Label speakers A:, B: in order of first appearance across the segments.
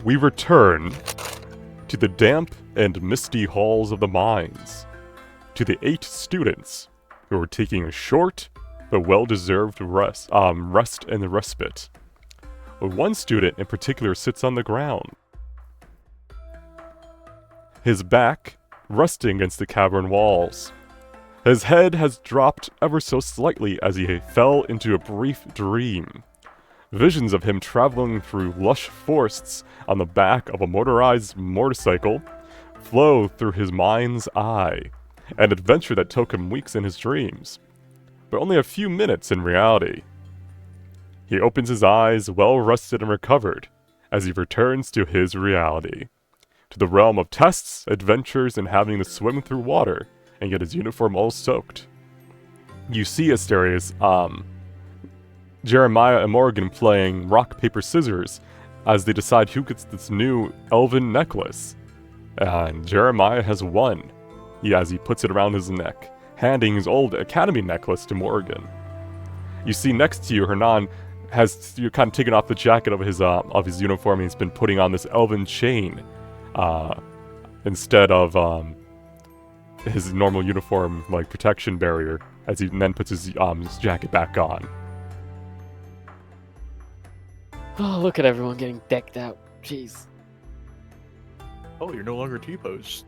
A: we return to the damp and misty halls of the mines, to the 8 students who are taking a short but well-deserved rest and respite. One student in particular sits on the ground, his back resting against the cavern walls. His head has dropped ever so slightly as he fell into a brief dream. Visions of him traveling through lush forests on the back of a motorized motorcycle flow through his mind's eye, an adventure that took him weeks in his dreams, but only a few minutes in reality. He opens his eyes, well rested and recovered, as he returns to his reality, to the realm of tests, adventures, and having to swim through water and get his uniform all soaked. You see Asterius, Jeremiah and Morgan playing rock, paper, scissors as they decide who gets this new elven necklace. And Jeremiah has won, as he puts it around his neck, handing his old academy necklace to Morgan. You see next to you, Hernan has kind of taken off the jacket of his uniform, and he's been putting on this elven chain instead of his normal uniform, like protection barrier, as he then puts his jacket back on.
B: Oh, look at everyone getting decked out. Jeez.
C: Oh, you're no longer T-pose.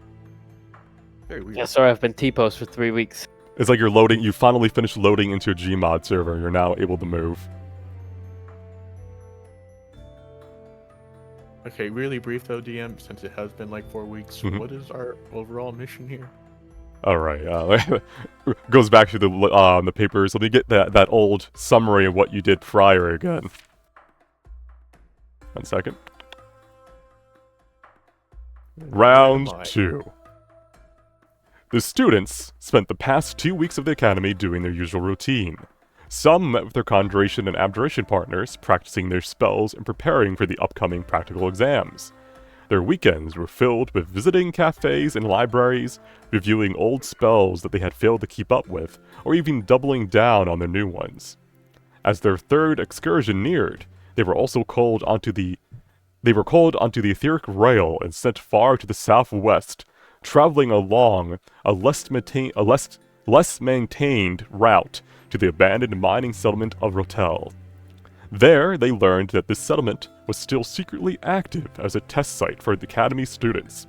C: Very weird.
B: Yeah, sorry, I've been T-pose for 3 weeks.
A: It's like you finally finished loading into a Gmod server, you're now able to move.
C: Okay, really brief though, DM, since it has been like 4 weeks. What is our overall mission here?
A: Alright, goes back to the papers. Let me get that old summary of what you did prior again. 1 second. Round 2. The students spent the past 2 weeks of the academy doing their usual routine. Some met with their conjuration and abjuration partners, practicing their spells and preparing for the upcoming practical exams. Their weekends were filled with visiting cafes and libraries, reviewing old spells that they had failed to keep up with, or even doubling down on their new ones. As their third excursion neared, they were called onto the etheric rail and sent far to the southwest, traveling along a less maintained route to the abandoned mining settlement of Rotel. There, they learned that this settlement was still secretly active as a test site for the Academy students.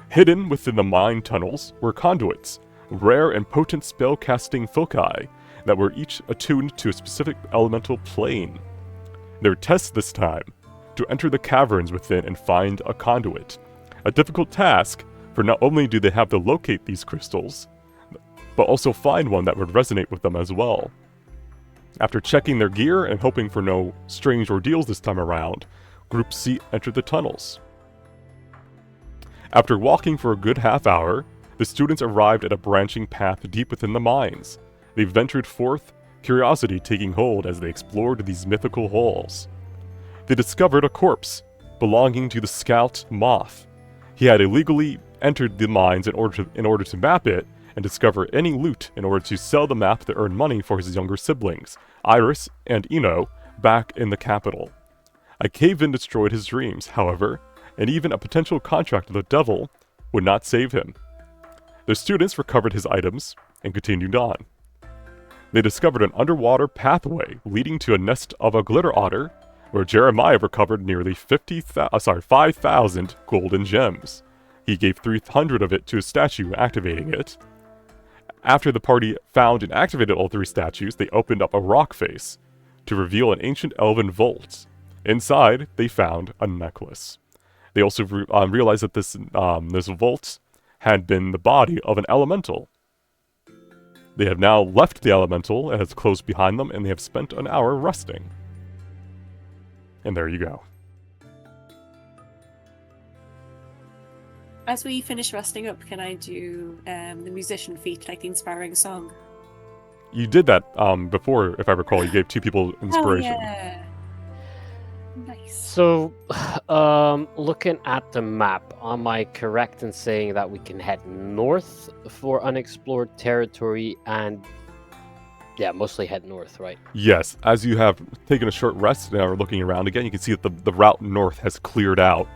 A: Hidden within the mine tunnels were conduits, rare and potent spell-casting foci that were each attuned to a specific elemental plane. Their test this time, to enter the caverns within and find a conduit. A difficult task, for not only do they have to locate these crystals, but also find one that would resonate with them as well. After checking their gear and hoping for no strange ordeals this time around, Group C entered the tunnels. After walking for a good half hour, the students arrived at a branching path deep within the mines. They ventured forth, curiosity taking hold as they explored these mythical halls. They discovered a corpse belonging to the scout Moth. He had illegally entered the mines in order to map it and discover any loot in order to sell the map to earn money for his younger siblings, Iris and Eno, back in the capital. A cave-in destroyed his dreams, however, and even a potential contract with the devil would not save him. The students recovered his items and continued on. They discovered an underwater pathway leading to a nest of a glitter otter, where Jeremiah recovered nearly 5,000 golden gems. He gave 300 of it to a statue, activating it. After the party found and activated all 3 statues, they opened up a rock face to reveal an ancient elven vault. Inside, they found a necklace. They also realized that this vault had been the body of an elemental. They have now left the elemental, it has closed behind them, and they have spent an hour resting. And there you go.
D: As we finish resting up, can I do the musician feat, like the inspiring song?
A: You did that before, if I recall. You gave 2 people inspiration.
D: Oh, yeah. Nice.
B: So, looking at the map, am I correct in saying that we can head north for unexplored territory and... Yeah, mostly head north, right?
A: Yes, as you have taken a short rest and are looking around again, you can see that the route north has cleared out.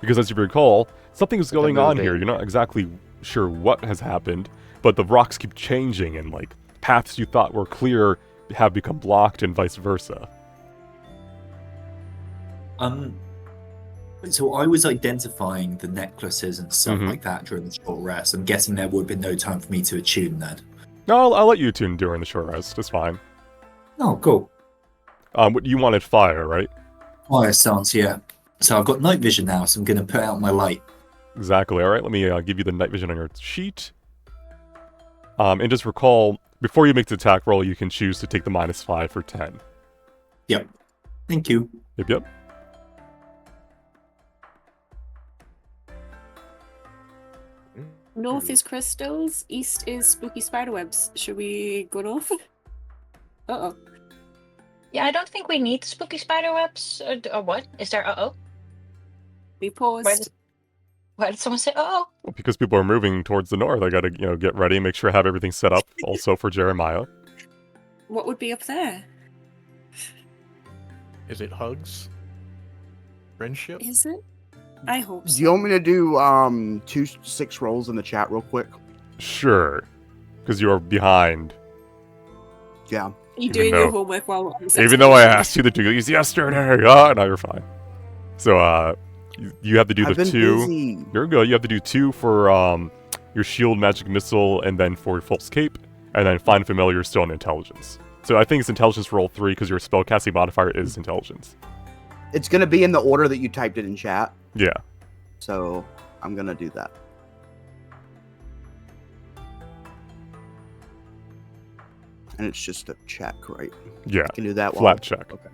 A: Because as you recall, something's
B: But they're
A: going on here.
B: moving.
A: You're not exactly sure what has happened, but the rocks keep changing and like paths you thought were clear have become blocked and vice versa.
E: So I was identifying the necklaces and stuff
A: Mhm.
E: like that during the short rest. I'm guessing there would have been no time for me to attune then.
A: No, I'll let you tune during the short rest. It's fine.
E: Oh, cool.
A: What you wanted fire, right?
E: Fire stance, yeah. So I've got night vision now, so I'm going to put out my light.
A: Exactly. All right, let me give you the night vision on your sheet. And just recall, before you make the attack roll, you can choose to take the -5 for 10.
E: Yep. Thank you.
A: Yep.
D: North is crystals, east is spooky spiderwebs. Should we go north? Uh-oh.
F: Yeah, I don't think we need spooky spiderwebs. Or what? Is there uh-oh?
D: We paused.
F: Why did someone say uh-oh?
A: Well, because people are moving towards the north, I gotta, get ready, make sure I have everything set up, also for Jeremiah.
D: What would be up there?
C: Is it hugs? Friendship?
D: Is it? I hope
G: Do
D: so.
G: you want me to do 2 6 rolls in the chat real quick?
A: Sure. Because you're behind.
G: Yeah.
D: Are you
A: even
D: doing
A: though-
D: your homework while on this
A: Even though I
D: expedition?
A: asked you to do these yesterday. Now you're fine. So, you have to do
G: I've
A: the
G: been
A: 2.
G: busy.
A: You're good. You have to do 2 for your shield magic missile, and then for your false cape, and then find familiar still on intelligence. So I think it's intelligence roll 3 because your spellcasting modifier is intelligence.
G: It's gonna be in the order that you typed it in chat,
A: Yeah.
G: so I'm gonna do that. And it's just a check, right?
A: Yeah.
G: I can do that.
A: Flat check.
G: Okay.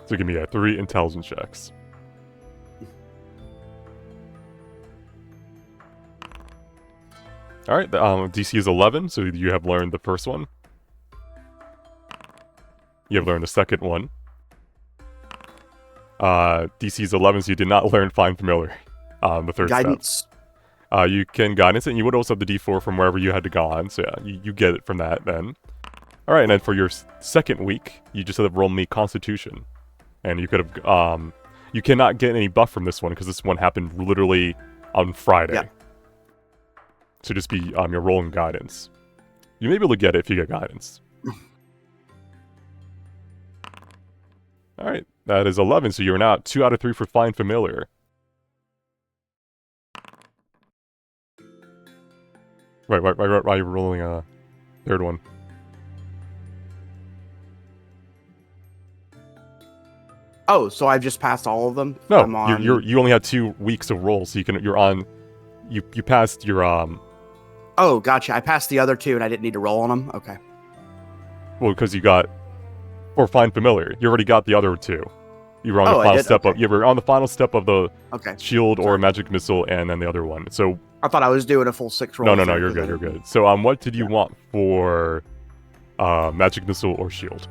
A: So give me 3 intelligence checks. All right. The DC is 11, so you have learned the first one. You have learned the second one. DC is 11, so you did not learn Find Familiar. The third step.
G: Guidance.
A: You can guidance it, and you would also have the D4 from wherever you had to go on. So yeah, you get it from that then. All right, and then for your second week, you just have to roll me Constitution, and you could have you cannot get any buff from this one because this one happened literally on Friday.
G: Yeah.
A: So just be you're rolling guidance. You may be able to get it if you get guidance. All right, that is 11. So you're now 2 out of 3 for Find Familiar. Right. Why are you rolling a third one?
G: Oh, so I've just passed all of them?
A: No,
G: I'm on...
A: you only had 2 weeks of rolls, so you're on. You passed your
G: Oh, gotcha. I passed the other 2 and I didn't need to roll on them? Okay.
A: well, because you got or Find Familiar. You already got the other 2. You were on
G: Oh,
A: the
G: I
A: final
G: did?
A: step of.
G: Okay.
A: You were on the final step of the
G: Okay.
A: shield or
G: Sorry.
A: magic missile, and then the other one. So
G: I thought I was doing a full 6 roll.
A: no, you're good. You're good. So what did you want for magic missile or shield?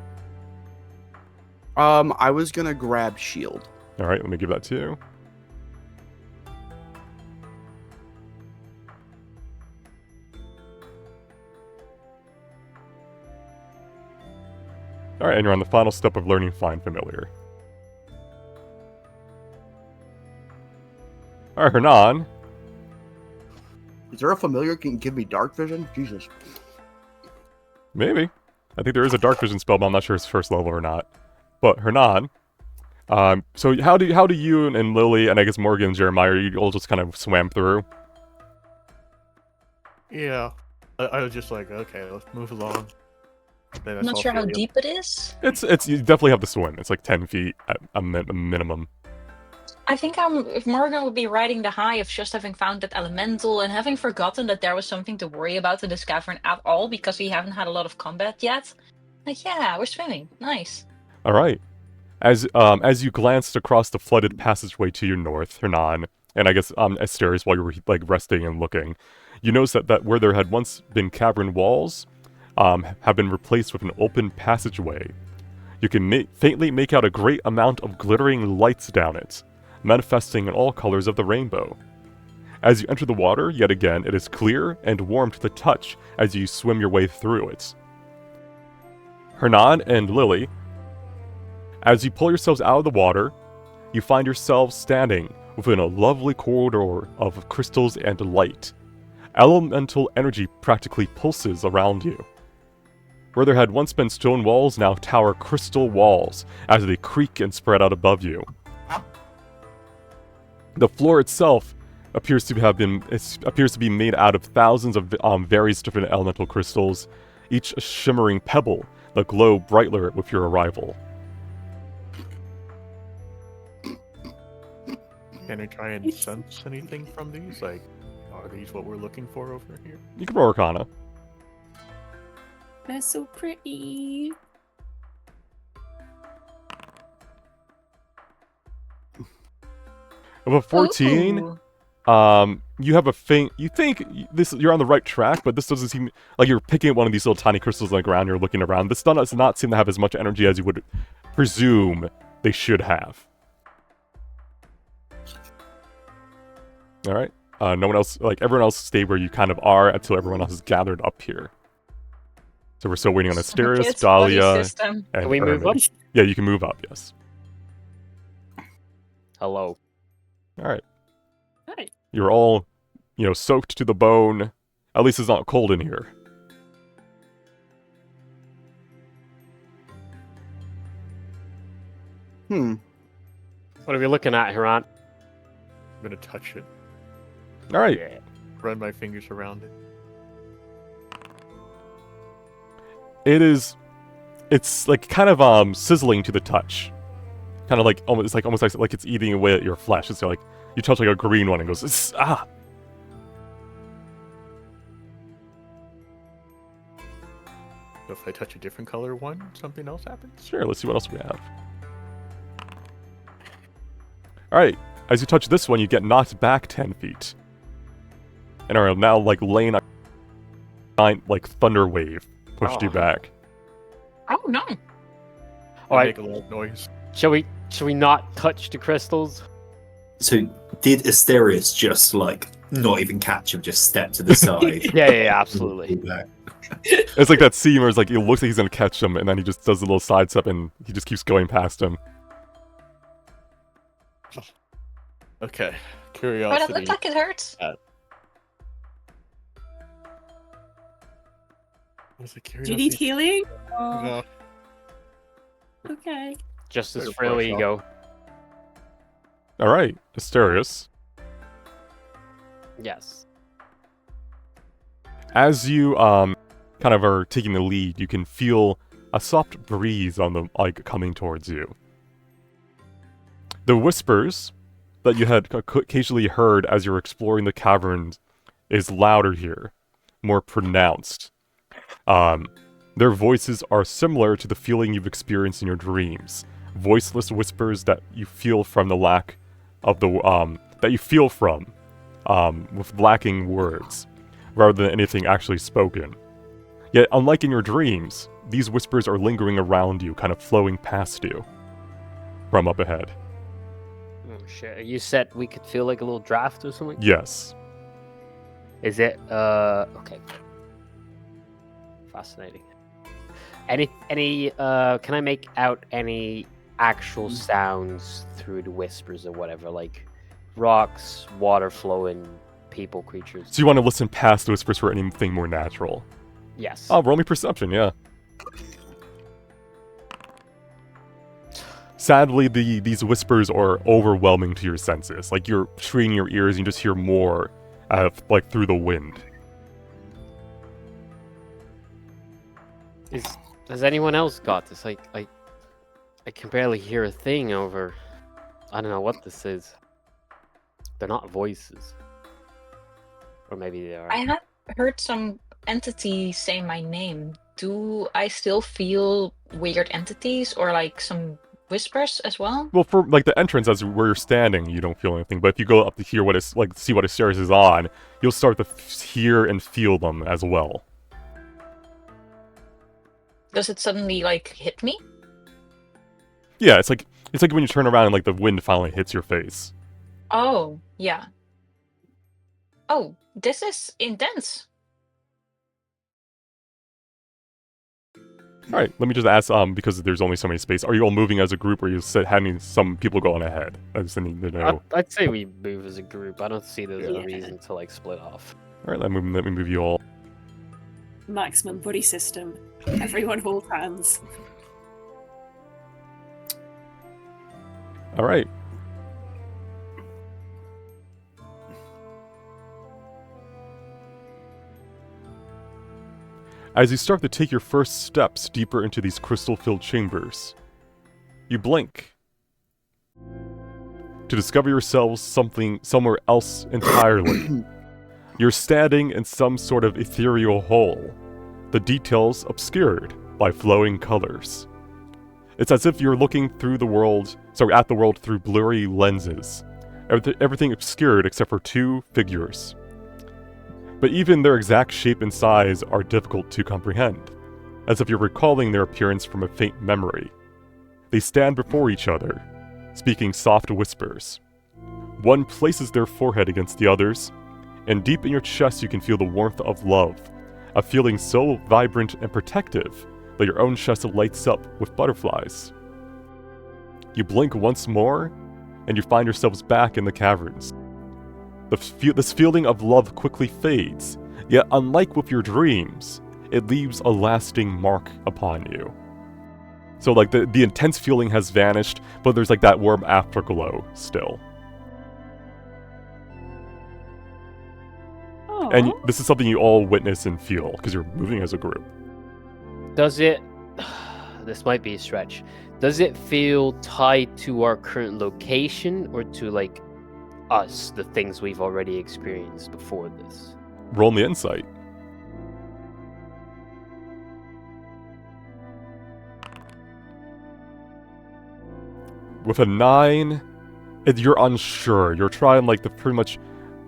G: I was gonna grab shield.
A: All right, let me give that to you. All right, and you're on the final step of learning Find Familiar. All right, Hernan.
G: Is there a familiar can give me dark vision? Jesus.
A: Maybe. I think there is a dark vision spell, but I'm not sure it's first level or not. But Hernan. So how do you and Lily and I guess Morgan and Jeremiah, you all just kind of swam through?
C: Yeah. I was just like, okay, let's move along. Then I
F: I'm not
C: saw
F: sure how
C: Ophelia.
F: deep it is.
A: It's you definitely have to swim. It's like 10 feet at a minimum.
F: I think if Morgan would be riding the high of just having found that elemental and having forgotten that there was something to worry about in this cavern at all because we haven't had a lot of combat yet. Like, yeah, we're swimming. Nice.
A: All right. As you glanced across the flooded passageway to your north, Hernan, and I guess Asterius, while you were like resting and looking, you noticed that where there had once been cavern walls, have been replaced with an open passageway. You can faintly make out a great amount of glittering lights down it, manifesting in all colors of the rainbow. As you enter the water, yet again, it is clear and warm to the touch as you swim your way through it. Hernan and Lily, As you pull yourselves out of the water, you find yourselves standing within a lovely corridor of crystals and light. Elemental energy practically pulses around you. Where there had once been stone walls now tower crystal walls as they creak and spread out above you. The floor itself appears to be made out of thousands of various different elemental crystals, each a shimmering pebble that glow brightler with your arrival.
C: Can I try and sense anything from these? Like, are these what we're looking for over here?
A: You can roll Arcana.
D: They're so pretty.
A: Of a 14,
F: Ooh.
A: you have a faint. You think you're on the right track, but this doesn't seem like you're picking up one of these little tiny crystals on the ground. You're looking around. This does not seem to have as much energy as you would presume they should have. All right. No one else, like everyone else, stay where you kind of are until everyone else is gathered up here. So we're still waiting on Asterius,
F: It's body
A: Dahlia,
F: system.
A: and
B: Can we move
A: Ermin.
B: up?
A: Yeah, you can move up. Yes.
B: Hello.
A: All right.
D: Hi.
A: You're all, soaked to the bone. At least it's not cold in here.
B: What are we looking at, Hiran?
C: I'm gonna touch it,
A: All right.
B: Yeah.
C: run my fingers around it.
A: It's like kind of sizzling to the touch. Kind of like almost like it's eating away at your flesh. It's like you touch like a green one and goes, ah.
C: So if I touch a different color one, something else happens?
A: Sure, let's see what else we have. Alright, as you touch this one, you get knocked back 10 feet. And are now like laying a like thunder wave pushed you
B: Oh.
A: back.
F: Oh no.
C: I
B: Alright,
C: make a loud noise.
B: shall we not touch the crystals?
E: So did Asterius just like not even catch him, just step to the side?
B: Yeah, absolutely.
A: It's like that scene where it's like, it looks like he's gonna catch him, and then he just does a little sidestep and he just keeps going past him.
C: Okay,
F: But
C: curiosity.
F: it looked like it hurts.
C: Was it
D: Do
C: curiosity?
D: you need healing? Oh,
C: No.
D: okay.
B: Just as
C: Better
B: freely you
C: brush
B: go.
A: Alright, Asterius.
B: Yes.
A: As you kind of are taking the lead, you can feel a soft breeze on the coming towards you. The whispers that you had occasionally heard as you were exploring the caverns is louder here, more pronounced. Their voices are similar to the feeling you've experienced in your dreams. Voiceless whispers that you feel from the lack of the with lacking words, rather than anything actually spoken. Yet, unlike in your dreams, these whispers are lingering around you, kind of flowing past you from up ahead.
B: Oh shit. You said we could feel like a little draft or something?
A: Yes.
B: Is it okay. Fascinating. Any can I make out any actual sounds through the whispers or whatever, like rocks, water flowing, people, creatures?
A: So you want to listen past the whispers for anything more natural?
B: Yes.
A: Oh, roll me perception, yeah. Sadly, these whispers are overwhelming to your senses. Like, you're straining your ears and you just hear more, through the wind.
B: Has anyone else got this? I can barely hear a thing over. I don't know what this is. They're not voices. Or maybe they are.
F: I had heard some entity say my name. Do I still feel weird entities or like some whispers as well?
A: Well, for like the entrance, as where you're standing, you don't feel anything. But if you go up to hear what is see what Asterius is on, you'll start to hear and feel them as well.
F: Does it suddenly like hit me?
A: Yeah, it's like when you turn around and like the wind finally hits your face.
F: Oh, yeah. Oh, this is intense.
A: All right, let me just ask, because there's only so many space, are you all moving as a group, or are you having some people going ahead? I just need to know.
B: I'd say we move as a group. I don't see there's
D: Yeah.
B: a reason to like split off.
A: All right, let me move you all.
D: Maximum buddy system. Everyone hold hands.
A: All right. As you start to take your first steps deeper into these crystal-filled chambers, you blink to discover yourselves somewhere else entirely. You're standing in some sort of ethereal hole, the details obscured by flowing colors. It's as if you're looking at the world through blurry lenses, everything obscured except for two figures. But even their exact shape and size are difficult to comprehend, as if you're recalling their appearance from a faint memory. They stand before each other, speaking soft whispers. One places their forehead against the other's, and deep in your chest you can feel the warmth of love, a feeling so vibrant and protective that your own chest lights up with butterflies. You blink once more, and you find yourselves back in the caverns. This feeling of love quickly fades, yet unlike with your dreams, it leaves a lasting mark upon you. So like the intense feeling has vanished, but there's like that warm afterglow still. And this is something you all witness and feel, because you're moving as a group.
B: Does it... This might be a stretch. Does it feel tied to our current location, or to, like, us, the things we've already experienced before this?
A: Roll me insight. With a 9, you're unsure. You're trying like pretty much...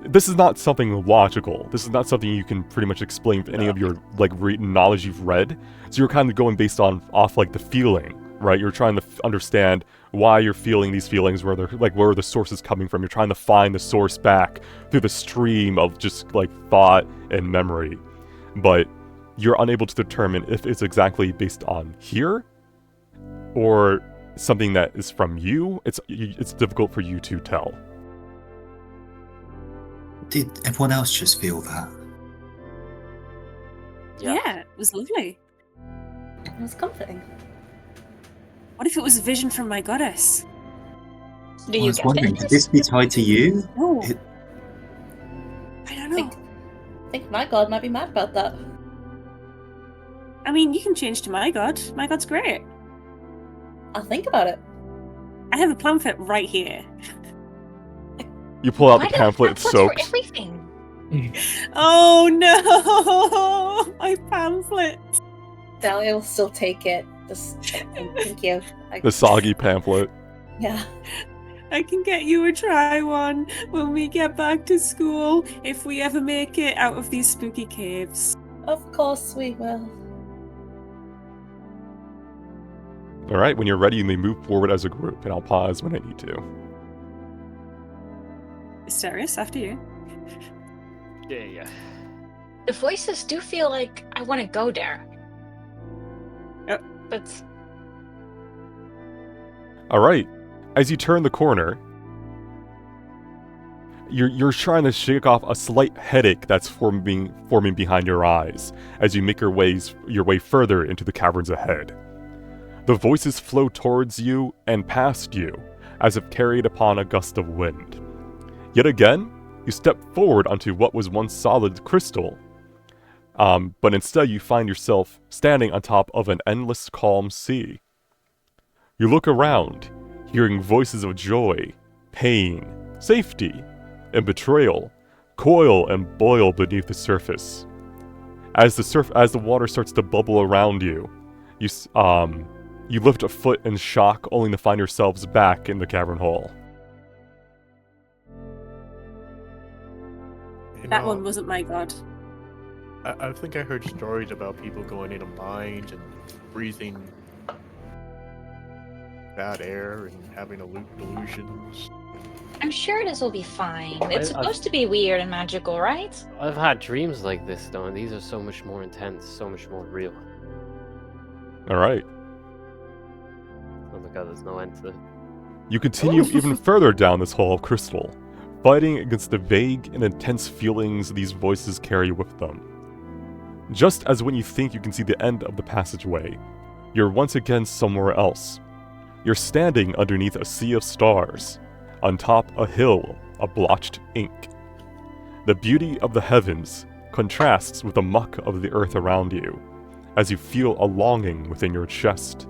A: This is not something logical. This is not something you can pretty much explain for any of your like knowledge you've read. So you're kind of going based off like the feeling, right? You're trying to understand why you're feeling these feelings, where are the sources coming from. You're trying to find the source back through the stream of just like thought and memory. But you're unable to determine if it's exactly based on here or something that is from you. It's difficult for you to tell.
E: Did everyone else just feel that?
D: Yeah, it was lovely.
H: It was comforting.
D: What if it was a vision from my goddess?
F: Do
E: I
F: you
E: was
F: get
E: wondering,
F: it?
E: could this be tied to you?
D: Oh,
E: It-
D: I don't know.
H: I think my god might be mad about that.
D: I mean, you can change to my god. My god's great.
H: I'll think about it.
D: I have a pamphlet right here.
A: You pull out
F: Why
A: the
F: do I have
A: pamphlet, it's
F: pamphlets for
A: soaked.
F: everything?
D: Oh no! My pamphlet.
H: Dahlia will still take it. Just thank you.
A: The soggy pamphlet.
H: Yeah.
D: I can get you a try one when we get back to school, if we ever make it out of these spooky caves.
H: Of course we will.
A: Alright, when you're ready, you may move forward as a group, and I'll pause when I need to.
D: Asterius, after you.
B: Yeah.
F: The voices do feel like I want to go there.
D: Yep.
F: But
A: Alright, as you turn the corner, you're trying to shake off a slight headache that's forming behind your eyes as you make your way further into the caverns ahead. The voices flow towards you and past you, as if carried upon a gust of wind. Yet again, you step forward onto what was once solid crystal, but instead you find yourself standing on top of an endless calm sea. You look around, hearing voices of joy, pain, safety, and betrayal coil and boil beneath the surface. As the water starts to bubble around you, you lift a foot in shock, only to find yourselves back in the cavern hole.
C: You
D: That
C: know,
D: one wasn't my god.
C: I think I heard stories about people going into mines and breathing bad air and having delusions.
F: I'm sure this will be fine. It's
B: I've-
F: supposed to be weird and magical, right?
B: I've had dreams like this, though, and these are so much more intense, so much more real.
A: Alright.
B: Oh my god, there's no end to it.
A: You continue even further down this hall of crystal, fighting against the vague and intense feelings these voices carry with them. Just as when you think you can see the end of the passageway, you're once again somewhere else. You're standing underneath a sea of stars, on top a hill of blotched ink. The beauty of the heavens contrasts with the muck of the earth around you, as you feel a longing within your chest,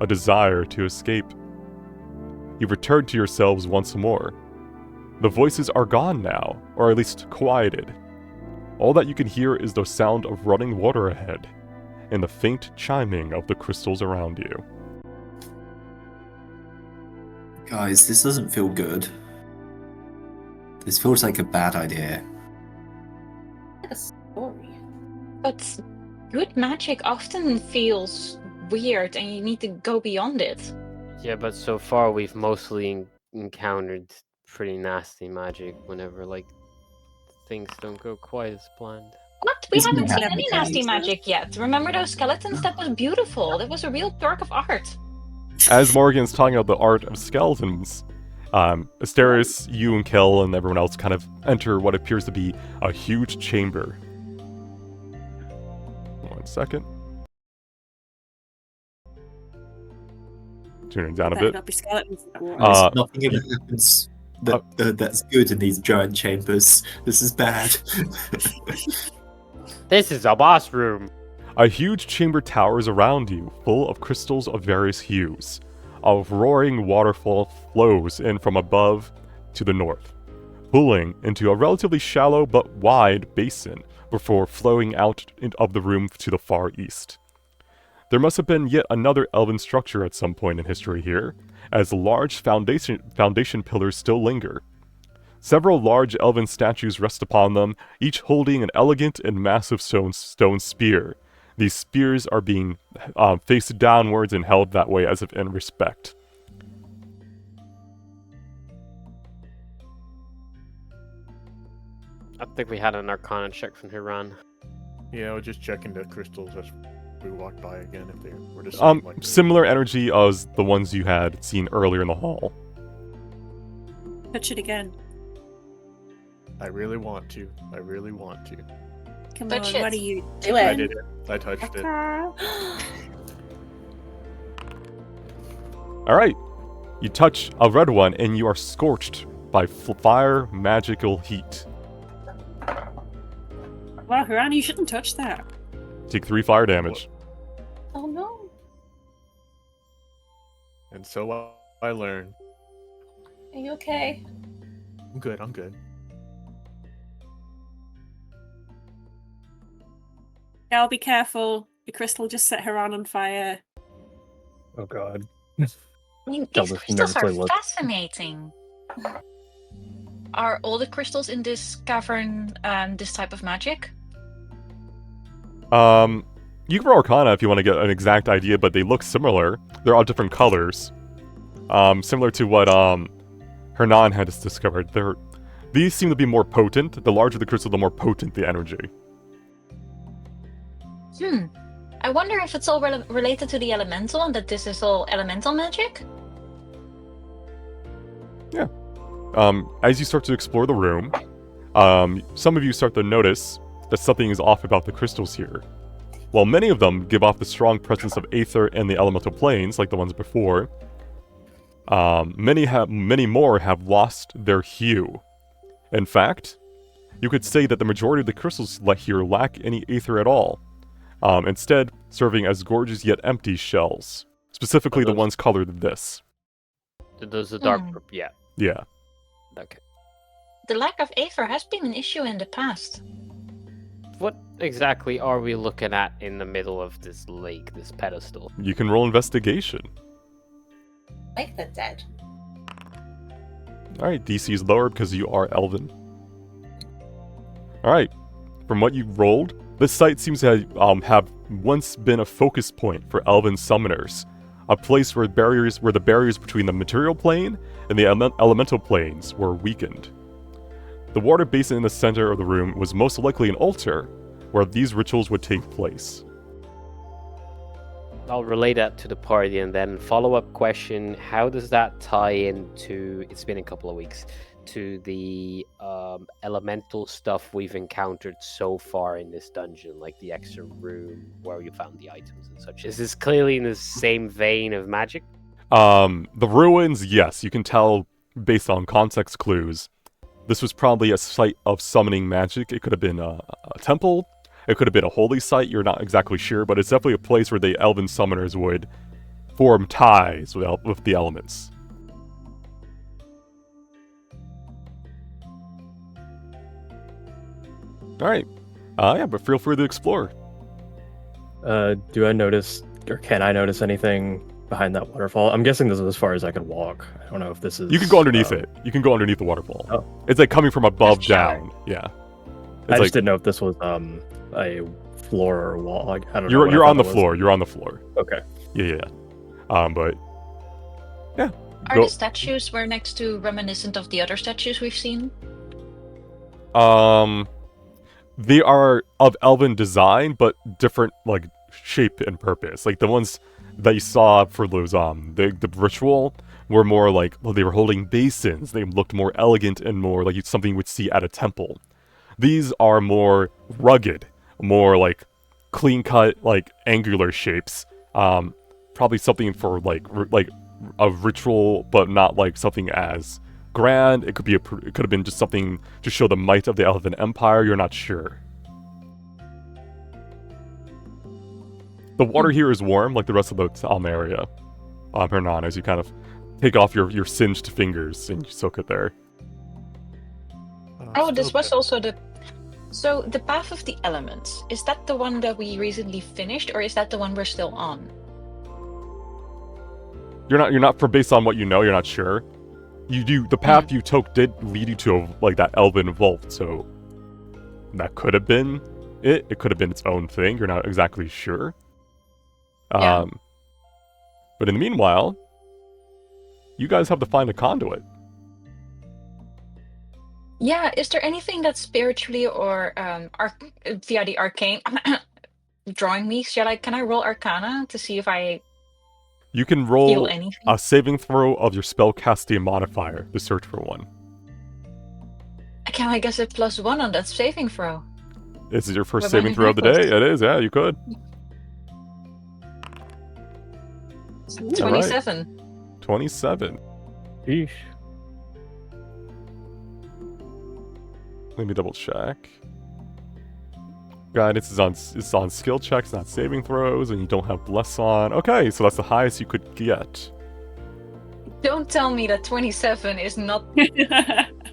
A: a desire to escape. You return to yourselves once more. The voices are gone now, or at least quieted. All that you can hear is the sound of running water ahead, and the faint chiming of the crystals around you.
E: Guys, this doesn't feel good. This feels like a bad idea.
H: A story.
F: But good magic often feels weird and you need to go beyond it.
B: Yeah, but so far we've mostly encountered pretty nasty magic whenever, like, things don't go quite as planned.
F: What? We
E: Isn't
F: haven't
E: that
F: seen any nasty
E: amazing?
F: magic yet. Remember those skeletons? That was beautiful. That was a real work of art.
A: As Morgan's talking about the art of skeletons, Asterius, you and Kel and everyone else kind of enter what appears to be a huge chamber. 1 second. Tuning down a
D: Better
A: bit.
D: not be skeletons.
A: Uh,
E: Nothing ever happens that's good in these giant chambers. This is bad.
B: This is a boss room!
A: A huge chamber towers around you, full of crystals of various hues. A roaring waterfall flows in from above to the north, pooling into a relatively shallow but wide basin before flowing out of the room to the far east. There must have been yet another elven structure at some point in history here, as large foundation pillars still linger. Several large elven statues rest upon them, each holding an elegant and massive stone spear. These spears are being faced downwards and held that way as if in respect.
B: I think we had an Arcana check from Hiran.
C: Yeah, we're just checking the crystals as we walked by again if they were the same. Like
A: Similar energy as the ones you had seen earlier in the hall.
D: Touch it again.
C: I really want to. I really want to.
D: Come
F: Touch
D: on,
F: it.
D: what are you
H: Do
C: I
H: it.
C: did it. I touched it.
A: Alright, you touch a red one and you are scorched by fire magical heat.
D: Well, Haran, you shouldn't touch that.
A: Take 3 fire damage.
H: Oh no.
C: And so I learned.
H: Are you okay?
C: I'm good. I'm good.
D: Gal, be careful. The crystal just set Haran on fire.
I: Oh god.
F: I mean,
I: Tell
F: these
I: this
F: crystals are
I: nervously look.
F: fascinating. Are all the crystals in this cavern this type of magic?
A: You can roll Arcana if you want to get an exact idea, but they look similar. They're all different colors. Similar to what Hernan had discovered. These seem to be more potent. The larger the crystal, the more potent the energy.
F: I wonder if it's all related to the elemental and that this is all elemental magic?
A: Yeah. As you start to explore the room, some of you start to notice that something is off about the crystals here. While many of them give off the strong presence of aether and the elemental planes, like the ones before, many more have lost their hue. In fact, you could say that the majority of the crystals here lack any aether at all, instead serving as gorgeous yet empty shells, specifically the ones colored this.
B: Those are dark purple. Yeah.
A: Yeah.
B: Okay.
F: The lack of aether has been an issue in the past.
B: What exactly are we looking at in the middle of this lake, this pedestal?
A: You can roll investigation.
H: Like the dead.
A: Alright, DC is lower because you are elven. Alright, from what you rolled, this site seems to have once been a focus point for elven summoners. A place where the barriers between the material plane and the elemental planes were weakened. The water basin in the center of the room was most likely an altar, where these rituals would take place.
B: I'll relay that to the party, and then follow-up question: how does that tie into? It's been a couple of weeks to the elemental stuff we've encountered so far in this dungeon, like the extra room where you found the items and such. Is this clearly in the same vein of magic?
A: The ruins, yes, you can tell based on context clues. This was probably a site of summoning magic. It could have been a temple. It could have been a holy site. You're not exactly sure, but it's definitely a place where the elven summoners would form ties with the elements. All right. Yeah, but feel free to explore.
I: Do I notice, or can I notice anything behind that waterfall? I'm guessing this is as far as I can walk. I don't know if this is...
A: You can go underneath it. You can go underneath the waterfall.
I: Oh.
A: It's like coming from above down. Yeah.
I: I just didn't know if this was a floor or a wall. Like, I don't know.
A: You're on the floor. You're on the floor.
I: Okay.
A: Yeah. But yeah.
F: Are the statues were next to reminiscent of the other statues we've seen?
A: They are of elven design, but different like shape and purpose. Like the ones that you saw for those the ritual were more like, well, they were holding basins. They looked more elegant and more like something you would see at a temple. These are more rugged, more like clean cut, like angular shapes. Probably something for like a ritual, but not like something as grand. It could have been just something to show the might of the Elven Empire. You're not sure. The water here is warm, like the rest of the area. Hernan, as you kind of take off your singed fingers and you soak it there.
F: Oh, this was also the... So, the Path of the Elements, is that the one that we recently finished, or is that the one we're still on?
A: You're not, for based on what you know, you're not sure. The path you took did lead you to like that elven vault, so that could have been it. It could have been its own thing. You're not exactly sure.
F: Yeah.
A: But in the meanwhile, you guys have to find a conduit.
F: Yeah, is there anything that's spiritually or via the arcane drawing me? Can I roll Arcana to see if I
A: You can
F: feel
A: roll
F: anything?
A: a saving throw of your spellcasting modifier to search for one.
F: Can I guess it +1 on that saving throw?
A: This is your first
F: With my
A: saving throw of the day?
F: necklace.
A: It is, yeah, you could.
F: 27.
A: 27.
I: Eesh.
A: Let me double check. Guidance is on skill checks, not saving throws, and you don't have bless on. Okay, so that's the highest you could get.
F: Don't tell me that 27 is not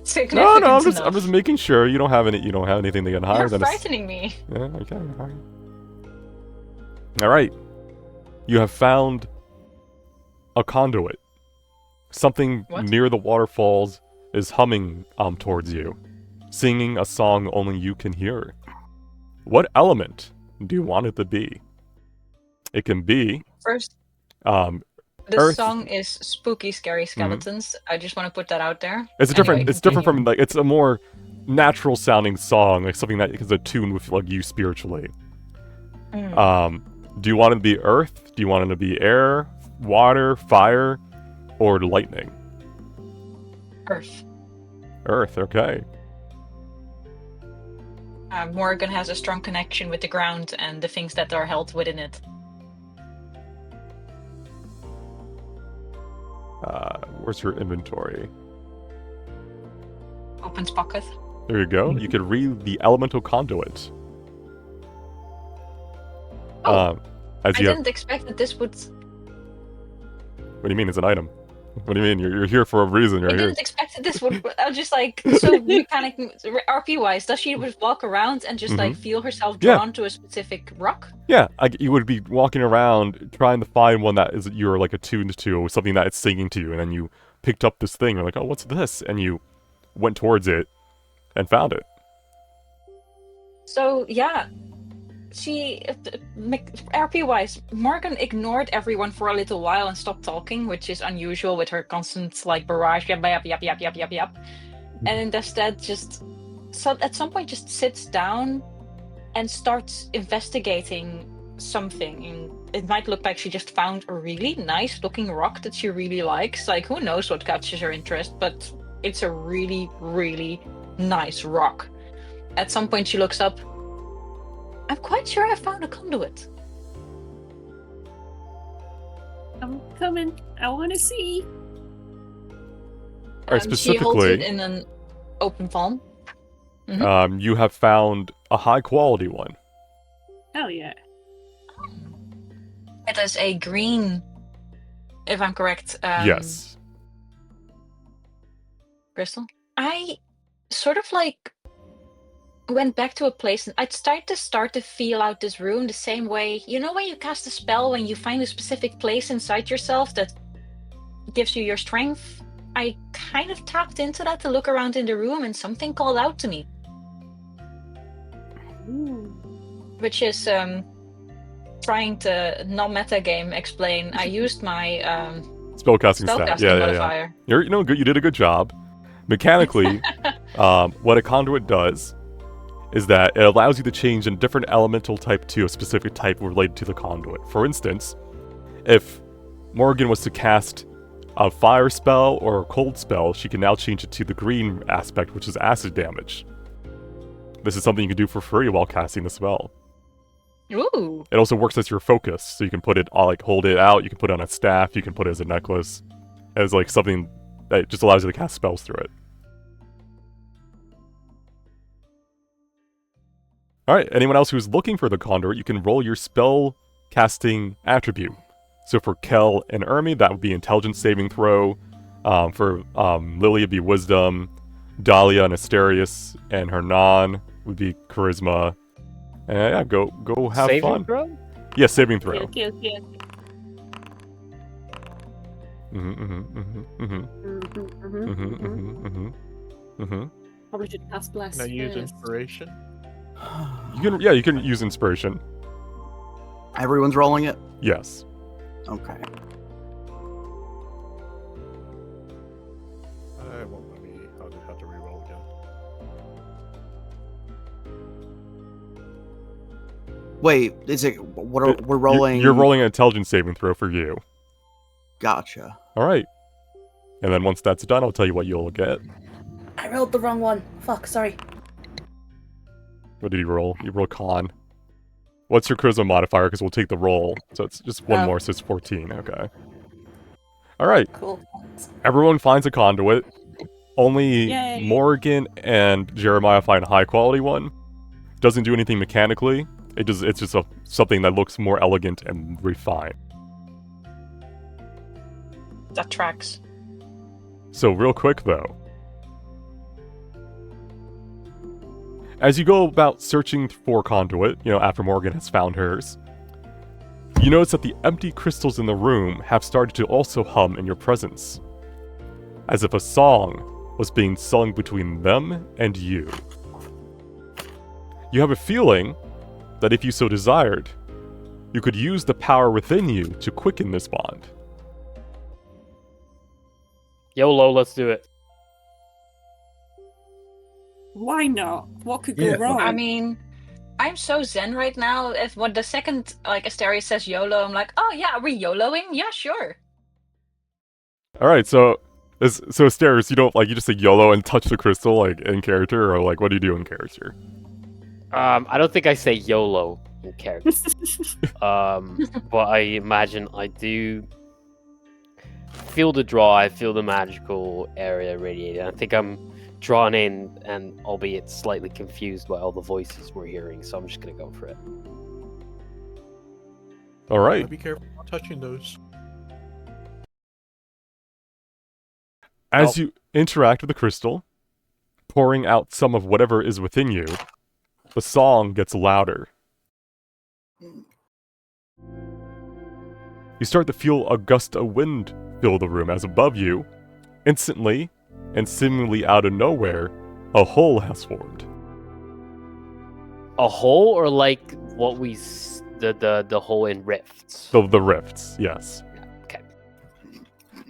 F: significant
A: No, I'm
F: enough.
A: just making sure you don't have anything to get higher
F: You're
A: than
F: frightening me.
A: Yeah, okay, all right. You have found a conduit. Something
F: What?
A: near the waterfalls is humming towards you, singing a song only you can hear. What element do you want it to be? It can be
F: First,
A: the
F: the song is Spooky Scary Skeletons. I just want to put that out there.
A: It's
F: Anyway,
A: it's different
F: continue.
A: from like it's a more natural sounding song, like something that is attuned with like you spiritually. Do you want it to be earth? Do you want it to be air, water, fire, or lightning?
F: Earth.
A: Earth, okay.
F: Morgan has a strong connection with the ground and the things that are held within it.
A: Where's your inventory?
F: Opens pocket.
A: There you go. You could read the elemental conduit.
F: Oh,
A: As
F: I
A: you
F: didn't expect that this would...
A: What do you mean it's an item? What do you mean? You're here for a reason.
F: I
A: You're here.
F: didn't expect that this would... I was just like, so mechanic, RP-wise, does she just walk around and just like feel herself
A: Yeah.
F: drawn to a specific rock?
A: Yeah, you would be walking around trying to find one that is you're like attuned to, something that it's singing to you, and then you picked up this thing. You're like, oh, what's this? And you went towards it and found it.
F: So yeah, she RP-wise, Morgan ignored everyone for a little while and stopped talking, which is unusual with her constant like barrage, yap, and instead just at some point just sits down and starts investigating something in it might look like she just found a really nice looking rock that she really likes. Like, who knows what catches her interest, but it's a really, really nice rock. At some point, she looks up. I'm quite sure I found a conduit.
D: I'm coming. I want to see.
A: Alright,
F: She holds it
A: specifically,
F: in an open palm.
A: you have found a high quality one.
D: Hell yeah.
F: It is a green, if I'm correct.
A: Yes.
F: Crystal. I sort of like went back to a place and I'd start to feel out this room the same way. You know when you cast a spell when you find a specific place inside yourself that gives you your strength? I kind of tapped into that to look around in the room and something called out to me.
D: Ooh.
F: Which is trying to not meta game explain. I used my
A: Spellcasting stat.
F: spellcasting
A: Yeah.
F: modifier.
A: You did a good job. Mechanically, what a conduit does is that it allows you to change a different elemental type to a specific type related to the conduit. For instance, if Morgan was to cast a fire spell or a cold spell, she can now change it to the green aspect, which is acid damage. This is something you can do for free while casting the spell.
F: Ooh.
A: It also works as your focus, so you can put it on, hold it out, you can put it on a staff, you can put it as a necklace, as something that just allows you to cast spells through it. Alright, anyone else who's looking for the conduit, you can roll your spell casting attribute. So for Kel and Ermi, that would be intelligence saving throw. For Lily, it'd be wisdom. Dahlia and Asterius and Hernan would be charisma. And yeah, go have
B: Saving
A: fun.
B: throw?
A: Yeah, saving throw.
D: Okay. Probably should cast bless.
C: Can I use
D: first.
C: inspiration?
A: You can use inspiration.
G: Everyone's rolling it?
A: Yes.
G: Okay.
C: I won't let me. I'll just have to reroll again.
G: Wait, is it what are we're rolling?
A: You're rolling an intelligence saving throw for you.
G: Gotcha.
A: Alright. And then once that's done, I'll tell you what you'll get.
H: I rolled the wrong one. Fuck, sorry.
A: What did you roll? You roll con. What's your charisma modifier? Because we'll take the roll. So it's just one more, so it's 14. Okay. Alright.
H: Cool.
A: Everyone finds a conduit. Only
D: Yay.
A: Morgan and Jeremiah find a high quality one. Doesn't do anything mechanically. It's just something that looks more elegant and refined.
F: That tracks.
A: So real quick though. As you go about searching for conduit, after Morgan has found hers, you notice that the empty crystals in the room have started to also hum in your presence. As if a song was being sung between them and you. You have a feeling that if you so desired, you could use the power within you to quicken this bond.
B: YOLO, let's do it.
D: Why not? What could go
E: Yeah.
D: wrong?
F: I mean, I'm so zen right now. If the second Asterius says YOLO, I'm like, oh yeah, are we YOLOing? Yeah, sure.
A: Alright, so Asterius, you don't you just say YOLO and touch the crystal in character, or what do you do in character?
B: I don't think I say YOLO in character. But I imagine I do feel the draw, I feel the magical area radiating. I think I'm drawn in, and albeit slightly confused by all the voices we're hearing, so I'm just gonna go for it.
A: Alright.
C: Be careful not touching those.
A: As you interact with the crystal, pouring out some of whatever is within you, the song gets louder. You start to feel a gust of wind fill the room as above you, instantly, and seemingly out of nowhere, a hole has formed.
B: A hole, or what we the hole in rifts?
A: The rifts, yes.
B: Okay.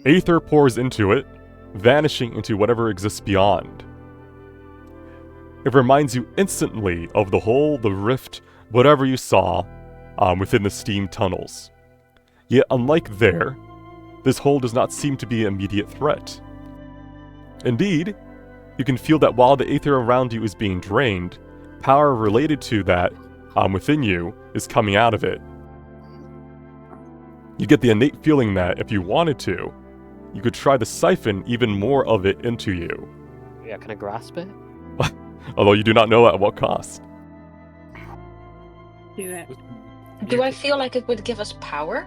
A: Aether pours into it, vanishing into whatever exists beyond. It reminds you instantly of the hole, the rift, whatever you saw within the steam tunnels. Yet, unlike there, this hole does not seem to be an immediate threat. Indeed, you can feel that while the aether around you is being drained, power related to that within you is coming out of it. You get the innate feeling that, if you wanted to, you could try to siphon even more of it into you.
B: Yeah, can I grasp it?
A: Although you do not know at what cost.
D: Do it.
F: Do I feel like it would give us power?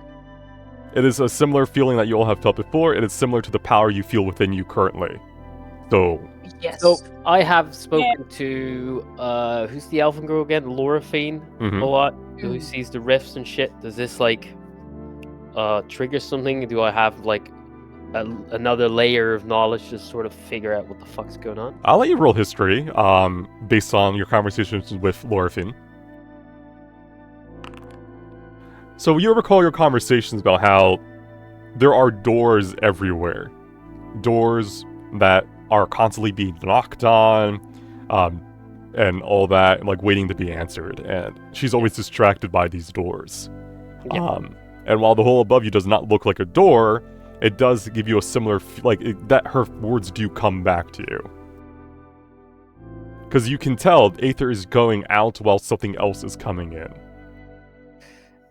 A: It is a similar feeling that you all have felt before. It is similar to the power you feel within you currently. So,
F: Yes.
B: So I have spoken to who's the elfin girl again? Laurafine
A: Mhm.
B: a lot. Who sees the rifts and shit. Does this like trigger something? Do I have like another layer of knowledge to sort of figure out what the fuck's going on?
A: I'll let you roll history based on your conversations with Laurafine. So you recall your conversations about how there are doors everywhere. Doors that are constantly being knocked on, and all that, like waiting to be answered. And she's always distracted by these doors.
B: Yeah.
A: And while the hole above you does not look like a door, it does give you a similar, that her words do come back to you. Because you can tell Aether is going out while something else is coming in.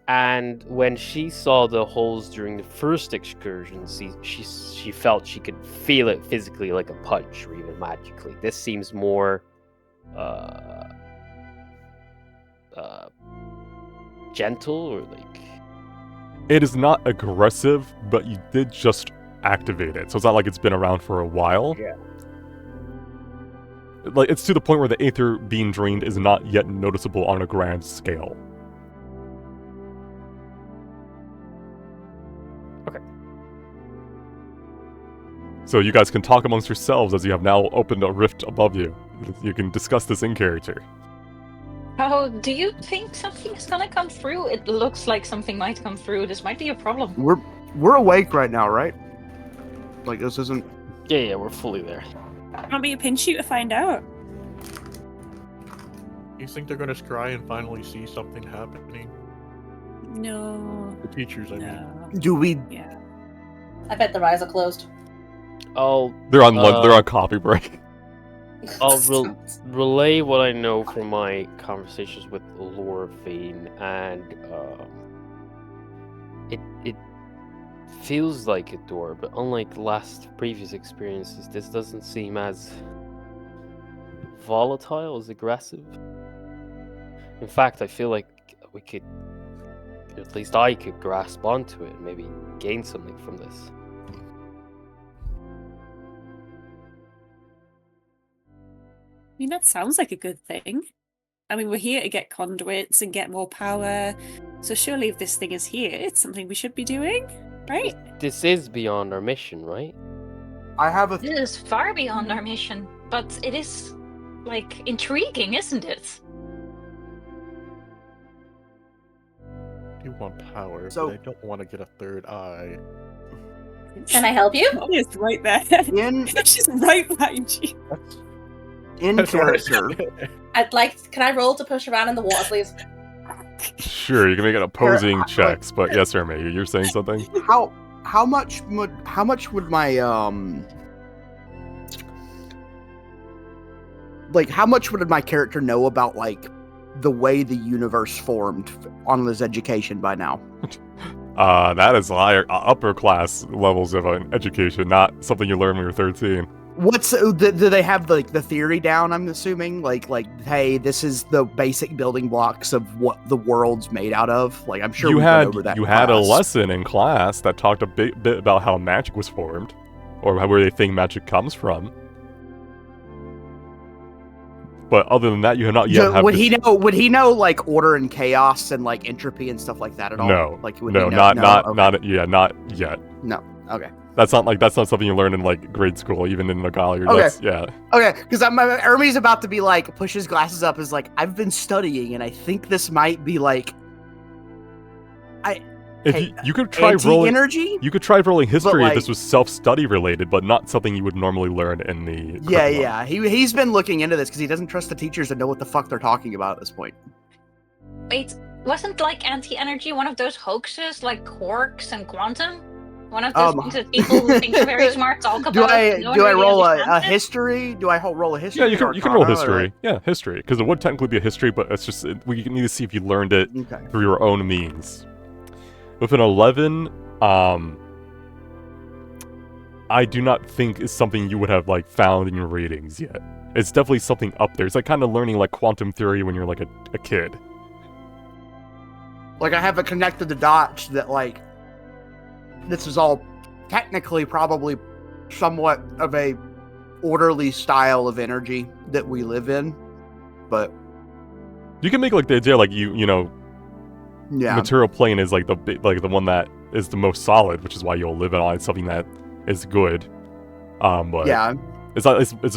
B: And when she saw the holes during the first excursion, she felt she could feel it physically, like a punch, or even magically. This seems more gentle, or like...
A: It is not aggressive, but you did just activate it, so it's not like it's been around for a while.
B: Yeah.
A: Like, it's to the point where the Aether being drained is not yet noticeable on a grand scale. So you guys can talk amongst yourselves as you have now opened a rift above you. You can discuss this in character.
F: Oh, do you think something is gonna come through? It looks like something might come through. This might be a problem.
G: We're awake right now, right? Like this isn't.
B: Yeah, we're fully there.
D: Want me to pinch you to find out?
C: You think they're gonna scry and finally see something happening?
D: No.
C: The teachers, I mean.
D: No.
G: Do we?
D: Yeah.
H: I bet the eyes are closed.
A: They're on they're on coffee break.
B: I'll relay what I know from my conversations with Laurafine, and it feels like a door, but unlike previous experiences, this doesn't seem as volatile, as aggressive. In fact, I feel like we could, at least I could grasp onto it and maybe gain something from this.
D: I mean, that sounds like a good thing. I mean, we're here to get conduits and get more power. So surely if this thing is here, it's something we should be doing, right?
B: This is beyond our mission, right?
G: I have a.
F: This is far beyond our mission, but it is, like, intriguing, isn't it?
C: You want power,
G: So-
C: but I don't want to get a third eye.
H: Can I help you?
D: It's right there.
G: In
D: She's right behind you.
G: in
C: That's what I
G: character.
H: I'd like. Can I roll to push around in the water, please?
A: Sure, you can make it opposing
G: Here,
A: checks, but yes, sir, May, you're saying something?
G: How much would my like how much would my character know about like the way the universe formed on his education by now?
A: That is higher, upper class levels of an education, not something you learn when you're 13.
G: What's do they have like the theory down? I'm assuming like hey, this is the basic building blocks of what the world's made out of. Like I'm sure
A: you
G: we
A: had
G: went over that.
A: you
G: in
A: had a
G: class.
A: lesson in class that talked a bit about how magic was formed, or where they think magic comes from. But other than that, you have not yet.
G: Would he know like order and chaos and like entropy and stuff like that at all?
A: No,
G: Like would
A: no,
G: he know?
A: not
G: Okay.
A: not yet.
G: No. Okay.
A: That's not something you learn in like grade school, even in Nagalia.
G: Okay.
A: Yeah.
G: Okay, because Ermi's about to be like, push his glasses up, is like, I've been studying, and I think this might be like,
A: If you could try rolling
G: energy.
A: You could try rolling history
G: like-
A: if this was self-study related, but not something you would normally learn in the
G: Yeah,
A: curriculum.
G: yeah. He's been looking into this because he doesn't trust the teachers and know what the fuck they're talking about at this point.
F: Wait, Wasn't like anti-energy one of those hoaxes, like quarks and quantum? One of those things that people who think are very smart talk about.
G: Do I
F: no one
G: do I
F: really
G: roll a
F: understands it?
G: history? Do I roll a history?
A: Yeah, you
G: or
A: can roll
G: Arcana, or
A: history. Yeah, history, because it would technically be a history, but it's just we need to see if you learned it
G: Okay.
A: through your own means. With an 11, I do not think is something you would have like found in your readings yet. It's definitely something up there. It's like kind of learning like quantum theory when you're like a kid.
G: Like, I haven't connected the dots that, like, this is all technically probably somewhat of a orderly style of energy that we live in, but
A: You can make like the idea like you know
G: yeah,
A: material plane is like the one that is the most solid, which is why you'll live on. It's something that is good. But
G: yeah,
A: it's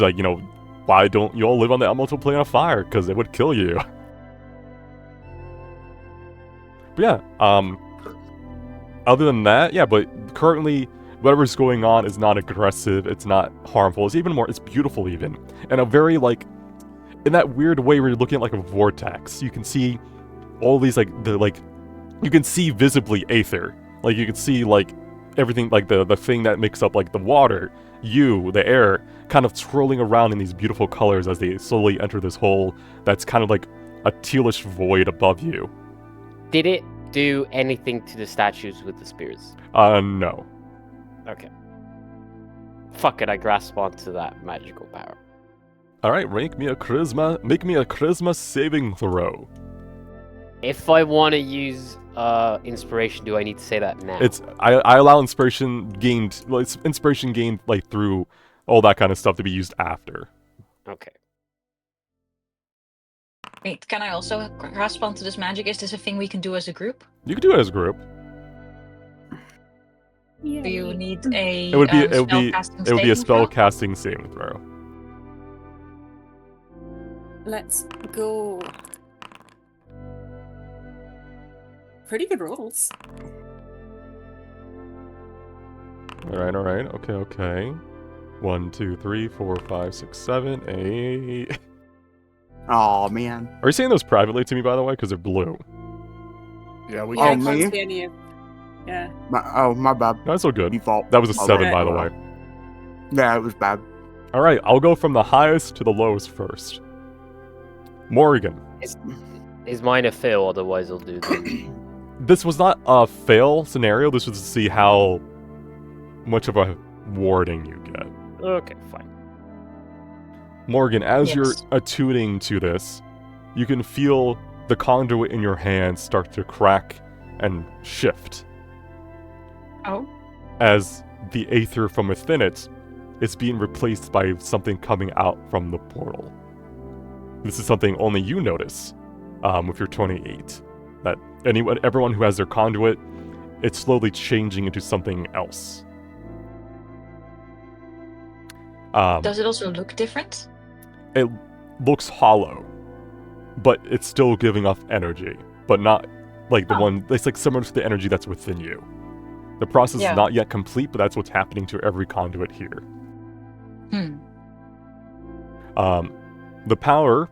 A: like, you know, why don't you all live on the elemental plane of fire? Because it would kill you. But yeah, other than that, yeah, but currently, whatever's going on is not aggressive, it's not harmful, it's beautiful even. And a very, like, in that weird way where you're looking at, like, a vortex. You can see all these, you can see visibly aether. Like, you can see, like, everything, like, the thing that makes up, like, the water, the air, kind of swirling around in these beautiful colors as they slowly enter this hole that's kind of like a tealish void above you.
B: Did it do anything to the statues with the spears?
A: No.
B: Okay. Fuck it, I grasp onto that magical power.
A: Alright, make me a charisma saving throw.
B: If I want to use inspiration, do I need to say that now?
A: I allow inspiration gained, it's inspiration gained like through all that kind of stuff to be used after.
B: Okay.
F: Wait, can I also grasp onto this magic? Is this a thing we can do as a group?
A: You can do it as a group.
F: Do you need a
A: It would be a spell
F: throw?
A: casting saving throw.
D: Let's go. Pretty good rolls.
A: Alright, okay. 1, 2, 3, 4, 5, 6, 7, 8.
G: oh man,
A: Are you saying those privately to me, by the way? Because they're blue.
C: Yeah, we
D: Yeah, I
G: Oh,
D: can't
G: me?
D: see any of. Yeah.
G: my bad.
A: No, that's all good.
G: Default.
A: That was a 7,
G: Okay.
A: by the way.
G: Yeah, it was bad.
A: Alright, I'll go from the highest to the lowest first. Morgan.
B: Is mine a fail? Otherwise, I'll do the...
A: This was not a fail scenario. This was to see how much of a warding you get.
B: Okay, fine.
A: Morgan, as
F: Yes.
A: you're attuning to this, you can feel the conduit in your hand start to crack and shift.
F: Oh.
A: As the aether from within it is being replaced by something coming out from the portal. This is something only you notice with your 28. That everyone who has their conduit, it's slowly changing into something else.
F: Does it also look different?
A: It looks hollow, but it's still giving off energy, but not like the one. It's like similar to the energy that's within you. The process is not yet complete, but that's what's happening to every conduit here. The power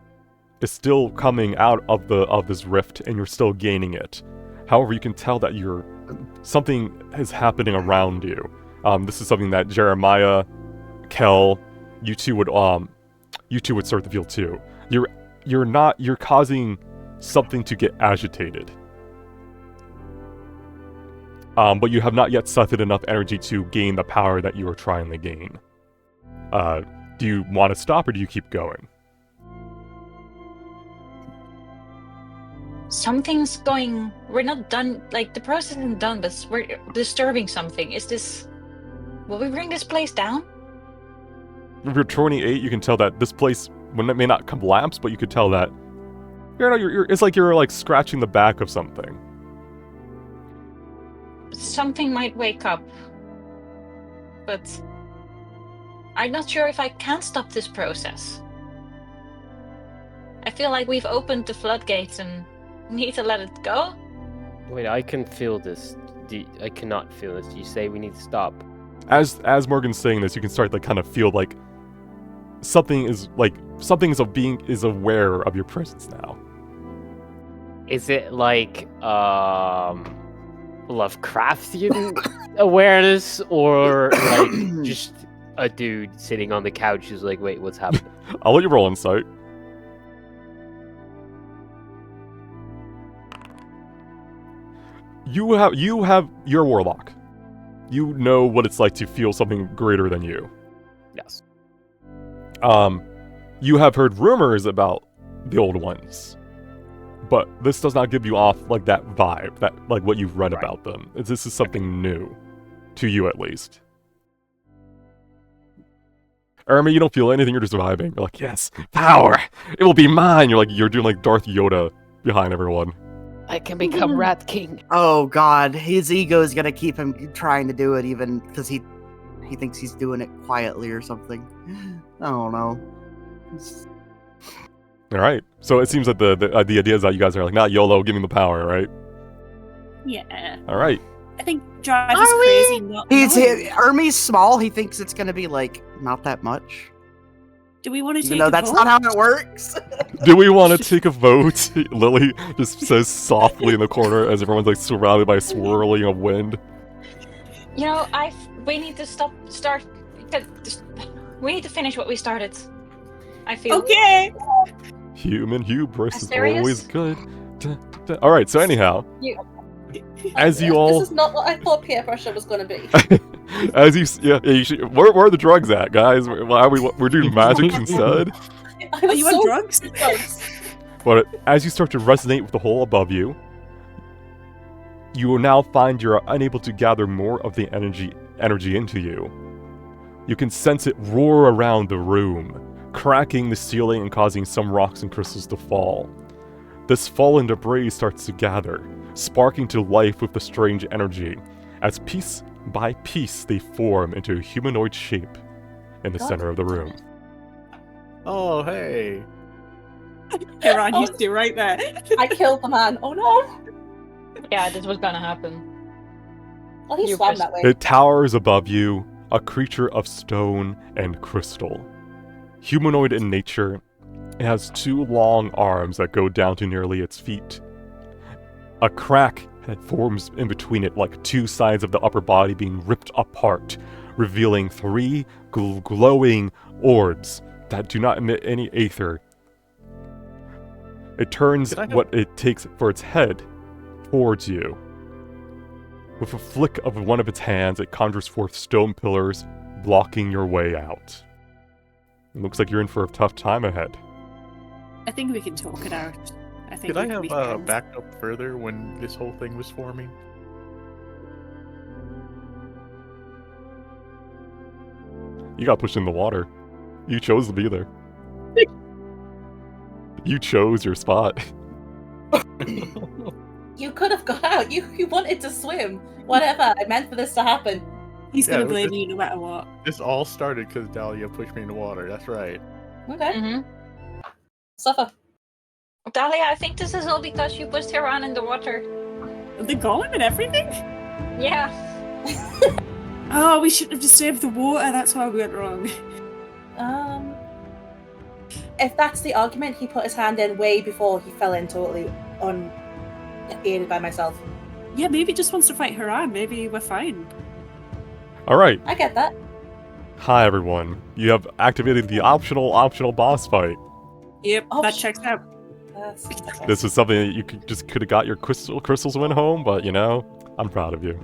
A: is still coming out of this rift, and you're still gaining it. However, you can tell that something is happening around you. This is something that Jeremiah, Kel, you two would start to feel too. You're causing something to get agitated. But you have not yet sucked enough energy to gain the power that you are trying to gain. Do you want to stop or do you keep going?
F: Something's going. We're not done. Like, the process isn't done, but we're disturbing something. Is this. Will we bring this place down?
A: If you're 28, you can tell that this place, when it may not collapse, but you could tell that it's like you're like scratching the back of something.
F: Something might wake up. But I'm not sure if I can stop this process. I feel like we've opened the floodgates and need to let it go.
B: Wait, I can feel this. I cannot feel this. You say we need to stop.
A: As Morgan's saying this, you can start to kind of feel like something is aware of your presence now.
B: Is it like Lovecraftian awareness, or like just a dude sitting on the couch who's like, wait, what's happening?
A: I'll let you roll insight. You have your warlock. You know what it's like to feel something greater than you.
B: Yes.
A: You have heard rumors about the old ones, but this does not give you off like that vibe, that like what you've read about them. This is something new, to you at least. Ermi, you don't feel anything. You're just vibing. You're like, yes, power. It will be mine. You're doing like Darth Yoda behind everyone.
B: I can become Rat King.
G: Oh god, his ego is gonna keep him trying to do it, even because he thinks he's doing it quietly or something. I don't know.
A: All right. So it seems that the idea is that you guys are like, not YOLO, give me the power, right?
D: Yeah.
A: All right.
D: I think Drive is crazy. Not
G: Ermi's small. He thinks it's gonna be like not that much.
D: Do we want to take?
G: No, that's not how it works.
A: Do we want to take a vote? Lily just says softly in the corner as everyone's like surrounded by swirling of wind.
F: You know, we need to we need to finish what we started. I feel.
D: Okay.
A: Human hubris is
F: Asterius?
A: always good. All right. So anyhow, as you all,
H: This is not what I thought peer pressure was going to be.
A: as you should, where are the drugs at, guys? Why are we're doing magic instead?
D: Are you on drugs?
A: But as you start to resonate with the hole above you, you will now find you're unable to gather more of the energy into you. You can sense it roar around the room, cracking the ceiling and causing some rocks and crystals to fall. This fallen debris starts to gather, sparking to life with the strange energy, as piece by piece they form into a humanoid shape in the center of the room.
C: Oh, hey.
D: Hey, Ron, you stay right there.
H: I killed the man. Oh no.
F: Yeah, this was gonna happen.
H: Well, he
F: You
H: swam
F: pressed-
H: that way.
A: It towers above you, a creature of stone and crystal. Humanoid in nature, it has 2 long arms that go down to nearly its feet. A crack that forms in between it, like 2 sides of the upper body being ripped apart, revealing 3 glowing orbs that do not emit any aether. It turns what it takes for its head towards you. With a flick of one of its hands, it conjures forth stone pillars, blocking your way out. It looks like you're in for a tough time ahead.
D: I think we can talk it out. I think.
C: Could I
D: we can
C: have
D: be friends.
C: backed up further when this whole thing was forming?
A: You got pushed in the water. You chose to be there. You chose your spot.
H: You could have got out. You wanted to swim. Whatever. I meant for this to happen.
D: He's
C: Yeah,
D: gonna
C: it was
D: blame
C: just-
D: you no matter what.
C: This all started because Dahlia pushed me in the water. That's right.
H: Okay.
F: Mm-hmm.
H: Suffer.
F: Dahlia, I think this is all because you pushed her on in the water.
D: The golem and everything?
F: Yeah.
D: Oh, we shouldn't have disturbed the water. That's why we went wrong.
H: If that's the argument, he put his hand in way before he fell in totally unaided by myself.
D: Yeah, maybe he just wants to fight Haran. Maybe we're fine.
A: Alright.
H: I get that.
A: Hi everyone. You have activated the optional boss fight.
D: Yep,
H: Oh,
D: that checks out.
H: Okay.
A: This is something that you could have got your crystals went home, but you know, I'm proud of you.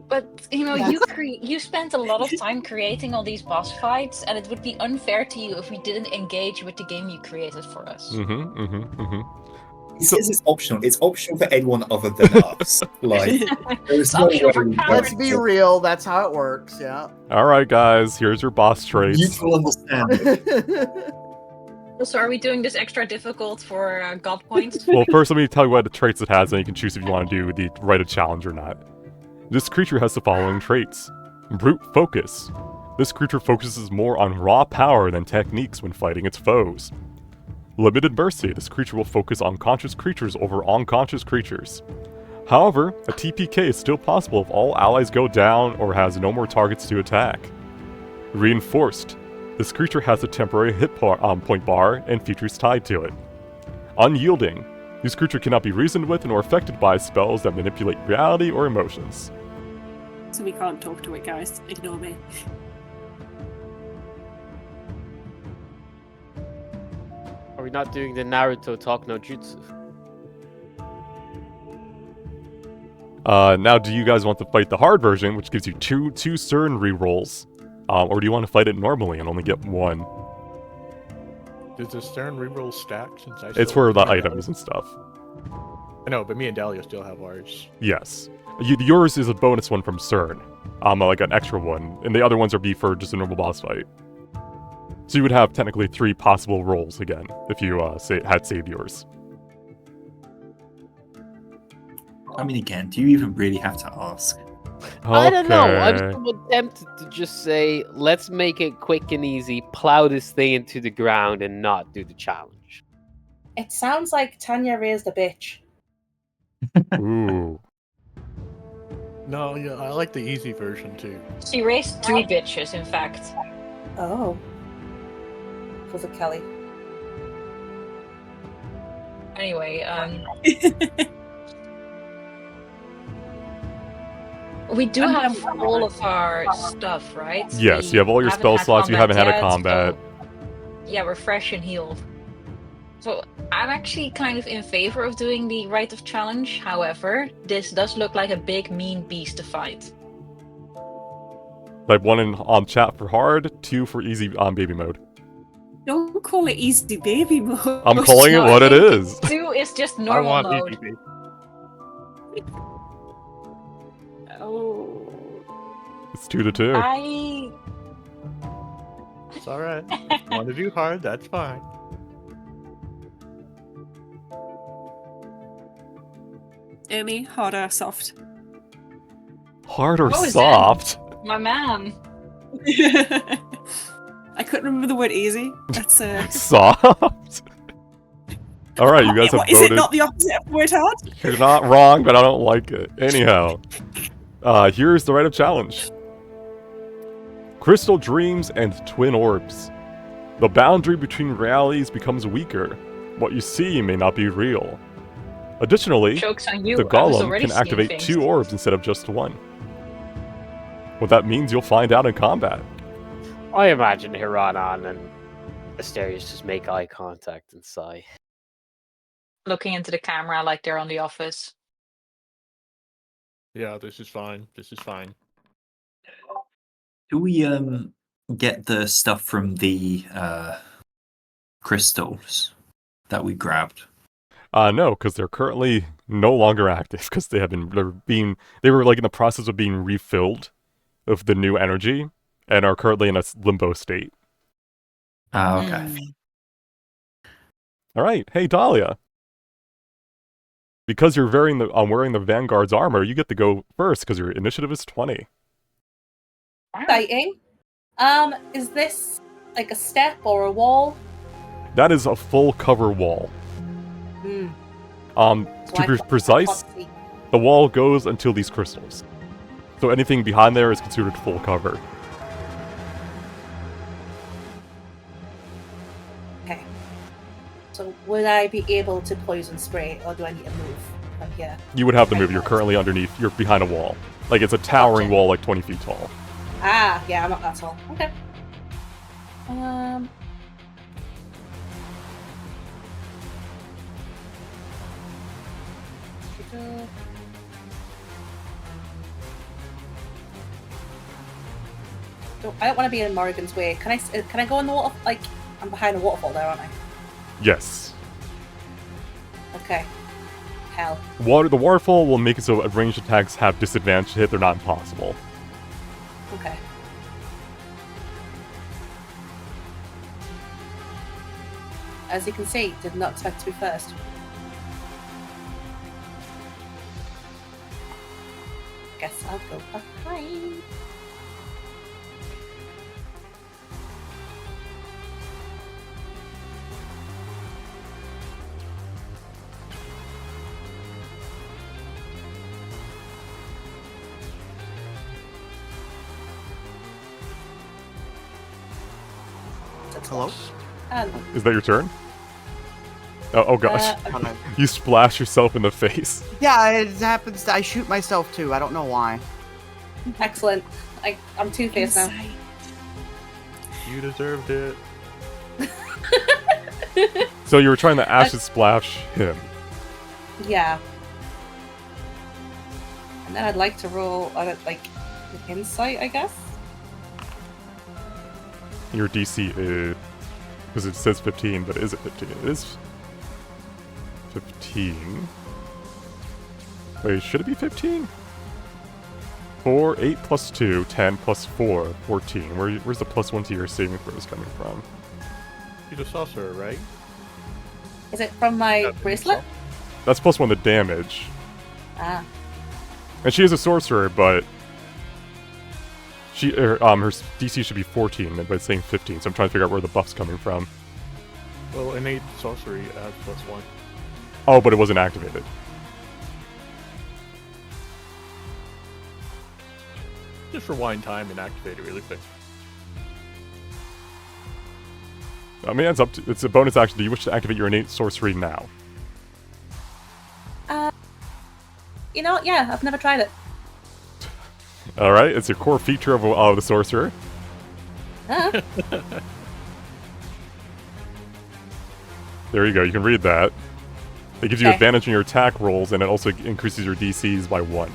F: But you know, you spent a lot of time creating all these boss fights, and it would be unfair to you if we didn't engage with the game you created for us.
E: He says it's optional. It's optional for anyone other than us. Like, there's no
F: optional for
E: way-
G: Let's be real. That's how it works. Yeah.
A: Alright guys, here's your boss traits.
E: Mutual understanding.
F: So are we doing this extra difficult for God points?
A: Well, first let me tell you what the traits it has, and you can choose if you want to do the write a challenge or not. This creature has the following traits. Brute focus. This creature focuses more on raw power than techniques when fighting its foes. Limited mercy. This creature will focus on conscious creatures over unconscious creatures. However, a TPK is still possible if all allies go down or has no more targets to attack. Reinforced. This creature has a temporary hit point bar and features tied to it. Unyielding. These creatures cannot be reasoned with and are affected by spells that manipulate reality or emotions.
D: So we can't talk to it, guys. Ignore me.
B: Are we not doing the Naruto talk no jutsu?
A: Now, do you guys want to fight the hard version, which gives you two CERN rerolls? Or do you want to fight it normally and only get one?
C: Does the Stern reroll stack since I
A: It's
C: still-
A: for the
C: me and
A: items and stuff.
C: I know, but me and Dahlia still have ours.
A: Yes. Yours is a bonus one from CERN. Like an extra one. And the other ones are be for just a normal boss fight. So you would have technically 3 possible rolls again, if you had saved yours.
E: I mean, again, do you even really have to ask?
B: I don't know. I'm
A: Okay.
B: somewhat tempted to just say, let's make it quick and easy, plow this thing into the ground, and not do the challenge.
H: It sounds like Tanya raised a bitch.
A: Ooh.
C: No, yeah, I like the easy version too.
F: She raised 2 bitches, in fact.
H: Oh. Was it Kelly?
F: Anyway, we do have all of our stuff, right?
A: Yes,
F: We
A: you have all your
F: haven't
A: spell
F: had
A: slots, you haven't had a
F: yet,
A: combat.
F: so- yeah, we're fresh and healed. So I'm actually kind of in favor of doing the Rite of Challenge. However, this does look like a big mean beast to fight.
A: Like 1 on chat for hard, 2 for easy on baby mode.
D: Don't call it easy baby mode.
A: I'm calling it
F: No,
A: what
F: I
A: it
F: think
A: is.
F: 2 is just
C: I
F: normal
C: want
F: mode.
C: easy, baby.
D: Oh.
A: It's 2 to 2.
C: It's alright. If you want to do hard, that's fine.
D: Amy, hard or soft?
A: Hard or
F: What was
A: soft?
F: My man.
D: I couldn't remember the word easy. That's
A: Soft? Alright, you guys have
D: What, is it
A: voted.
D: not the opposite of the word hard?
A: You're not wrong, but I don't like it. Anyhow, here's the Rite of Challenge. Crystal dreams and twin orbs. The boundary between realities becomes weaker. What you see may not be real. Additionally,
F: Joke's on you.
A: the
F: I was
A: golem
F: already
A: can
F: seeing
A: activate
F: things.
A: 2 orbs instead of just 1. What that means you'll find out in combat.
B: I imagine Hiranan and Asterius just make eye contact and sigh.
F: Looking into the camera like they're on The Office.
C: Yeah, this is fine. This is fine.
E: Do we get the stuff from the crystals that we grabbed?
A: No, because they're currently no longer active because they were like in the process of being refilled of the new energy and are currently in a limbo state.
E: Okay.
A: All right, hey Dahlia. Because you're wearing the Vanguard's armor, you get to go first because your initiative is 20.
H: Exciting. Is this like a step or a wall?
A: That is a full cover wall.
H: Hmm.
A: To be precise, the wall goes until these crystals. So anything behind there is considered full cover.
H: Okay. So would I be able to poison spray, or do I need to move from here?
A: You would have to move. You're currently underneath. You're behind a wall. Like it's a towering wall, like 20 feet tall.
H: Ah, yeah, I'm not that tall. Okay. I don't want to be in Morrigan's way. Can I go in the water? Like, I'm behind a waterfall there, aren't I?
A: Yes.
H: Okay. Hell.
A: The waterfall will make it so ranged attacks have disadvantage to hit. They're not impossible.
H: Okay. As you can see, did not expect to be first. Guess I'll go behind.
G: Hello?
A: Is that your turn? Oh gosh. You splash yourself in the face.
G: Yeah, it happens. I shoot myself too. I don't know why.
H: Excellent. I'm two-faced now.
D: Insight.
C: You deserved it.
A: So you were trying to acid splash him.
H: Yeah. And then I'd like to roll like insight, I guess.
A: Your DC is... Because it says 15, but is it 15? It is 15. Wait, should it be 15? 4, 8 plus 2, 10 plus 4, 14. Where's the plus 1 to your saving throws coming from?
C: You're the sorcerer, right?
H: Is it from my bracelet?
A: That's plus 1 to damage.
H: Ah.
A: And she is a sorcerer, but... her DC should be 14, but it's saying 15, so I'm trying to figure out where the buff's coming from.
C: Well, innate sorcery adds plus 1.
A: Oh, but it wasn't activated.
C: Just rewind time and activate it really quick.
A: I mean, it's a bonus action. Do you wish to activate your innate sorcery now?
H: You know what? Yeah, I've never tried it.
A: Alright, it's a core feature of the sorcerer.
H: Huh?
A: There you go, you can read that. It gives you
H: Okay.
A: advantage in your attack rolls, and it also increases your DCs by 1.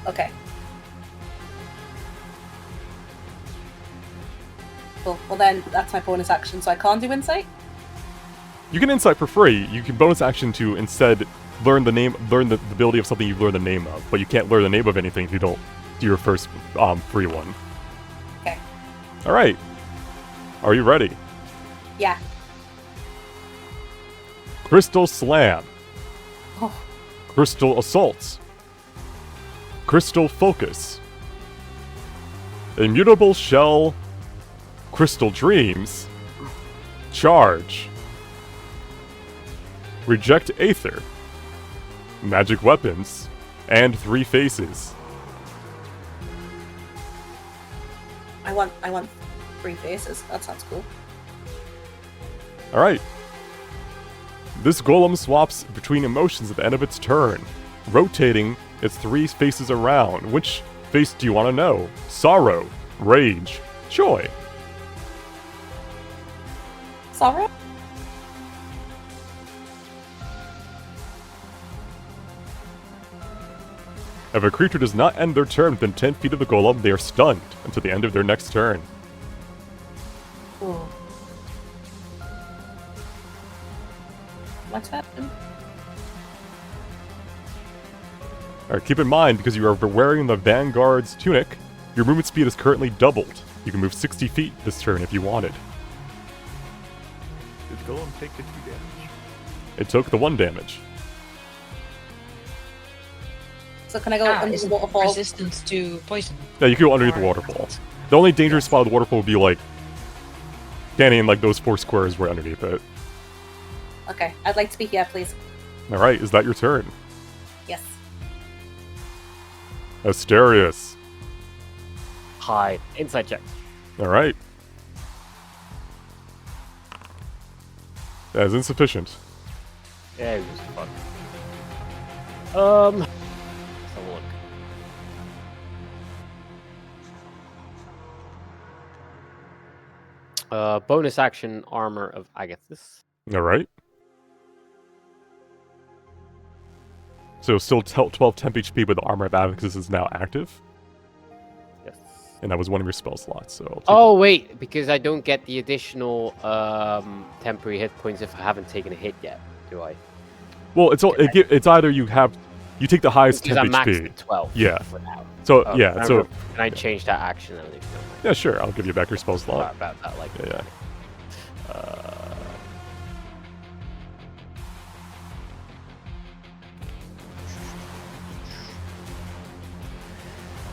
H: Okay. Cool. Well then, that's my bonus action, so I can't do insight?
A: You can insight for free. You can bonus action to instead learn the ability of something you've learned the name of, but you can't learn the name of anything if you don't do your first free one.
H: Okay.
A: Alright. Are you ready?
H: Yeah.
A: Crystal Slam.
H: Oh.
A: Crystal Assault. Crystal Focus. Immutable Shell. Crystal Dreams. Charge. Reject Aether. Magic Weapons. And 3 Faces.
H: I want 3 faces. That sounds cool.
A: Alright. This golem swaps between emotions at the end of its turn, rotating its 3 faces around. Which face do you want to know? Sorrow, Rage, Joy.
H: Sorrow?
A: If a creature does not end their turn within 10 feet of the golem, they are stunned until the end of their next turn.
H: Ooh. What's happened?
A: Alright, keep in mind, because you are wearing the Vanguard's tunic, your movement speed is currently doubled. You can move 60 feet this turn if you wanted.
C: Did Golem take the 2 damage?
A: It took the 1 damage.
H: So can I go under
F: is
H: the
F: it
H: waterfall?
F: resistant to poison?
A: Yeah, you can go underneath the waterfall. The only dangerous spot of the waterfall would be like standing in like those 4 squares right underneath it.
H: Okay, I'd like to be here, please.
A: Alright, is that your turn?
H: Yes.
A: Asterius.
B: Hide. Inside check.
A: Alright. That is insufficient.
B: Yeah, it was fun. Let's have a look. Bonus action armor of Agathis.
A: Alright. So still 12 temp HP, but the armor of Abacus is now active.
B: Yes.
A: And that was one of your spell slots, so I'll take
B: Oh wait, because I don't get the additional temporary hit points if I haven't taken a hit yet, do I?
A: Well, it's either you take the highest
B: Because
A: temp
B: I'm maxed
A: HP.
B: at 12
A: Yeah.
B: for now.
A: So
B: Oh,
A: yeah, so
B: can I change that action and leave it on
A: yeah, sure. I'll give you back your spell
B: my
A: slot.
B: about that like
A: Yeah.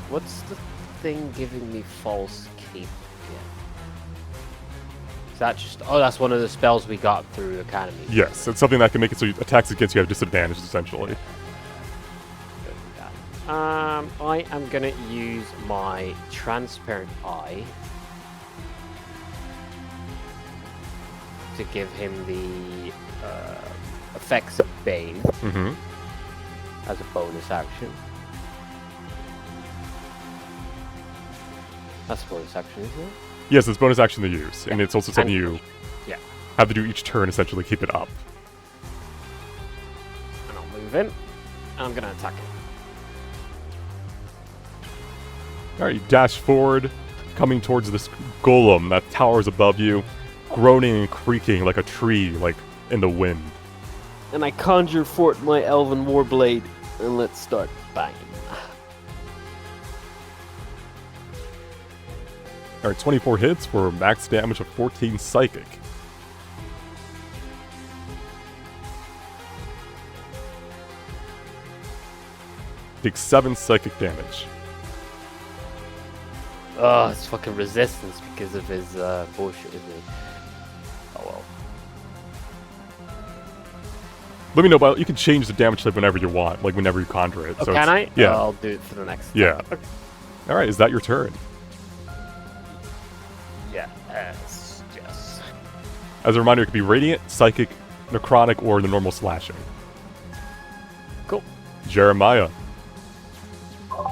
B: What's the thing giving me false cape again? Is that just that's one of the spells we got through Academy.
A: Yes, it's something that can make it so attacks against you have disadvantage essentially.
B: I am gonna use my transparent eye. to give him the effects of Bane
A: Mm-hmm.
B: as a bonus action. That's a bonus action, isn't it?
A: Yes, it's bonus action to use, and it's also something
B: And-
A: you
B: yeah.
A: have to do each turn, essentially keep it up.
B: And I'll move him, and I'm gonna attack him.
A: Alright, you dash forward, coming towards this golem that towers above you, groaning and creaking like a tree, like in the wind.
B: And I conjure forth my Elven Warblade, and let's start banging.
A: Alright, 24 hits for max damage of 14 psychic. Take 7 psychic damage.
B: Oh, it's fucking resistance because of his bullshit, isn't it? Oh well.
A: Let me know, but you can change the damage type whenever you want, like whenever you conjure it.
B: Oh,
A: so
B: can I?
A: it's- Yeah.
B: I'll do it for the next.
A: Yeah.
B: Okay.
A: Alright, is that your turn?
B: Yeah. Yes.
A: As a reminder, it could be radiant, psychic, necrotic, or the normal slashing.
B: Cool.
A: Jeremiah.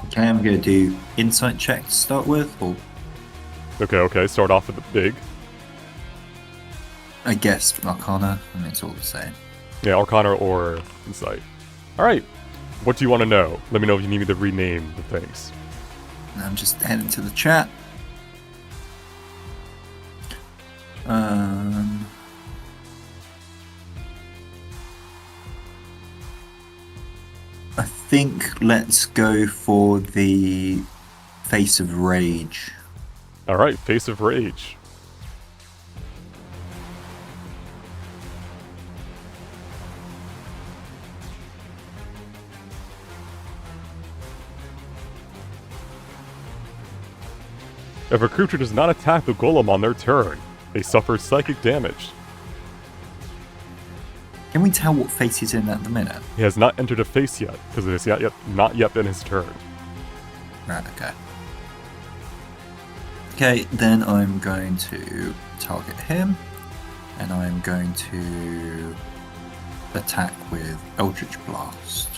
E: Okay, I'm going to do insight check to start with, or
A: Okay, start off with the big.
E: I guess Arcana, and it's all the same.
A: Yeah, Arcana or Insight. Alright, what do you want to know? Let me know if you need me to rename the things.
E: I'm just heading to the chat. I think let's go for the Face of Rage.
A: Alright, Face of Rage. If a creature does not attack the golem on their turn, they suffer psychic damage.
E: Can we tell what face he's in at the minute?
A: He has not entered a face yet, because it is not yet been his turn.
E: Right, okay. Okay, then I'm going to target him, and I'm going to attack with Eldritch Blast.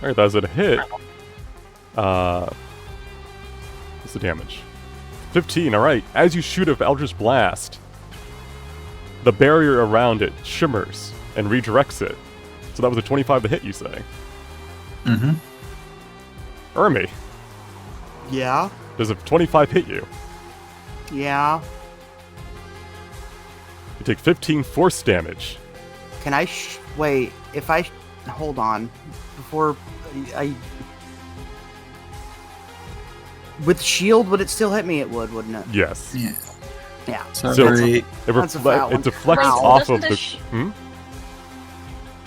A: Alright, that's a hit. What's the damage? 15, alright. As you shoot an Eldritch Blast, the barrier around it shimmers and redirects it. So that was a 25 to hit, you say?
E: Mm-hmm.
A: Ermi,
G: Yeah.
A: does a 25 hit you?
G: Yeah.
A: You take 15 force damage.
G: Can I wait? If I hold on before I with shield, would it still hit me? It would, wouldn't it?
A: Yes.
E: Yeah.
G: Yeah.
E: Sorry.
A: It,
G: That's a foul
A: it
G: one.
A: deflects
G: Wait,
A: off
F: doesn't
A: of the...
F: the
A: Hmm?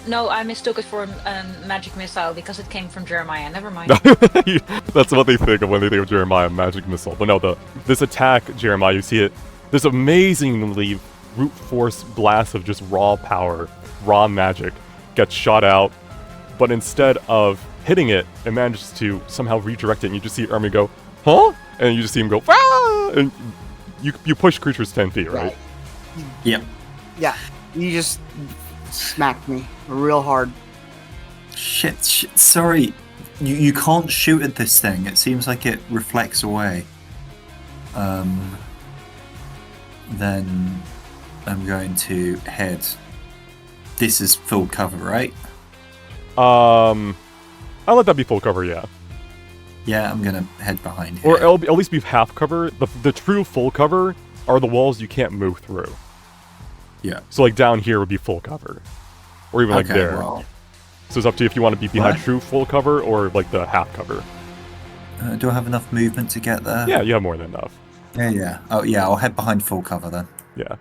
F: No, I mistook it for a magic missile because it came from Jeremiah. Never mind.
A: That's what they think of when they think of Jeremiah, magic missile. But no, this attack, Jeremiah, you see it, this amazingly brute force blast of just raw power, raw magic, gets shot out, but instead of hitting it, it manages to somehow redirect it, and you just see Ermi go, huh? And you just see him go, ah! And you push creatures 10 feet, right?
E: Yep.
G: Yeah. You just smacked me real hard.
E: Shit, sorry. You can't shoot at this thing. It seems like it reflects away. Then I'm going to head. This is full cover, right?
A: I'll let that be full cover, yeah.
E: Yeah, I'm gonna head behind here.
A: Or it'll at least be half cover. The true full cover are the walls you can't move through.
E: Yeah.
A: So like down here would be full cover. Or even like
E: Okay,
A: there.
E: well,
A: So it's up to you if you want to be behind
E: What?
A: true full cover or like the half cover.
E: do I have enough movement to get there?
A: Yeah, you have more than enough.
E: Yeah. Oh, yeah, I'll head behind full cover then.
A: Yeah.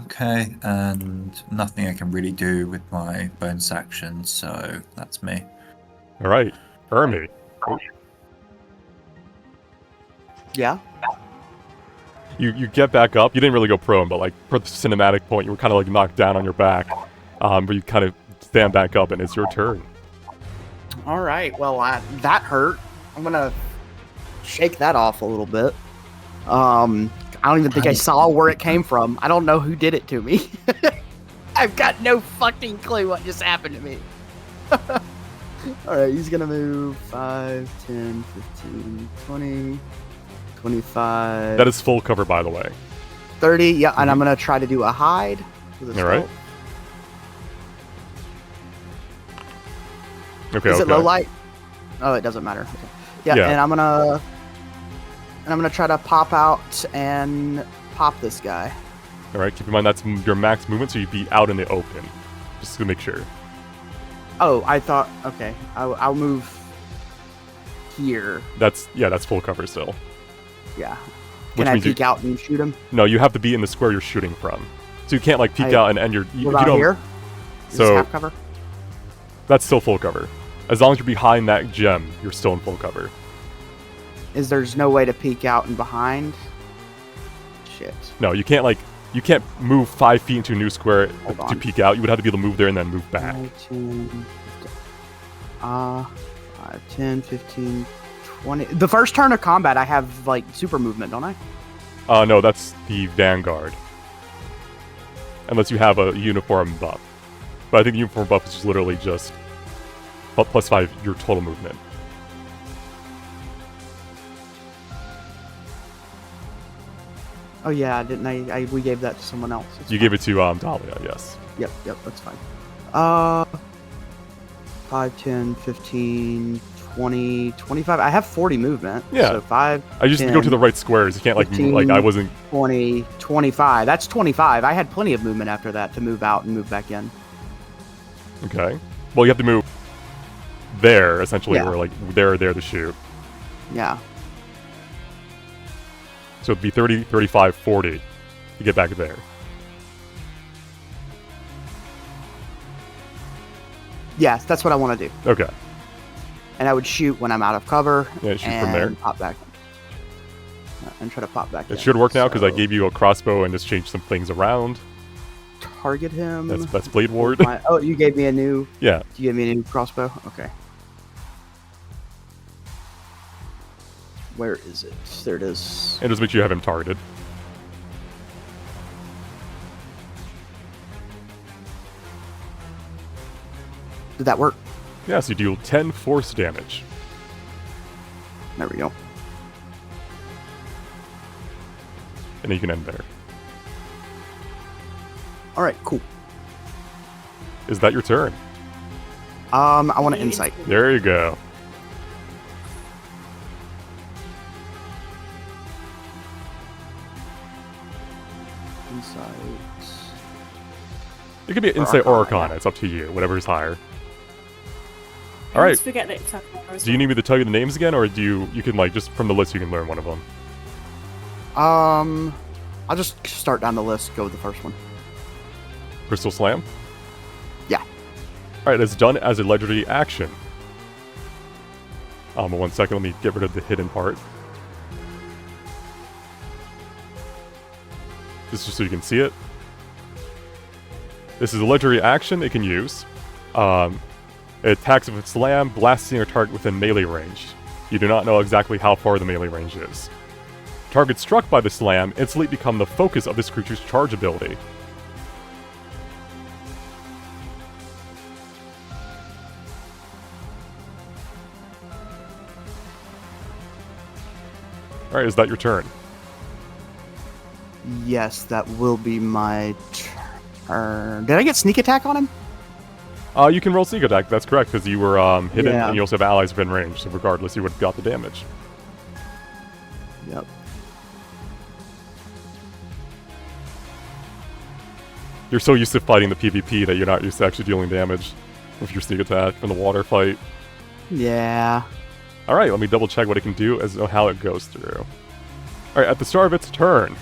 E: Okay, and nothing I can really do with my bonus action, so that's me.
A: Alright. Ermi.
G: Yeah.
A: You get back up. You didn't really go prone, but like for the cinematic point, you were kind of like knocked down on your back. But you kind of stand back up and it's your turn.
G: All right. Well, that hurt. I'm gonna shake that off a little bit. I don't even think I saw where it came from. I don't know who did it to me. I've got no fucking clue what just happened to me. Alright, he's gonna move 5, 10, 15, 20, 25.
A: That is full cover, by the way.
G: 30, yeah, and I'm gonna try to do a hide.
A: Alright. Okay,
G: Is it
A: okay.
G: low light? Oh, it doesn't matter. Okay. Yeah, and I'm gonna try to pop out and pop this guy.
A: Alright, keep in mind that's your max movement, so you'd be out in the open. Just to make sure.
G: Oh, I thought, okay, I'll move here.
A: That's full cover still.
G: Yeah.
A: Which
G: Can I
A: means
G: peek out and shoot him?
A: No, you have to be in the square you're shooting from. So you can't like peek out and end your...
G: What
A: you
G: about
A: don't,
G: here? Is
A: so
G: this half cover?
A: That's still full cover. As long as you're behind that gem, you're still in full cover.
G: There's no way to peek out and behind? Shit.
A: No, you can't move 5 feet into a new square to peek out. You would have to be able to move there and then move back.
G: 5, 10, 15, 20. The first turn of combat, I have like super movement, don't I?
A: No, that's the Vanguard. Unless you have a uniform buff. But I think the uniform buff is just literally just plus 5 your total movement.
G: Oh yeah, didn't I? We gave that to someone else.
A: You gave it to Dahlia, yes.
G: Yep, that's fine. 5, 10, 15, 20, 25. I have 40 movement.
A: Yeah.
G: So 5.
A: I just
G: 10,
A: go to the right squares. You can't
G: 15,
A: like I wasn't
G: 20, 25. That's 25. I had plenty of movement after that to move out and move back in.
A: Okay. Well, you have to move there essentially, or like there to shoot.
G: Yeah.
A: So it'd be 30, 35, 40 to get back there.
G: Yes, that's what I want to do.
A: Okay.
G: And I would shoot when I'm out of cover.
A: Yeah, shoot
G: and
A: from there.
G: Pop back. And try to pop back.
A: It should work now because I gave you a crossbow and just changed some things around.
G: Target him.
A: That's Blade Ward.
G: Oh, you gave me a new.
A: Yeah.
G: You gave me a new crossbow. Okay. Where is it? There it is.
A: And just make sure you have him targeted.
G: Did that work?
A: Yeah, so you deal 10 force damage.
G: There we go.
A: And then you can end there.
G: All right, cool.
A: Is that your turn?
G: I want to insight.
A: There you go.
G: Insight.
A: It could be an insight or arcana. It's up to you. Whatever's higher. All right.
D: Forget that it's arcana as
A: Do you need me to tell you the names again, or do you can like just from the list you can learn one of them?
G: I'll just start down the list. Go with the first one.
A: Crystal Slam?
G: Yeah.
A: Alright, it's done as a legendary action. 1 second, let me get rid of the hidden part. This is just so you can see it. This is a legendary action it can use. It attacks with its slam, blasting a target within melee range. You do not know exactly how far the melee range is. Target struck by the slam instantly become the focus of this creature's charge ability. Alright, is that your turn?
G: Yes, that will be my turn. Did I get sneak attack on him?
A: You can roll sneak attack, that's correct, because you were hidden
G: Yeah.
A: and you also have allies within range, so regardless, you would have got the damage.
G: Yep.
A: You're so used to fighting the PvP that you're not used to actually dealing damage with your sneak attack from the water fight.
G: Yeah.
A: Alright, let me double check what it can do as how it goes through. Alright, at the start of its turn.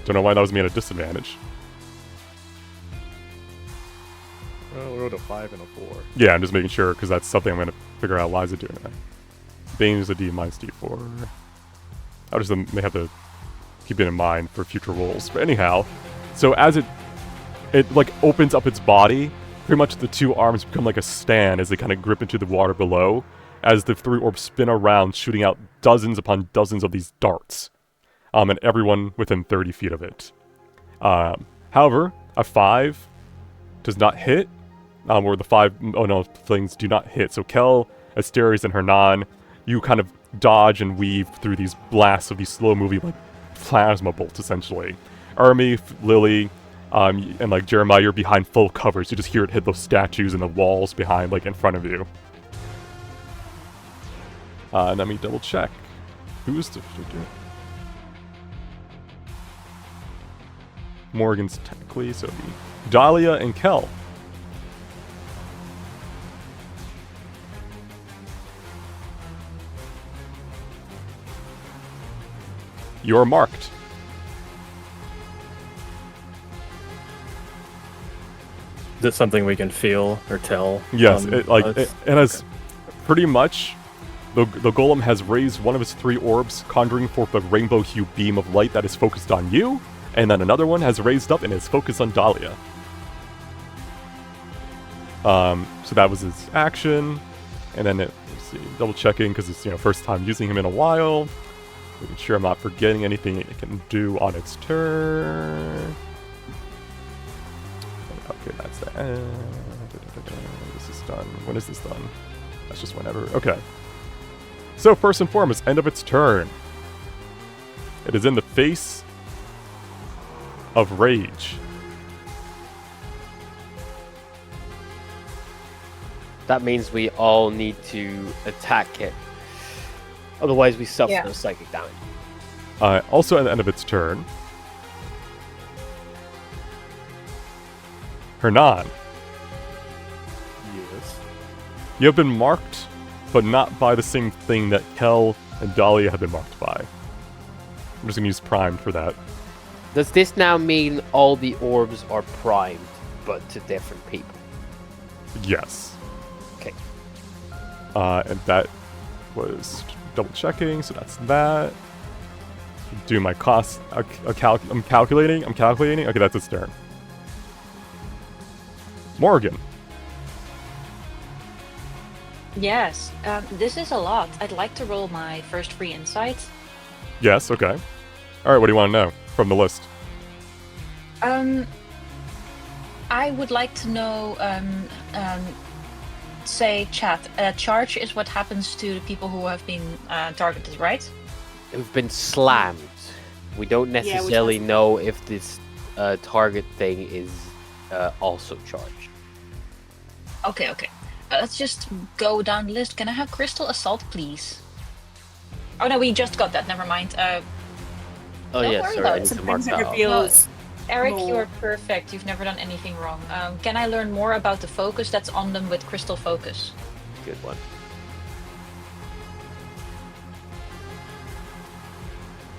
A: Don't know why that was me at a disadvantage.
C: Well, we rolled a 5 and a 4.
A: Yeah, I'm just making sure because that's something I'm going to figure out why is it doing that. Bane is a D minus D4. I'll just may have to keep it in mind for future rolls. But anyhow, so as it it like opens up its body. Pretty much the two arms become like a stand as they kind of grip into the water below, as the three orbs spin around, shooting out dozens upon dozens of these darts, and everyone within 30 feet of it. However, a 5 does not hit, or the 5 things do not hit. So Kel, Asterius, and Hernan, you kind of dodge and weave through these blasts of these slow-moving like plasma bolts, essentially. Army, Lily, and like Jeremiah, you're behind full covers. You just hear it hit those statues and the walls behind, like in front of you. Let me double check. Who's the... Morgan's technically, so it'd be Dahlia and Kel. You are marked.
I: Is it something we can feel or tell?
A: Yes, it has pretty much. The golem has raised one of his 3 orbs, conjuring forth a rainbow hue beam of light that is focused on you, and then another one has raised up and is focused on Dahlia. So that was his action, and then let's see, double checking because it's first time using him in a while, making sure I'm not forgetting anything it can do on its turn. Okay, that's the end. This is done. When is this done? That's just whenever. Okay. So first and foremost, end of its turn. It is in the face of rage.
B: That means we all need to attack it. Otherwise, we suffer no psychic damage.
A: Also at the end of its turn, Hernan.
C: Yes.
A: You have been marked, but not by the same thing that Kel and Dahlia have been marked by. I'm just going to use primed for that.
B: Does this now mean all the orbs are primed, but to different people?
A: Yes.
B: Okay.
A: And that was double checking, so that's that. Do my cost. I'm calculating. Okay, that's its turn. Morgan.
F: Yes, this is a lot. I'd like to roll my first free insight.
A: Yes, okay. Alright, what do you want to know from the list?
F: I would like to know, say, chat, charge is what happens to the people who have been targeted, right?
B: Who've been slammed. We don't necessarily know if this target thing is also charged.
F: Okay. Let's just go down the list. Can I have Crystal Assault, please? Oh no, we just got that. Never mind.
B: Oh
F: don't
B: yeah,
F: worry
B: sorry,
F: about
B: I
F: it.
B: need to
D: Sometimes
B: mark
D: it
B: that off.
D: reveals
F: Eric,
D: more.
F: you're perfect. You've never done anything wrong. Can I learn more about the focus that's on them with Crystal Focus?
B: Good one.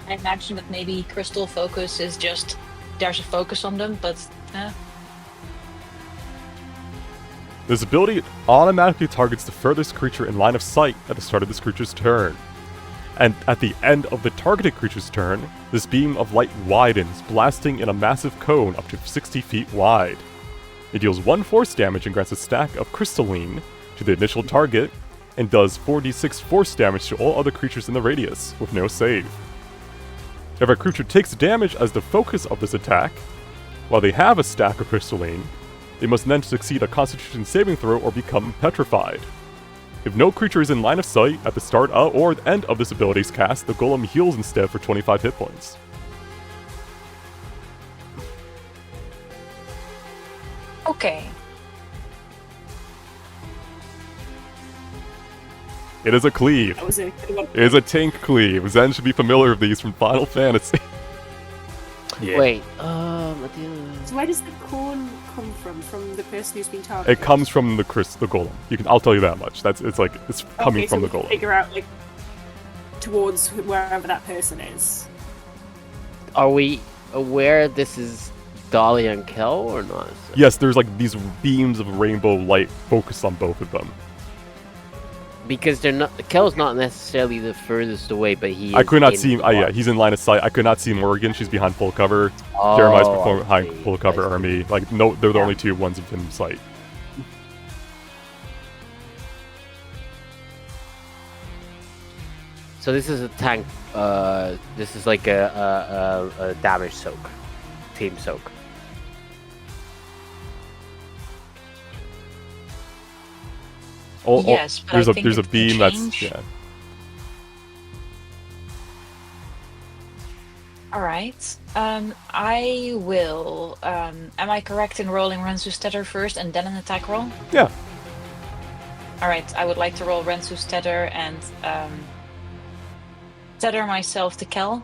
F: I imagine that maybe Crystal Focus is just there's a focus on them, but
A: This ability automatically targets the furthest creature in line of sight at the start of this creature's turn. And at the end of the targeted creature's turn, this beam of light widens, blasting in a massive cone up to 60 feet wide. It deals 1 force damage and grants a stack of crystalline to the initial target, and does 4d6 force damage to all other creatures in the radius, with no save. If a creature takes damage as the focus of this attack, while they have a stack of crystalline, they must then succeed a Constitution saving throw or become petrified. If no creature is in line of sight at the start or end of this ability's cast, the golem heals instead for 25 hit points.
F: okay.
A: It is a cleave.
D: That was a good one.
A: It is a tank cleave. Zen should be familiar with these from Final Fantasy.
I: Yeah.
B: Wait,
D: So where does the corn come from? From the person who's been targeted?
A: It comes from the golem. I'll tell you that much. It's coming from
D: so
A: the
D: we can
A: golem.
D: Figure out towards wherever that person is.
B: are we aware this is Dahlia and Kel or not?
A: Yes, there's these beams of rainbow light focused on both of them.
B: Because they're not. Kel's not necessarily the furthest away, but he.
A: I
B: Is
A: could not
B: in
A: see.
B: the
A: Yeah,
B: box.
A: he's in line of sight. I could not see Morgan. She's behind full cover.
B: Oh,
A: Jeremiah's
B: I
A: behind
B: see,
A: full cover.
B: I see.
A: Army. Like no, they're the
H: Yeah.
A: only two ones within sight.
B: So this is a tank. This is like a damage soak, team soak.
F: Yes, but I think
A: there's a
F: it can
A: beam that's
F: change.
A: yeah.
F: All right. I will. Am I correct in rolling Rensu Tether first and then an attack roll?
A: Yeah.
F: All right. I would like to roll Rensu Tether and tether myself to Kel,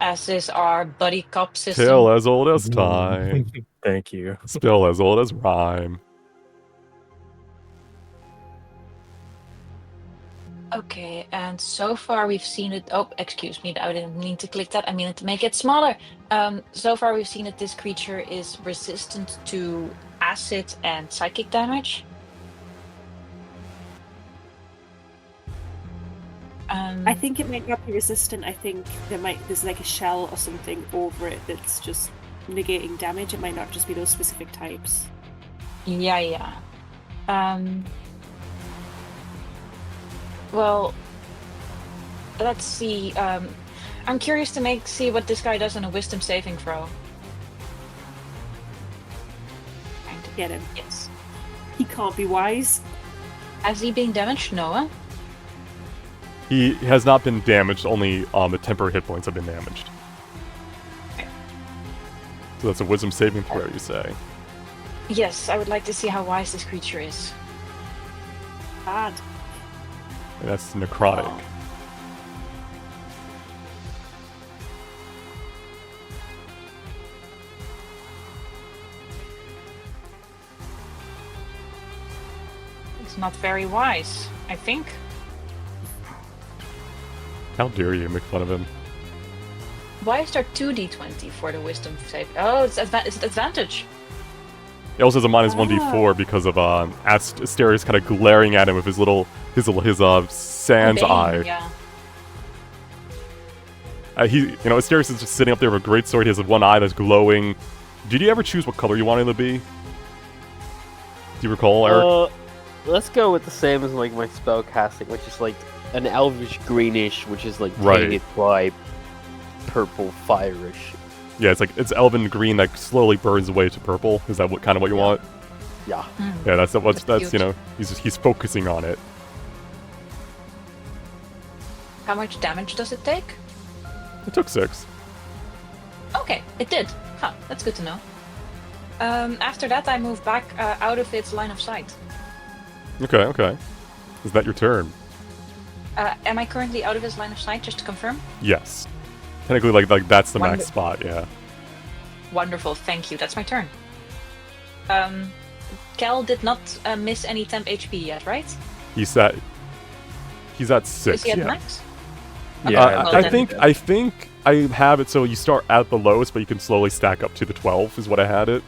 F: as is our buddy cop system.
A: Tale as old as time.
I: Thank you.
A: Spell as old as rhyme.
F: Okay, and so far we've seen it. Oh, excuse me, I didn't mean to click that. I mean to make it smaller. So far we've seen that this creature is resistant to acid and psychic damage.
D: I think it might not be resistant. I think there's like a shell or something over it that's just negating damage. It might not just be those specific types.
F: Yeah. Well, let's see. I'm curious to see what this guy does in a wisdom saving throw.
D: Trying to get him.
F: Yes.
D: He can't be wise.
F: Has he been damaged, Noah?
A: He has not been damaged. Only the temporary hit points have been damaged.
F: Okay.
A: So that's a wisdom saving throw, you say?
F: Yes, I would like to see how wise this creature is.
D: Bad.
A: And that's necrotic.
F: Oh. It's not very wise, I think.
A: How dare you make fun of him?
F: Why is there 2d20 for the wisdom save? Oh, it's advantage.
A: He also has a minus 1d4 because of Asterius kind of glaring at him with his sans
F: Bane,
A: eye.
F: Yeah.
A: Asterius is just sitting up there with a great sword. He has one eye that's glowing. Did you ever choose what color you wanted to be? Do you recall, Eric?
B: Let's go with the same as like my spell casting, which is like an elvish greenish, which is like
A: Right.
B: tainted by purple fireish.
A: Yeah, it's elven green that slowly burns away to purple. Is that what you want?
B: Yeah.
A: Yeah, that's
F: cute.
A: he's focusing on it.
F: How much damage does it take?
A: It took 6.
F: Okay, it did. Huh, that's good to know. After that, I move back out of its line of sight.
A: Okay. Is that your turn?
F: Am I currently out of his line of sight, just to confirm?
A: Yes. Technically, like that's the
F: Wonder-
A: max spot. Yeah.
F: Wonderful, thank you. That's my turn. Kel did not miss any temp HP yet, right?
A: He's at 6.
F: Is he at
A: Yeah.
F: max?
I: Yeah,
F: well,
A: I
F: then-
A: think I have it so you start at the lowest, but you can slowly stack up to the 12 is what I had it.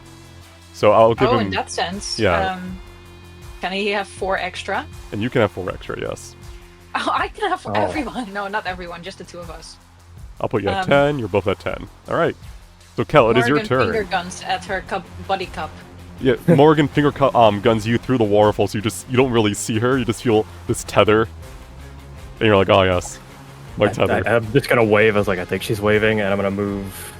A: So I'll give
F: Oh,
A: him,
F: in that sense.
A: yeah.
F: Can he have 4 extra?
A: and you can have 4 extra. Yes,
F: Oh, I can have
A: Oh.
F: everyone. No, not everyone, just the two of us.
A: I'll put you at 10. You're both at 10. All right. So Kel, it is your
F: Morgan finger
A: turn.
F: guns at her body cup.
A: Yeah, Morgan guns you through the waterfall, so you don't really see her. You just feel this tether, and you're like, oh yes, my tether.
I: I'm just gonna wave as like I think she's waving, and I'm gonna move.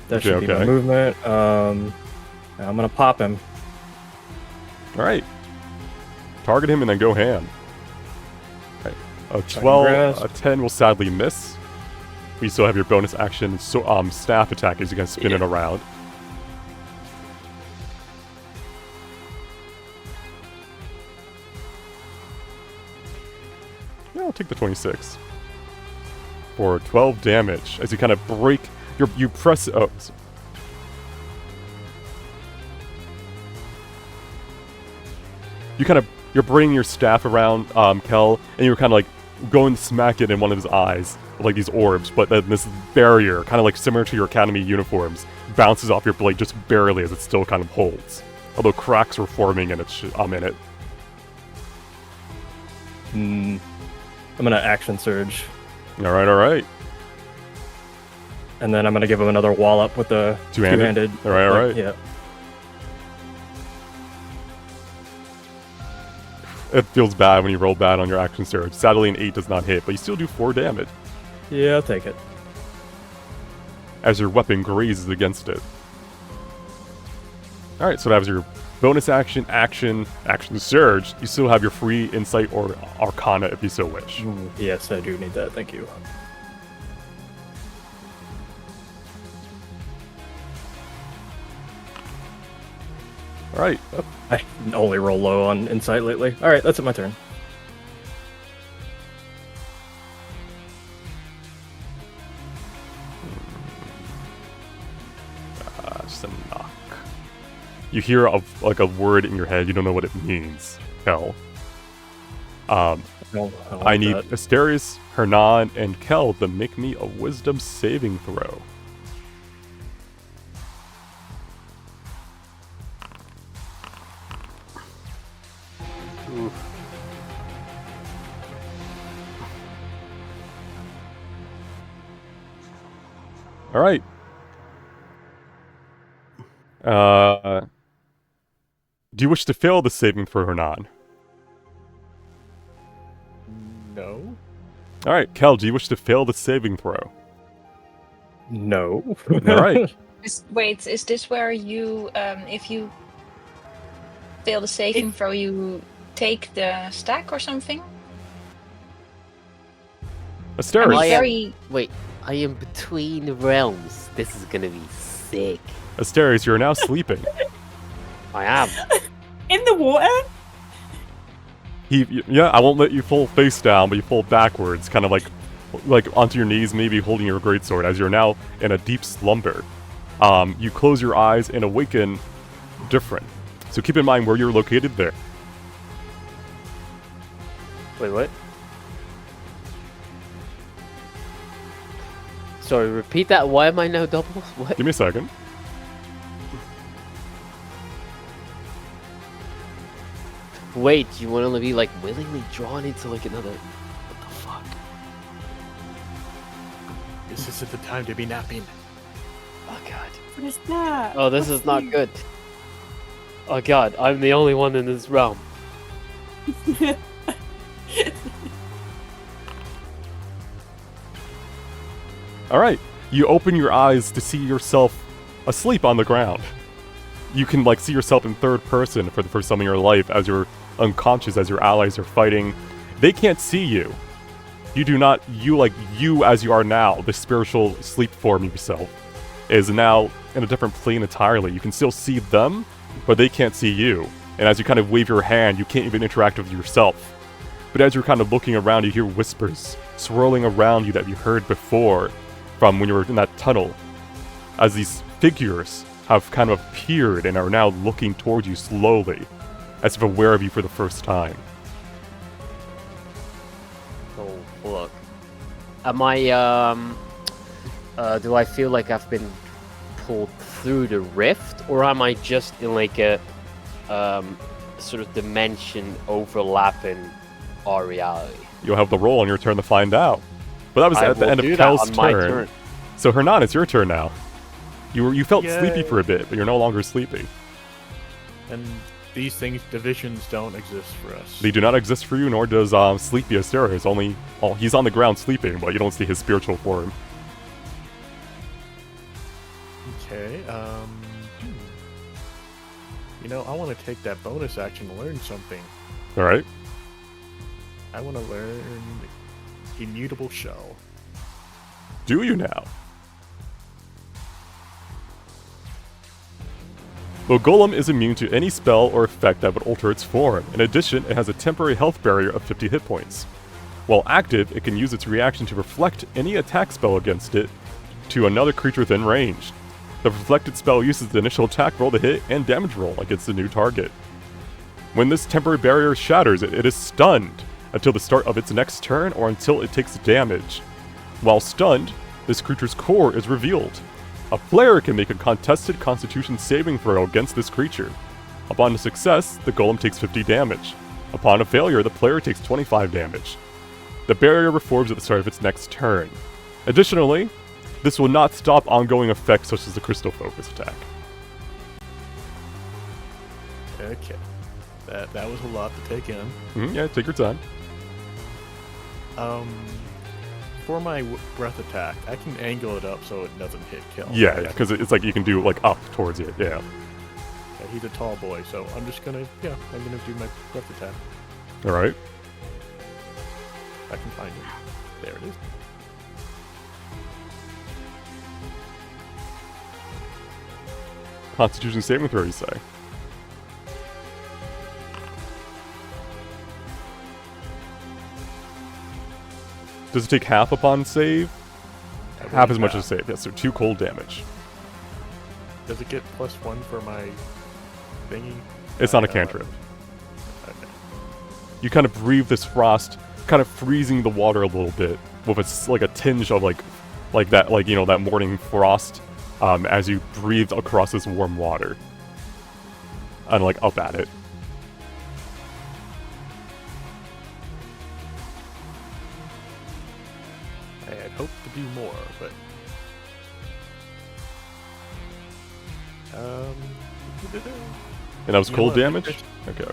I: That should be my
A: Okay.
I: movement. I'm gonna pop him.
A: All right. Target him and then go ham. Okay. A 12,
I: grasp.
A: a 10 will sadly miss. We still have your bonus action, so staff attack as you can spin it around. Yeah, I'll take the 26 for 12 damage as you kind of break. You press. Oh, you're bringing your staff around Kel, and you're kind of like going to smack it in one of his eyes, like these orbs, but then this barrier, kind of like similar to your academy uniforms, bounces off your blade just barely as it still kind of holds. Although cracks were forming and I'm in it.
I: I'm gonna action surge,
A: Alright.
I: and then I'm gonna give him another wall up with the
A: Two-handed?
I: two-handed.
A: Alright.
I: Yeah.
A: It feels bad when you roll bad on your action surge. Sadly, an 8 does not hit, but you still do 4 damage
I: Yeah, I'll take it.
A: as your weapon grazes against it. Alright, so that was your bonus action surge. You still have your free insight or arcana if you so wish.
I: Yes, I do need that. Thank you.
A: Alright,
I: I only roll low on insight lately. All right, that's it. My turn.
A: just a knock. You hear a word in your head, you don't know what it means. Kel. I need Asterius, Hernan, and Kel to make me a wisdom saving throw. Alright. Do you wish to fail the saving throw, Hernan?
C: No.
A: Alright, Kel, do you wish to fail the saving throw?
I: No.
A: Alright.
F: Wait, is this where you, if you fail the saving throw, you take the stack or something?
A: Asterius.
B: Wait, I am between realms. This is gonna be sick.
A: Asterius, you are now sleeping.
B: I am.
D: In the water?
A: Yeah, I won't let you fall face down, but you fall backwards, kind of like onto your knees, maybe holding your greatsword, as you're now in a deep slumber. You close your eyes and awaken different. So keep in mind where you're located there.
B: Wait, what? Sorry, repeat that. Why am I now double? What?
A: Give me a second.
B: Wait, you want to be like willingly drawn into like another? What the fuck?
C: This isn't the time to be napping.
B: Oh god.
D: What is that?
B: Oh, this is not good. Oh god, I'm the only one in this realm.
A: Alright, you open your eyes to see yourself asleep on the ground. You can see yourself in third person for the first time in your life as you're unconscious, as your allies are fighting. They can't see you. You do not, you as you are now, the spiritual sleep form of yourself, is now in a different plane entirely. You can still see them, but they can't see you. And as you kind of wave your hand, you can't even interact with yourself. But as you're kind of looking around, you hear whispers swirling around you that you heard before from when you were in that tunnel, as these figures have kind of appeared and are now looking towards you slowly, as if aware of you for the first time.
B: Oh, look. Am I, do I feel like I've been pulled through the rift, or am I just in like a, sort of dimension overlapping our reality?
A: You'll have the roll on your turn to find out. But that was at the end of Kel's turn. So Hernan, it's your turn now. You felt sleepy for a bit, but you're no longer sleepy.
C: And these divisions don't exist for us.
A: They do not exist for you, nor does Sleepy Asterius. He's on the ground sleeping, but you don't see his spiritual form.
C: Okay, I want to take that bonus action to learn something.
A: Alright.
C: I want to learn Immutable Shell.
A: Do you now? The Golem is immune to any spell or effect that would alter its form. In addition, it has a temporary health barrier of 50 hit points. While active, it can use its reaction to reflect any attack spell against it to another creature within range. The reflected spell uses the initial attack roll to hit and damage roll against the new target. When this temporary barrier shatters, it is stunned until the start of its next turn or until it takes damage. While stunned, this creature's core is revealed. A player can make a contested Constitution saving throw against this creature. Upon a success, the golem takes 50 damage. Upon a failure, the player takes 25 damage. The barrier reforms at the start of its next turn. Additionally, this will not stop ongoing effects such as the crystal focus attack.
C: Okay. That was a lot to take in.
A: Yeah, take your time.
C: For my breath attack, I can angle it up so it doesn't hit kill.
A: Yeah, because it's like you can do like up towards it. Yeah.
C: Yeah, he's a tall boy, so I'm gonna do my breath attack.
A: All right.
C: I can find it. There it is.
A: Constitution saving throw, you say? Does it take half upon save? Half as much as save. Yeah, so 2 cold damage.
C: Does it get +1 for my thingy?
A: It's not a cantrip.
C: Okay.
A: You kind of breathe this frost, kind of freezing the water a little bit with a tinge of like that, like, you know, that morning frost, as you breathe across this warm water and like up at it.
C: I had hoped to do more, but
A: And that was
C: You know
A: cold
C: what?
A: damage? Okay.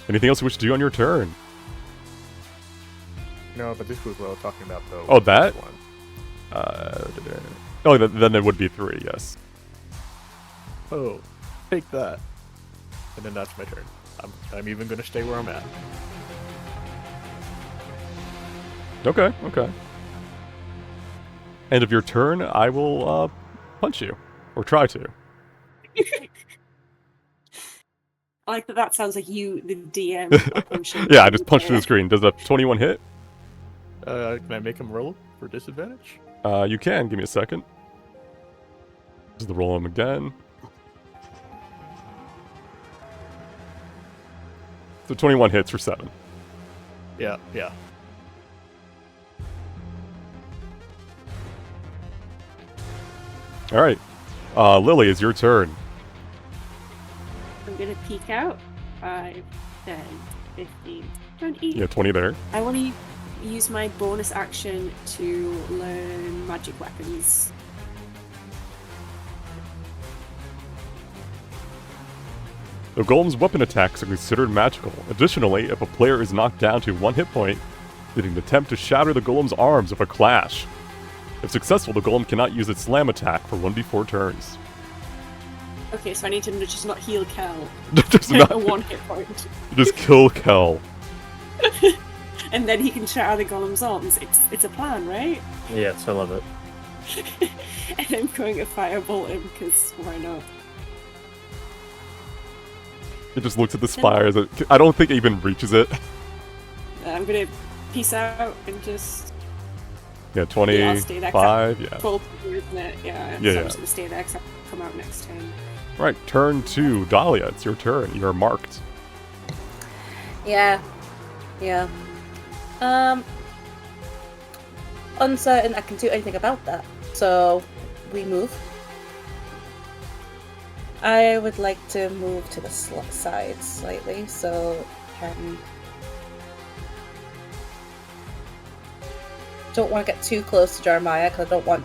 A: Anything else you wish to do on your turn?
C: no, but this was what I was talking about though.
A: Oh, that?
C: One.
A: Oh, then it would be 3, yes.
C: Oh, take that. And then that's my turn. I'm even gonna stay where I'm at.
A: Okay. End of your turn, I will punch you. Or try to.
D: I like that sounds like you, the DM, are punching.
A: Yeah, I just punched through the screen. Does a 21 hit?
C: Can I make him roll for disadvantage?
A: You can. Give me a second. Just the roll him again. So 21 hits for 7.
C: Yeah.
A: Alright. Lily, it's your turn.
D: I'm gonna peek out. 5, 10, 15, 20.
A: Yeah, 20 there.
D: I want to use my bonus action to learn magic weapons.
A: The golem's weapon attacks are considered magical. Additionally, if a player is knocked down to 1 hit point, they can attempt to shatter the golem's arms with a clash. If successful, the golem cannot use its slam attack for 1d4 turns.
D: Okay, so I need to just not heal Kel.
A: Just not-
D: a 1 hit point.
A: Just kill Kel.
D: And then he can shatter the golem's arms. It's a plan, right?
I: Yes, I love it.
D: And I'm going to firebolt him, because why not?
A: It just looks at the spire. I don't think it even reaches it.
D: I'm going to peace out and just...
A: Yeah,
D: I'll stay there,
A: 25, yeah.
D: Full, isn't it? Yeah,
A: Yeah,
D: so
A: yeah.
D: I'm just going to stay there, because I'll come out next turn.
A: Right, turn 2. Dahlia, it's your turn. You're marked.
H: Yeah. Uncertain I can do anything about that. So, we move. I would like to move to the side slightly, so can... Don't want to get too close to Jeremiah, because I don't want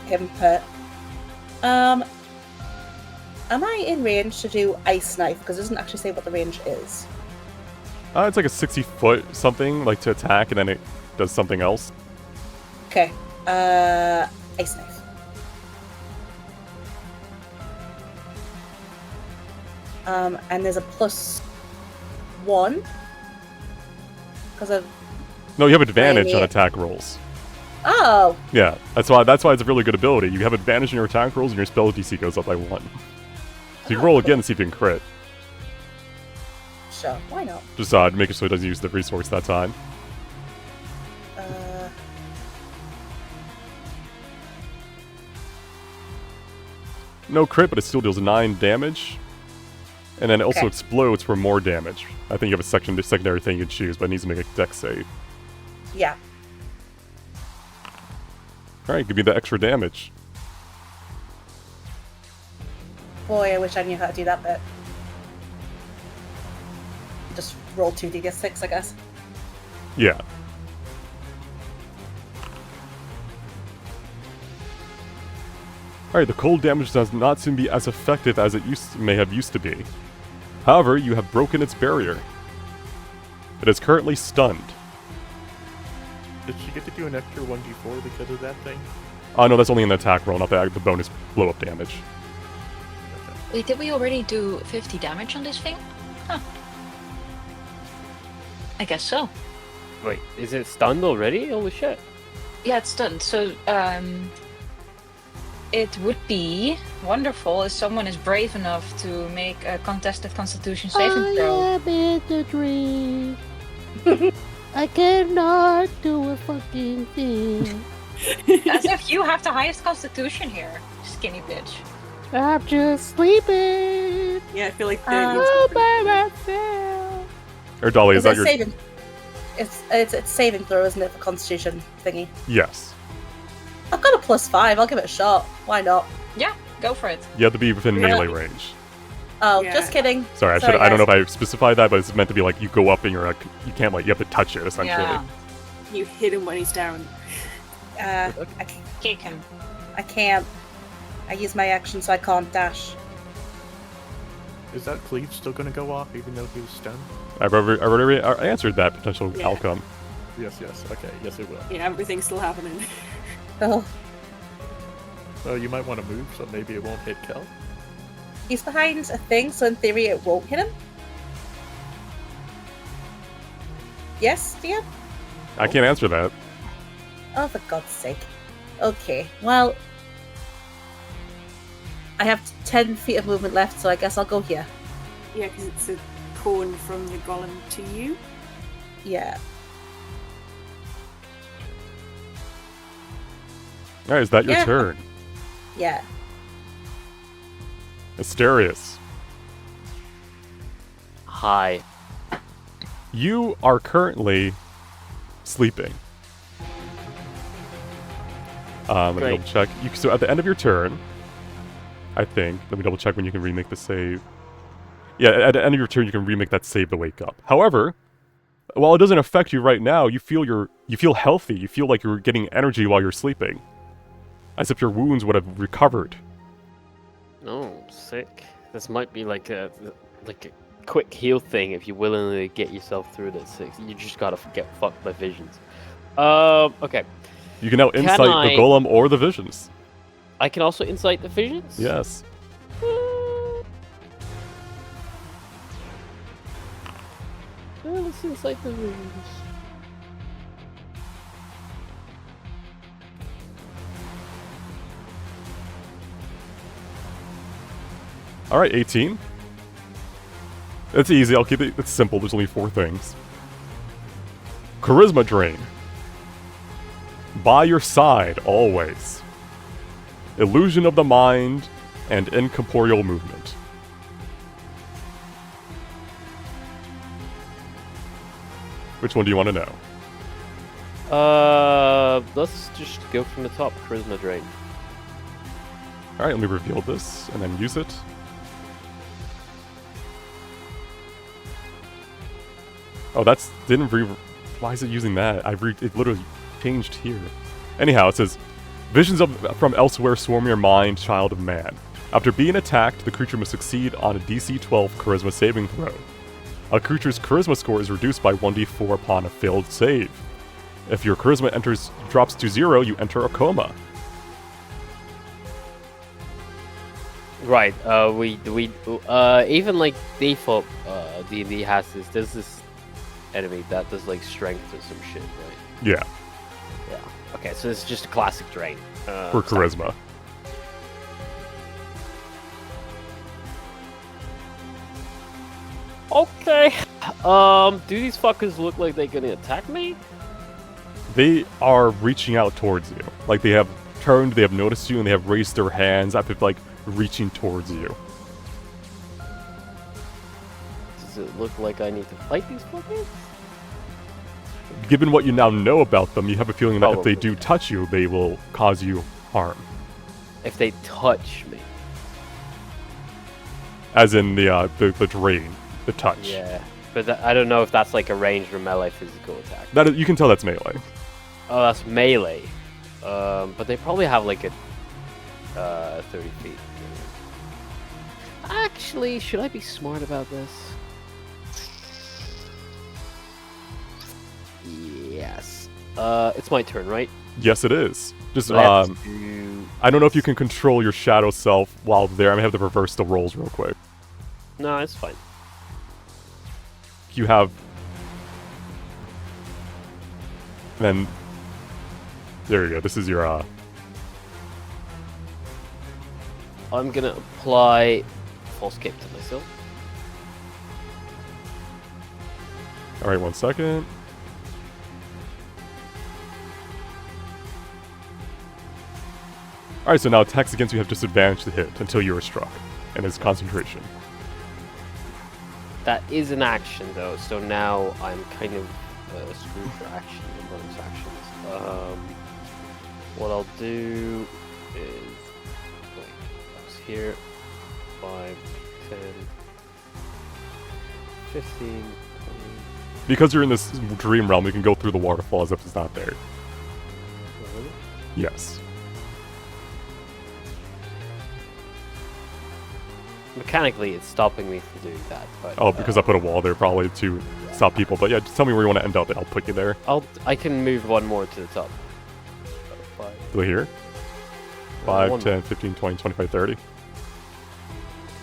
H: him hurt. Am I in range to do Ice Knife? Because it doesn't actually say what the range is.
A: It's like a 60-foot something, like to attack, and then it does something else.
H: Okay. Ice Knife. And there's a +1 because of.
A: No, you have advantage on
H: Right.
A: attack rolls.
H: Oh,
A: Yeah, that's why it's a really good ability. You have advantage in your attack rolls, and your spell DC goes up by 1. So you can roll again and see if you can crit.
H: sure. Why not?
A: Just make it so it doesn't use the resource that time. No crit, but it still deals 9 damage. And then it also
H: Okay.
A: explodes for more damage. I think you have a secondary thing you can choose, but it needs to make a dex save.
H: Yeah.
A: Alright, give me the extra damage.
H: Boy, I wish I knew how to do that bit. Just roll 2d6, I guess.
A: Yeah. Alright, the cold damage does not seem to be as effective as it may have used to be. However, you have broken its barrier. It is currently stunned.
C: Did she get to do an extra 1d4 because of that thing?
A: Oh no, that's only an attack roll, not the bonus blow-up damage.
F: Wait, did we already do 50 damage on this thing? Huh. I guess so.
B: Wait, is it stunned already? Holy shit.
F: Yeah, it's done. So, it would be wonderful if someone is brave enough to make a contested Constitution saving throw.
J: I am in the dream. I cannot do a fucking thing.
F: As if you have the highest Constitution here, skinny bitch.
J: I'm just sleeping
D: Yeah, I feel like
J: all by myself.
A: Or Dolly, is that
H: it
A: your...
H: saving? It's saving throw, isn't it, for Constitution thingy?
A: Yes.
H: I've got a +5. I'll give it a shot. Why not?
F: Yeah, go for it.
A: You have to be within
H: Yeah.
A: melee range.
H: Oh,
D: Yeah.
H: just kidding.
A: Sorry, I don't know if I specified that, but it's meant to be like you go up and you're like, you can't like, you have to touch it essentially.
F: Yeah,
D: you hit him when he's down.
H: I
F: kick him.
H: can't. I use my action, so I can't dash.
C: Is that cleave still going to go off even though he was stunned?
A: I've already answered that potential
D: Yeah.
A: outcome.
C: Yes, okay, yes it will.
D: Yeah, everything's still happening.
H: Oh,
C: So you might want to move so maybe it won't hit Kel.
H: he's behind a thing, so in theory it won't hit him. Yes, dear?
A: I can't answer that.
H: Oh, for God's sake. Okay, well... I have 10 feet of movement left, so I guess I'll go here.
D: Yeah, because it's a cone from the golem to you.
H: Yeah.
A: Alright, is that your
H: Yeah.
A: turn?
H: Yeah.
A: Asterius,
B: Hi.
A: you are currently sleeping. Let me
B: Great.
A: double check. So at the end of your turn, I think, let me double check when you can remake the save. Yeah, at the end of your turn, you can remake that save to wake up. However, while it doesn't affect you right now, you feel healthy. You feel like you're getting energy while you're sleeping, as if your wounds would have recovered.
B: Oh, sick. This might be like a quick heal thing if you willingly get yourself through this. You just gotta get fucked by visions. Okay.
A: You can now
B: Can
A: insight
B: I-
A: the golem or the visions.
B: I can also insight the visions?
A: Yes.
B: Let's insight the visions.
A: Alright, 18. It's easy, I'll keep it, it's simple, there's only 4 things. Charisma drain. By your side, always. Illusion of the mind, and incorporeal movement. Which one do you want to know?
B: Let's just go from the top. Charisma drain.
A: Alright, let me reveal this, and then use it. Oh, that's didn't why is it using that? It literally changed here. Anyhow, it says, visions from elsewhere swarm your mind, child of man. After being attacked, the creature must succeed on a DC 12 charisma saving throw. A creature's charisma score is reduced by 1d4 upon a failed save. If your charisma drops to 0, you enter a coma.
B: Right. We even like default D&D has this. There's this enemy that does like strength or some shit, right?
A: Yeah,
B: Yeah. Okay, so it's just a classic drain.
A: for
B: sorry.
A: charisma.
B: Okay. Do these fuckers look like they're gonna attack me?
A: They are reaching out towards you. Like they have turned, they have noticed you, and they have raised their hands as if like reaching towards you.
B: Does it look like I need to fight these fuckers?
A: given what you now know about them, you have a feeling that if they
B: Probably.
A: do touch you, they will cause you harm.
B: If they touch me.
A: As in the drain, the touch.
B: Yeah. But I don't know if that's like a ranged or melee physical attack.
A: That is, you can tell that's melee.
B: Oh, that's melee. But they probably have like a 30 feet. Actually, should I be smart about this? Yes. It's my turn, right?
A: Yes, it is. Just
B: Let's do...
A: I don't know if you can control your shadow self while there. I'm gonna have to reverse the rolls real quick.
B: No, it's fine.
A: You have. Then. There you go. This is your.
B: I'm gonna apply false cape to myself.
A: All right, 1 second. All right, so now attacks against you have disadvantage to hit until you are struck, and it's concentration.
B: That is an action though, so now I'm kind of screwed for action and bonus actions. What I'll do is wait, I was here 5, 10, 15, 20.
A: Because you're in this dream realm, you can go through the waterfall as if it's not there.
B: Really?
A: Yes.
B: Mechanically, it's stopping me from doing that. But,
A: Oh, because I put a wall there probably to stop people. But yeah, just tell me where you want to end up, and I'll put you there.
B: I can move one more to the top. 5.
A: So here. 5,
B: one
A: 10,
B: more.
A: 15, 20, 25, 30.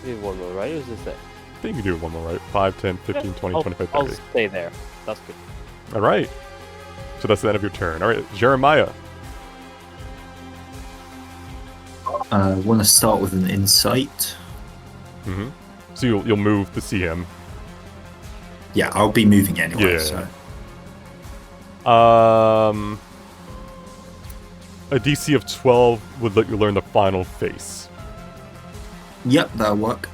B: Do one more, right? Or is this it?
A: I think you can do one more, right? 5, 10, 15, 20, 25, 30.
B: I'll stay there. That's good.
A: All right. So that's the end of your turn. All right, Jeremiah.
E: I want to start with an insight.
A: Mm-hmm. So you'll move to see him.
E: Yeah, I'll be moving anyway.
A: Yeah.
E: So.
A: A DC of 12 would let you learn the final face.
E: Yep, that'll work.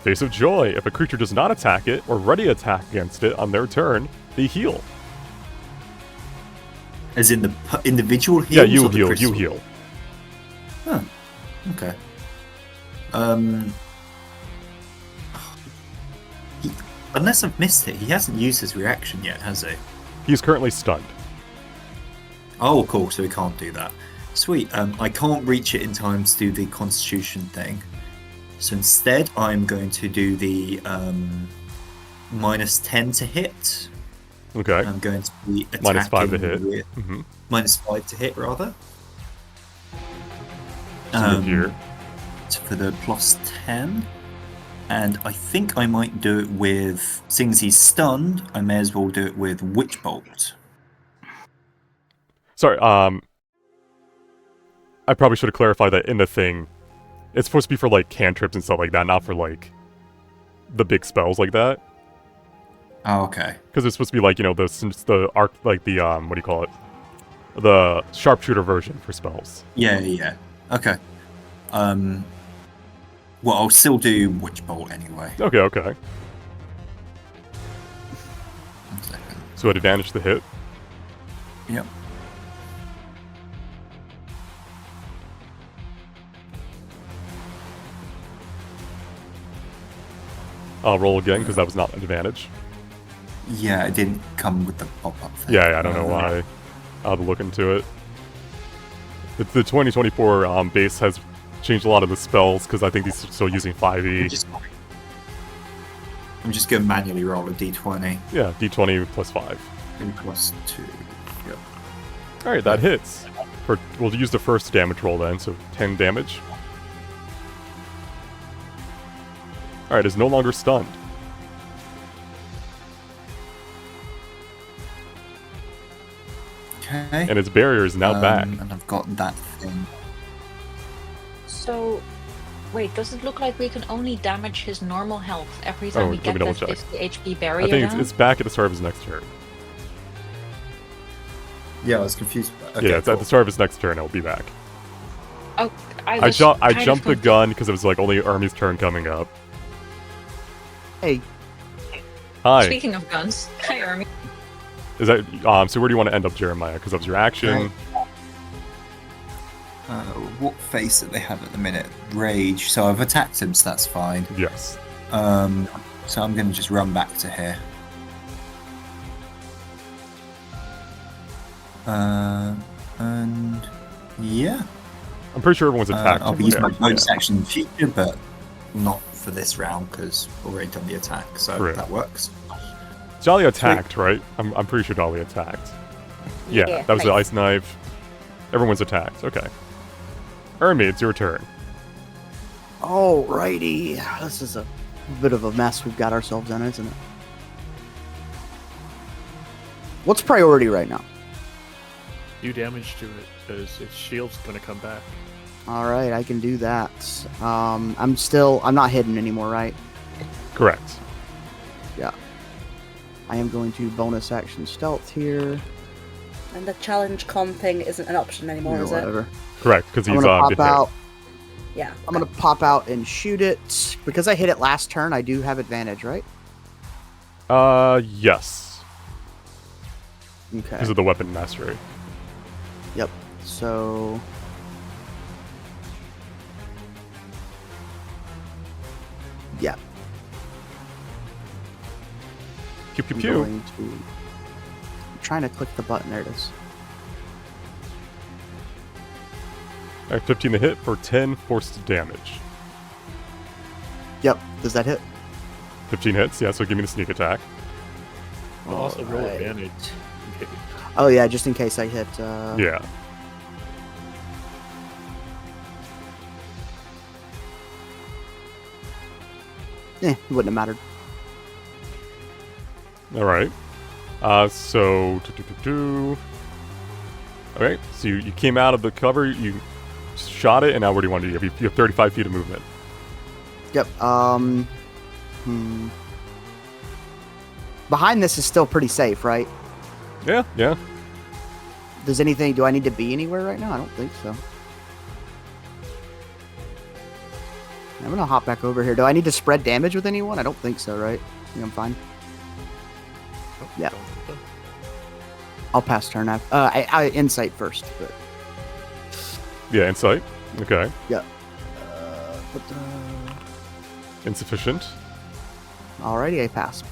A: Face of Joy. If a creature does not attack it or ready attack against it on their turn, they heal.
E: As in the individual heals?
A: Yeah, you
E: or the
A: heal.
E: crystal?
A: You heal.
E: Huh. Okay. Unless I've missed it, he hasn't used his reaction yet, has he?
A: He's currently stunned.
E: Oh, cool. So he can't do that. Sweet. I can't reach it in time to do the Constitution thing. So instead, I'm going to do the minus 10 to hit.
A: Okay.
E: I'm going to be attacking
A: Minus 5 to hit.
E: with-
A: Mm-hmm.
E: minus 5 to hit, rather.
A: So you're here.
E: For the plus 10. And I think I might do it with, seeing as he's stunned, I may as well do it with Witch Bolt.
A: Sorry, I probably should have clarified that in the thing. It's supposed to be for, like, cantrips and stuff like that, not for, like, the big spells like that.
E: Oh, okay.
A: Because it's supposed to be, like, you know, the arc, like, the, what do you call it? The sharpshooter version for spells.
E: Yeah. Okay. Well, I'll still do Witch Bolt anyway.
A: Okay.
E: 1 second.
A: So at advantage to hit.
E: Yep.
A: I'll roll again, because that was not an advantage.
E: Yeah, it didn't come with the pop-up thing.
A: Yeah, I don't know why. I'll have to look into it. The 2024 base has changed a lot of the spells, because I think he's still using 5e.
E: I'm just going to manually roll a d20.
A: Yeah, d20 plus 5.
E: And plus 2. Yep.
A: Alright, that hits. We'll use the first damage roll then, so 10 damage. Alright, it's no longer stunned.
E: Okay.
A: And its barrier is now back.
E: And I've got that thing.
F: So, wait, does it look like we can only damage his normal health every time
A: Oh,
F: we
A: let
F: get
A: me double
F: that
A: check.
F: 50 HP barrier
A: I think
F: down?
A: it's back at the start of his next turn.
E: Yeah, I was confused. Okay,
A: Yeah, it's at the start of his next turn, it'll be back.
F: Oh,
A: I
F: was
A: jumped
F: kind of
A: the gun because it was like only Ermi's turn coming up.
G: Hey,
A: Hi.
F: Speaking of guns, hi Army.
A: Is that so? Where do you want to end up, Jeremiah? Because that was your action.
E: What face that they have at the minute? Rage. So I've attacked him, so that's fine.
A: Yes.
E: So I'm going to just run back to here. And yeah.
A: I'm pretty sure everyone's attacked.
E: I'll be using my bonus action in the future, but not for this round because we've already done the attack, so that works.
A: Dahlia attacked, right? I'm pretty sure Dahlia attacked. Yeah, that was the ice knife. Everyone's attacked. Okay. Ermi, it's your turn.
G: Alrighty. This is a bit of a mess we've got ourselves in, isn't it? What's priority right now?
C: Do damage to it, because its shield's gonna come back.
G: Alright, I can do that. I'm not hidden anymore, right?
A: Correct.
G: Yeah. I am going to bonus action stealth here.
H: And the challenge con thing isn't an option anymore, is
G: whatever.
H: it?
A: Correct, because he's
G: I'm gonna pop out.
H: Yeah.
G: I'm gonna pop out and shoot it. Because I hit it last turn, I do have advantage, right?
A: Yes.
G: Okay.
A: Because of the weapon mastery.
G: Yep. So yeah.
A: Pew pew
G: I'm
A: pew.
G: I'm trying to click the button. There it is.
A: Alright, 15 to hit for 10 forced damage.
G: Yep. Does that hit?
A: 15 hits, yeah, so give me the sneak attack.
C: I'll also roll
G: Alright.
C: advantage.
G: Oh yeah, just in case I hit.
A: Yeah.
G: It wouldn't have mattered.
A: Alright. So... Alright, so you came out of the cover, you shot it, and now what do you want to do? You have 35 feet of movement.
G: Yep. Behind this is still pretty safe, right?
A: Yeah, yeah.
G: Do I need to be anywhere right now? I don't think so. I'm gonna hop back over here. Do I need to spread damage with anyone? I don't think so, right? I think I'm fine. Yeah. I'll pass turn. I insight first, but
A: Yeah, insight. Okay.
G: yeah.
A: Insufficient.
G: Alrighty, I pass.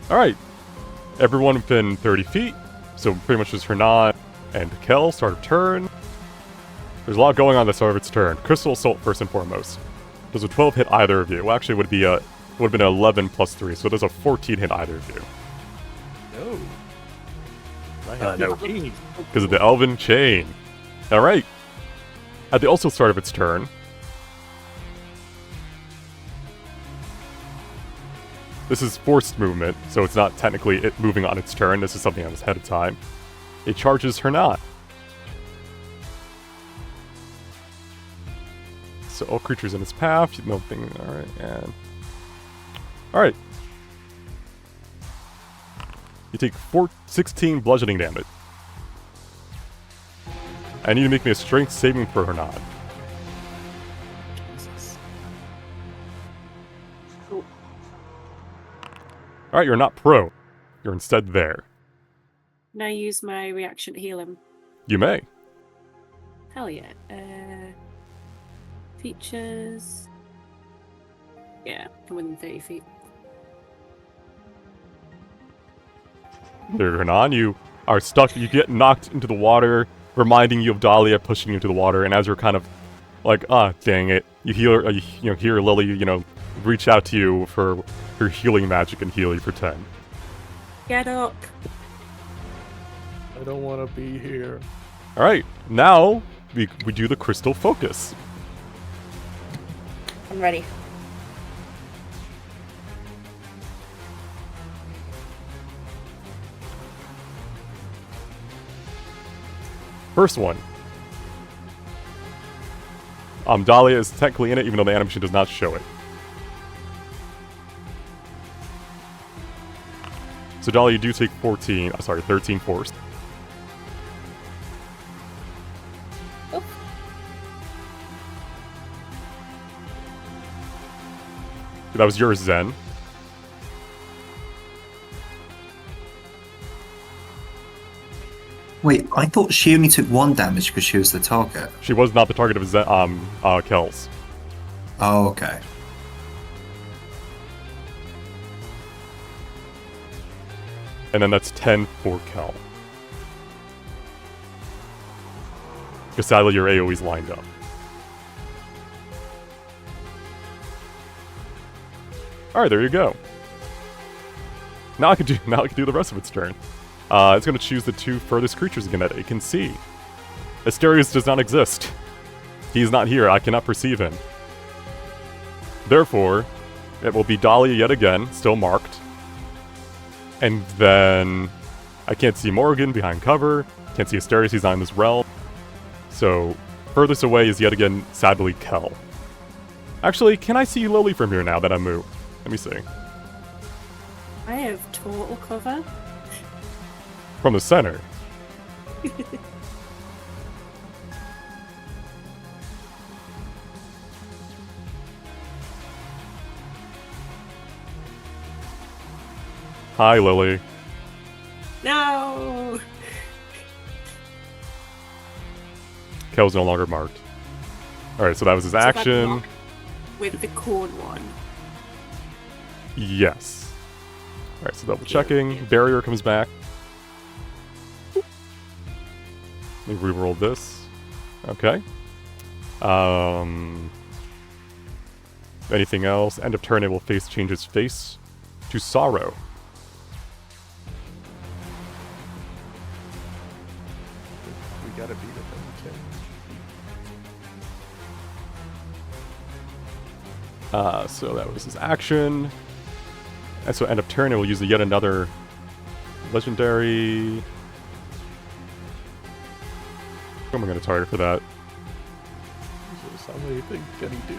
A: Alright. Everyone within 30 feet. So pretty much just Hernan and Kel start a turn. There's a lot going on at the start of its turn. Crystal Assault first and foremost. Does a 12 hit either of you? Well, actually, it would have been an 11 plus 3, so does a 14 hit either of you?
C: No. I have
I: No.
C: 15.
A: Because of the Elven Chain. Alright. At the also start of its turn, this is forced movement, so it's not technically it moving on its turn. This is something that was ahead of time. It charges Hernan. So all creatures in its path, nothing. Alright, and. Alright. You take 16 bludgeoning damage. I need to make me a strength saving throw, Hernan. Alright, you're not prone. You're instead there.
D: Can I use my reaction to heal him?
A: You may.
D: Hell yeah. Features. Yeah, I'm within 30 feet.
A: There, Hernan, you are stuck. You get knocked into the water, reminding you of Dahlia pushing you into the water. And as you're kind of like, dang it, you hear Lily, reach out to you for her healing magic and heal you for 10.
D: Get up.
C: I don't want to be here.
A: All right, now we do the crystal focus.
H: I'm ready.
A: First one. Dahlia is technically in it, even though the animation does not show it. So Dahlia, you do take 13 forced. That was yours, Zen.
E: Wait, I thought she only took 1 damage because she was the target.
A: She was not the target of Zen, Kells.
E: Oh, okay.
A: And then that's 10 for Kel. Because sadly your AoE's lined up. Alright, there you go. Now I can do the rest of its turn. It's gonna choose the 2 furthest creatures again that it can see. Asterius does not exist. He is not here, I cannot perceive him. Therefore, it will be Dahlia yet again, still marked. And then I can't see Morgan behind cover, can't see Asterius, he's not in this realm. So, furthest away is yet again, sadly, Kel. Actually, can I see Lily from here now that I'm moved? Let me see.
D: I have total cover.
A: From the center. Hi, Lily.
D: No!
A: Kel's no longer marked. Alright, so that was his
D: So that's
A: action.
D: marked with the corn one.
A: Yes. Alright, so double checking. Barrier comes back. Let me reroll this. Okay. Anything else? End of turn, it will change its face to sorrow.
C: We gotta beat it then,
A: So that was his action. And so end of turn, it will use yet another legendary. What am I going to target for that?
C: So how many things can he do?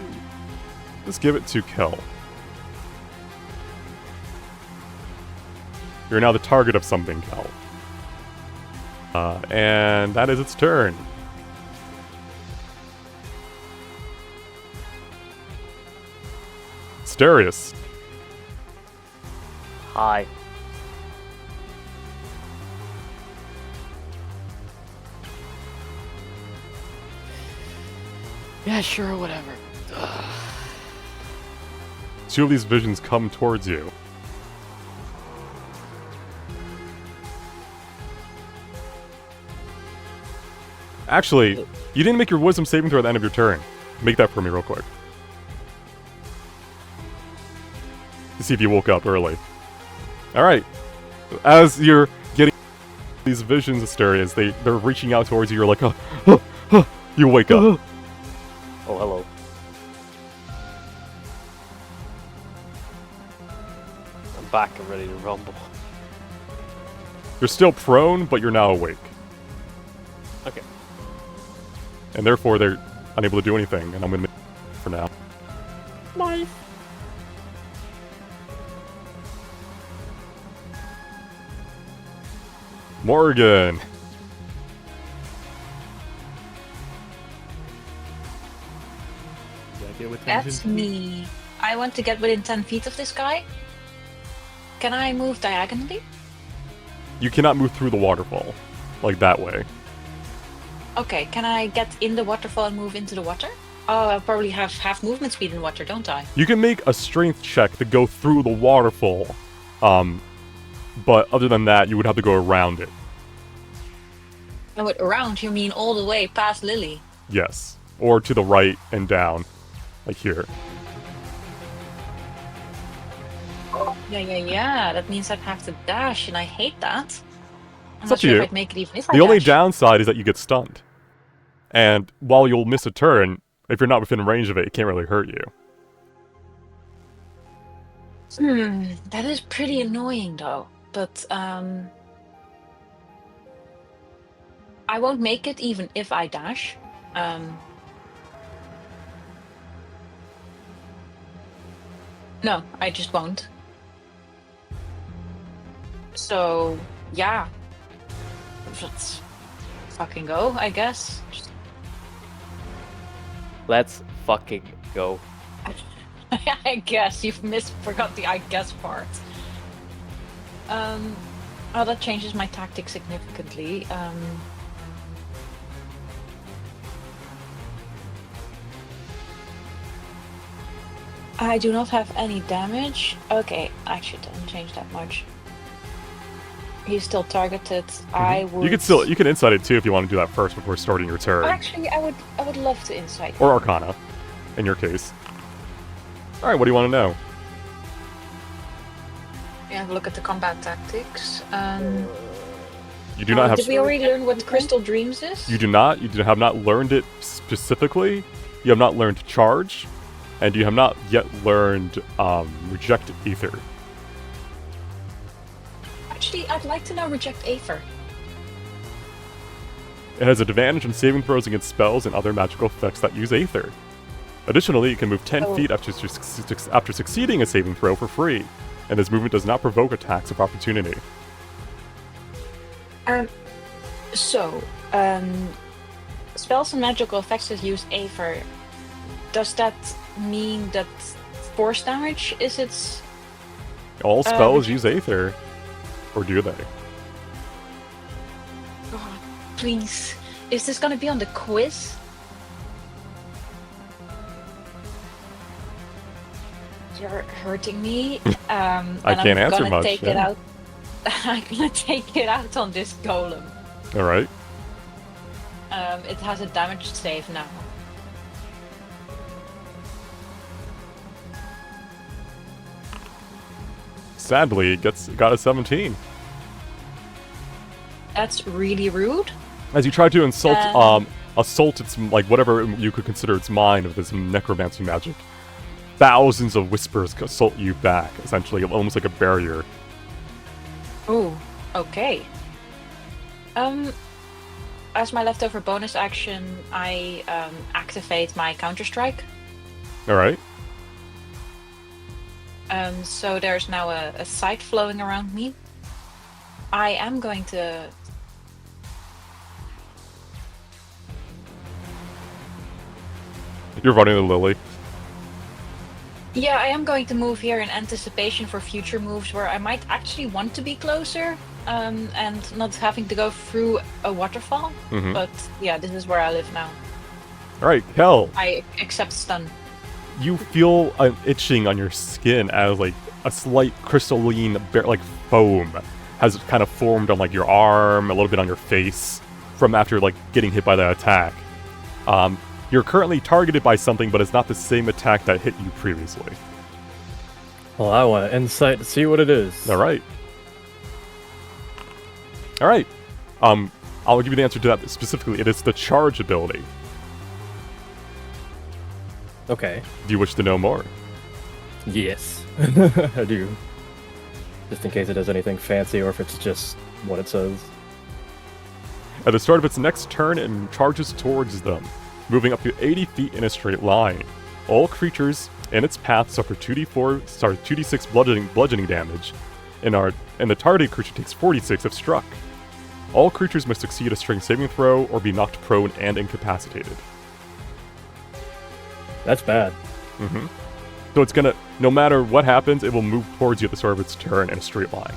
A: Let's give it to Kel. You're now the target of something, Kel. And that is its turn. Asterius.
B: Hi. Yeah, sure, whatever. Ugh.
A: 2 of these visions come towards you. Actually, you didn't make your wisdom saving throw at the end of your turn. Make that for me real quick. To see if you woke up early. Alright. As you're getting these visions, Asterius, they're reaching out towards you, you're like, you wake up.
B: Oh, hello. I'm back and ready to rumble.
A: You're still prone, but you're now awake.
B: Okay.
A: And therefore, they're unable to do anything, and I'm gonna for now.
J: Nice.
A: Morgan!
C: Yeah, get with
F: That's me. I want to get within 10 feet of this guy. Can I move diagonally?
A: You cannot move through the waterfall. Like that way.
F: Okay, can I get in the waterfall and move into the water? Oh, I'll probably have half movement speed in water, don't I?
A: You can make a strength check to go through the waterfall. But other than that, you would have to go around it.
F: And with around, you mean all the way past Lily?
A: Yes. Or to the right and down. Like here.
F: Yeah. That means I'd have to dash, and I hate that. I'm
A: It's
F: not
A: up to
F: sure
A: you.
F: if I'd make it even if I
A: The only
F: dash.
A: downside is that you get stunned. And while you'll miss a turn, if you're not within range of it, it can't really hurt you.
F: That is pretty annoying though. But I won't make it even if I dash. No, I just won't. So yeah, let's fucking go, I guess.
B: Let's fucking go.
F: I guess you've forgot the I guess part. Oh, that changes my tactic significantly. I do not have any damage. Okay, actually, it doesn't change that much. He's still targeted. I would.
A: You can insight it too if you want to do that first before starting your turn.
F: Actually, I would love to insight.
A: Or Arcana, in your case. All right, what do you want to know?
F: Yeah, have a look at the combat tactics.
A: You do not have.
F: Did we already learn what Crystal Dreams is?
A: You do not. You have not learned it specifically. You have not learned Charge, and you have not yet learned Reject Aether.
F: Actually, I'd like to know Reject Aether.
A: It has advantage in saving throws against spells and other magical effects that use Aether. Additionally, you can move 10 feet after succeeding a saving throw for free, and this movement does not provoke attacks of opportunity.
F: Spells and magical effects that use Aether, does that mean that force damage is its...
A: All spells use Aether. Or do they?
F: God, please. Is this gonna be on the quiz? You're hurting me.
A: I can't answer much.
F: Take it out. I'm gonna take it out on this golem.
A: Alright.
F: It has a damage save now.
A: Sadly, it got a 17.
F: That's really rude.
A: As you try to assault its, like, whatever you could consider its mind of this necromancy magic, thousands of whispers assault you back, essentially, almost like a barrier.
F: Oh, okay. As my leftover bonus action, I activate my Counter-Strike.
A: Alright.
F: So there's now a sight flowing around me. I am going to...
A: You're running the Lily.
F: Yeah, I am going to move here in anticipation for future moves where I might actually want to be closer and not having to go through a waterfall.
A: Mm-hmm.
F: But yeah, this is where I live now.
A: Alright, Kel.
F: I accept stun.
A: You feel an itching on your skin as, like, a slight crystalline, like, foam has kind of formed on, like, your arm, a little bit on your face from after, like, getting hit by that attack. You're currently targeted by something, but it's not the same attack that hit you previously.
I: Well, I want to insight to see what it is.
A: Alright. Alright. I'll give you the answer to that specifically. It is the charge ability.
I: Okay.
A: Do you wish to know more?
I: Yes, I do. Just in case it does anything fancy or if it's just what it says.
A: At the start of its next turn, it charges towards them, moving up to 80 feet in a straight line. All creatures in its path suffer 2d6 bludgeoning damage, and the targeted creature takes 46 if struck. All creatures must succeed a strength saving throw or be knocked prone and incapacitated.
I: That's bad.
A: Mm-hmm. So it's gonna, no matter what happens, it will move towards you at the start of its turn in a straight line.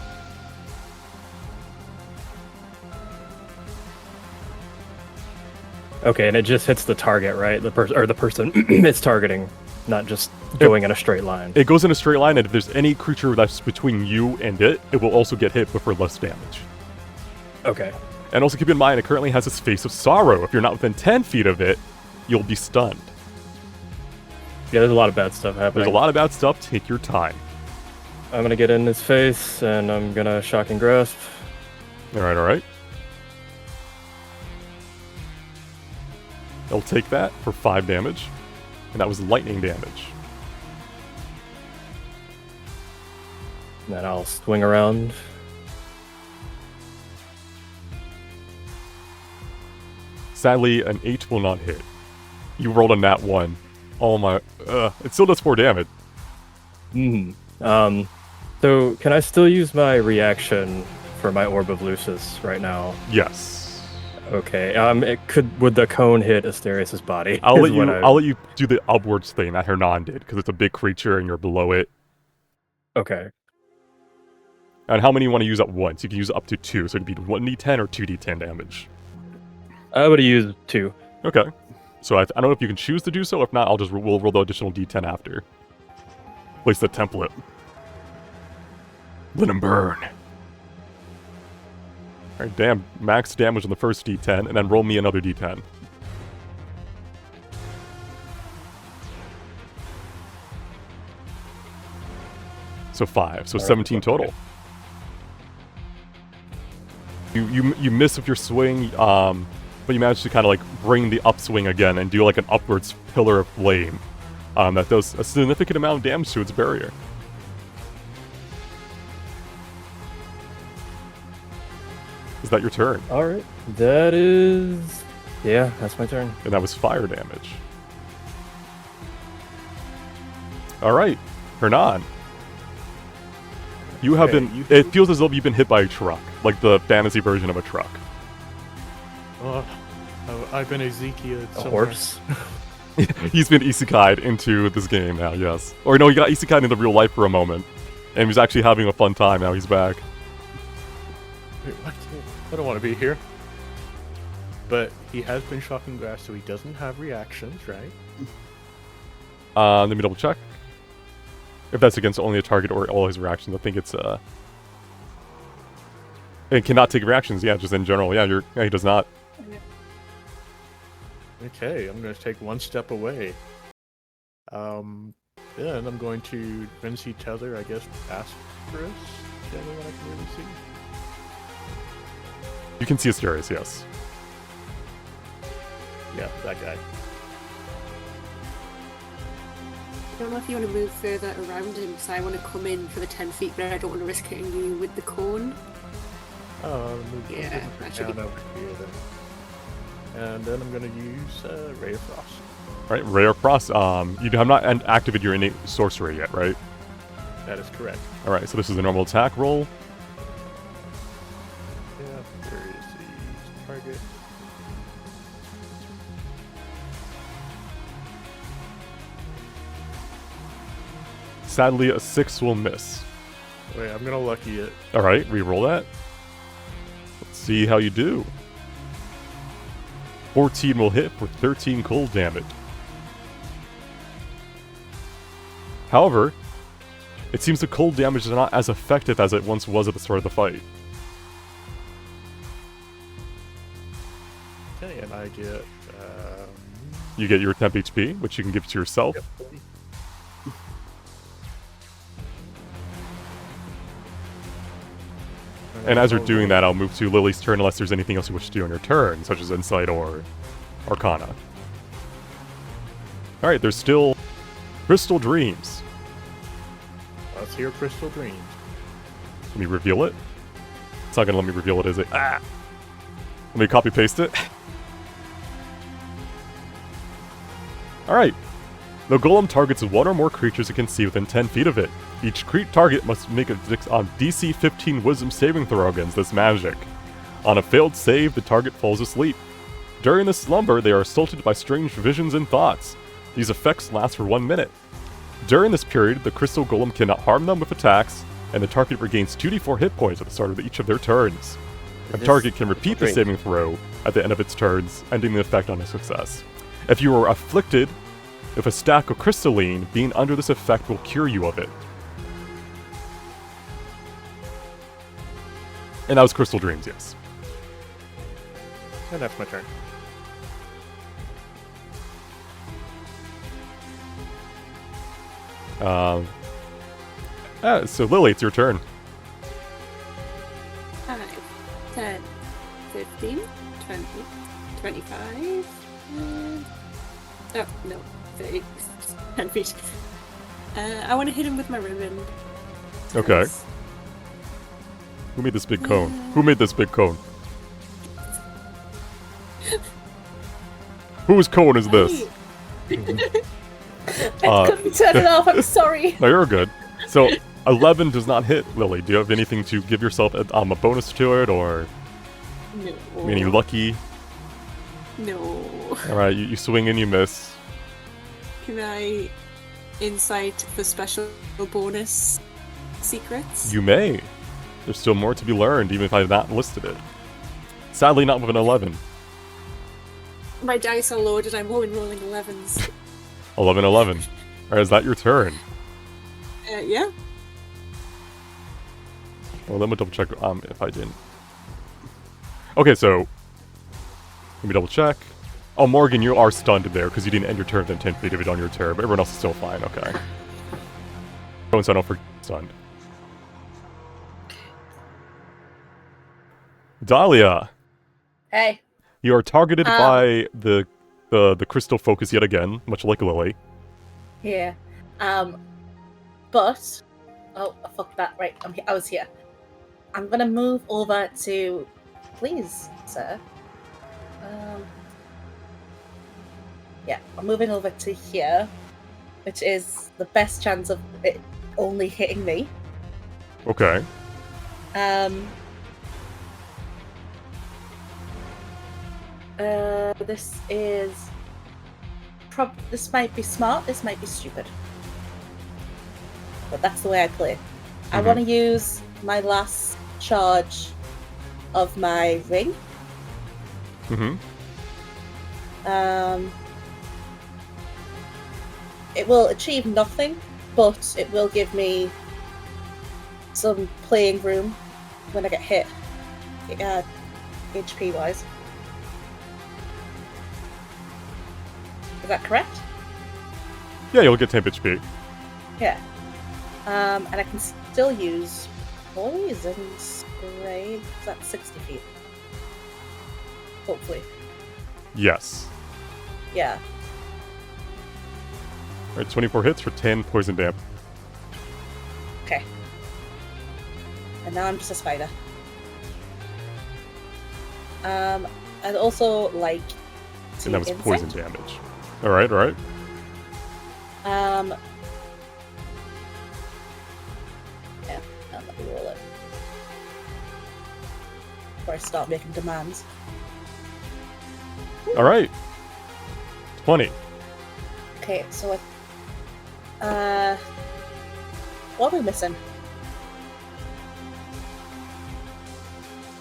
I: Okay, and it just hits the target, right? The person it's targeting, not just going in a straight line.
A: It goes in a straight line, and if there's any creature that's between you and it will also get hit, but for less damage.
I: Okay.
A: And also keep in mind, it currently has its Face of Sorrow. If you're not within 10 feet of it, you'll be stunned.
I: Yeah, there's a lot of bad stuff happening.
A: There's a lot of bad stuff. Take your time.
I: I'm gonna get in his face, and I'm gonna Shocking Grasp.
A: Alright, alright. I'll take that for 5 damage. And that was lightning damage.
I: And then I'll swing around.
A: Sadly, an 8 will not hit. You rolled a nat 1. Oh my... it still does 4 damage.
I: So, can I still use my reaction for my Orb of Lucis right now?
A: Yes.
I: Okay. Would the cone hit Asterius' body?
A: I'll
I: is what
A: let you do the upwards thing that Hernan did, because it's a big creature and you're below it.
I: Okay.
A: And how many you want to use at once? You can use up to 2, so it'd be 1d10 or 2d10 damage.
I: I would use 2.
A: Okay. So I don't know if you can choose to do so. If not, we'll roll the additional d10 after. Place the template. Let him burn. Alright, damn. Max damage on the first d10, and then roll me another d10. So 5. So 17 total. You miss with your swing, but you manage to kind of like bring the upswing again and do like an upwards pillar of flame that does a significant amount of damage to its barrier. Is that your turn?
I: Alright. That is... Yeah, that's my turn.
A: And that was fire damage. Alright, Hernan. You have been... It feels as though you've been hit by a truck. Like the fantasy version of a truck.
C: Oh, I've been Ezekiel.
I: A horse?
A: He's been isekai'd into this game now, yes. Or no, he got isekai'd into real life for a moment. And he was actually having a fun time, now he's back.
C: Wait, what? I don't want to be here. But he has been shocking grass, so he doesn't have reactions, right?
A: Let me double check. If that's against only a target or all his reactions, I think it's it cannot take reactions, yeah, just in general. Yeah, he does not.
C: Okay, I'm going to take one step away. Then I'm going to Vinci Tether, I guess, Asperus? Is the only one I can really see.
A: You can see Asterius, yes.
C: Yeah, that guy.
D: I don't know if you want to move further around him, because I want to come in for the 10 feet, but I don't want to risk hitting you with the cone.
C: Yeah,
D: that should be...
C: over here then. And then I'm going to use Ray of Frost.
A: Right, Ray of Frost. You have not activated your innate sorcery yet, right?
C: That is correct.
A: Alright, so this is a normal attack roll.
C: Yeah, where is the target?
A: Sadly, a 6 will miss.
C: Wait, I'm going to lucky it.
A: Alright, re-roll that. Let's see how you do. 14 will hit for 13 cold damage. However, it seems the cold damage is not as effective as it once was at the start of the fight.
C: Okay, and I get...
A: You get your temp HP, which you can give to yourself.
C: Yep.
A: And as you're doing that, I'll move to Lily's turn unless there's anything else you wish to do on your turn, such as Insight or Arcana. Alright, there's still Crystal Dreams.
C: Let's hear Crystal Dreams.
A: Let me reveal it. It's not going to let me reveal it, is it? Ah! Let me copy-paste it. Alright. The golem targets one or more creatures it can see within 10 feet of it. Each target must make a DC 15 Wisdom saving throw against this magic. On a failed save, the target falls asleep. During this slumber, they are assaulted by strange visions and thoughts. These effects last for 1 minute. During this period, the crystal golem cannot harm them with attacks, and the target regains 2d4 hit points at the start of each of their turns. The target can repeat the saving throw at the end of its turns, ending the effect on a success. If you are afflicted with a stack of crystalline, being under this effect will cure you of it. And that was Crystal Dreams, yes.
C: And that's my turn.
A: So Lily, it's your turn.
D: 5, 10, 15, 20, 25, and... Oh, no, 30, 10 feet. I want to hit him with my ribbon.
A: Okay. Who made this big cone? Who made this big cone? Whose cone is this?
H: I couldn't turn it off, I'm sorry.
A: No, you're good. So, 11 does not hit, Lily. Do you have anything to give yourself a bonus to it, or
D: No.
A: any lucky?
D: No.
A: Alright, you swing and you miss.
D: Can I insight for special bonus secrets?
A: You may. There's still more to be learned, even if I have not listed it. Sadly, not with an 11.
D: My dice are loaded. I'm rolling 11s.
A: 11. Alright, is that your turn?
D: Yeah.
A: Well, let me double check if I didn't. Okay, so let me double check. Oh, Morgan, you are stunned there because you didn't end your turn within 10 feet of it on your turn, but everyone else is still fine. Okay. Don't sign up for stunned. Dahlia,
H: Hey.
A: you are targeted by the crystal focus yet again, much like Lily.
H: Yeah. But oh fuck that. Right, I was here. I'm gonna move over to, please, sir. Yeah, I'm moving over to here, which is the best chance of it only hitting me.
A: Okay.
H: This is this might be smart, this might be stupid. But that's the way I play. I want to use my last charge of my ring. It will achieve nothing, but it will give me some playing room when I get hit, HP wise. Is that correct?
A: Yeah, you'll get 10 HP.
H: Yeah. And I can still use poison spray. Is that 60 feet? Hopefully.
A: Yes.
H: Yeah.
A: Alright, 24 hits for 10 poison damage.
H: Okay. And now I'm just a spider. I'd also like to
A: And that was
H: insect.
A: poison damage. Alright.
H: Yeah, let me roll it. Before I start making demands.
A: Alright. 20.
H: Okay, so what are we missing?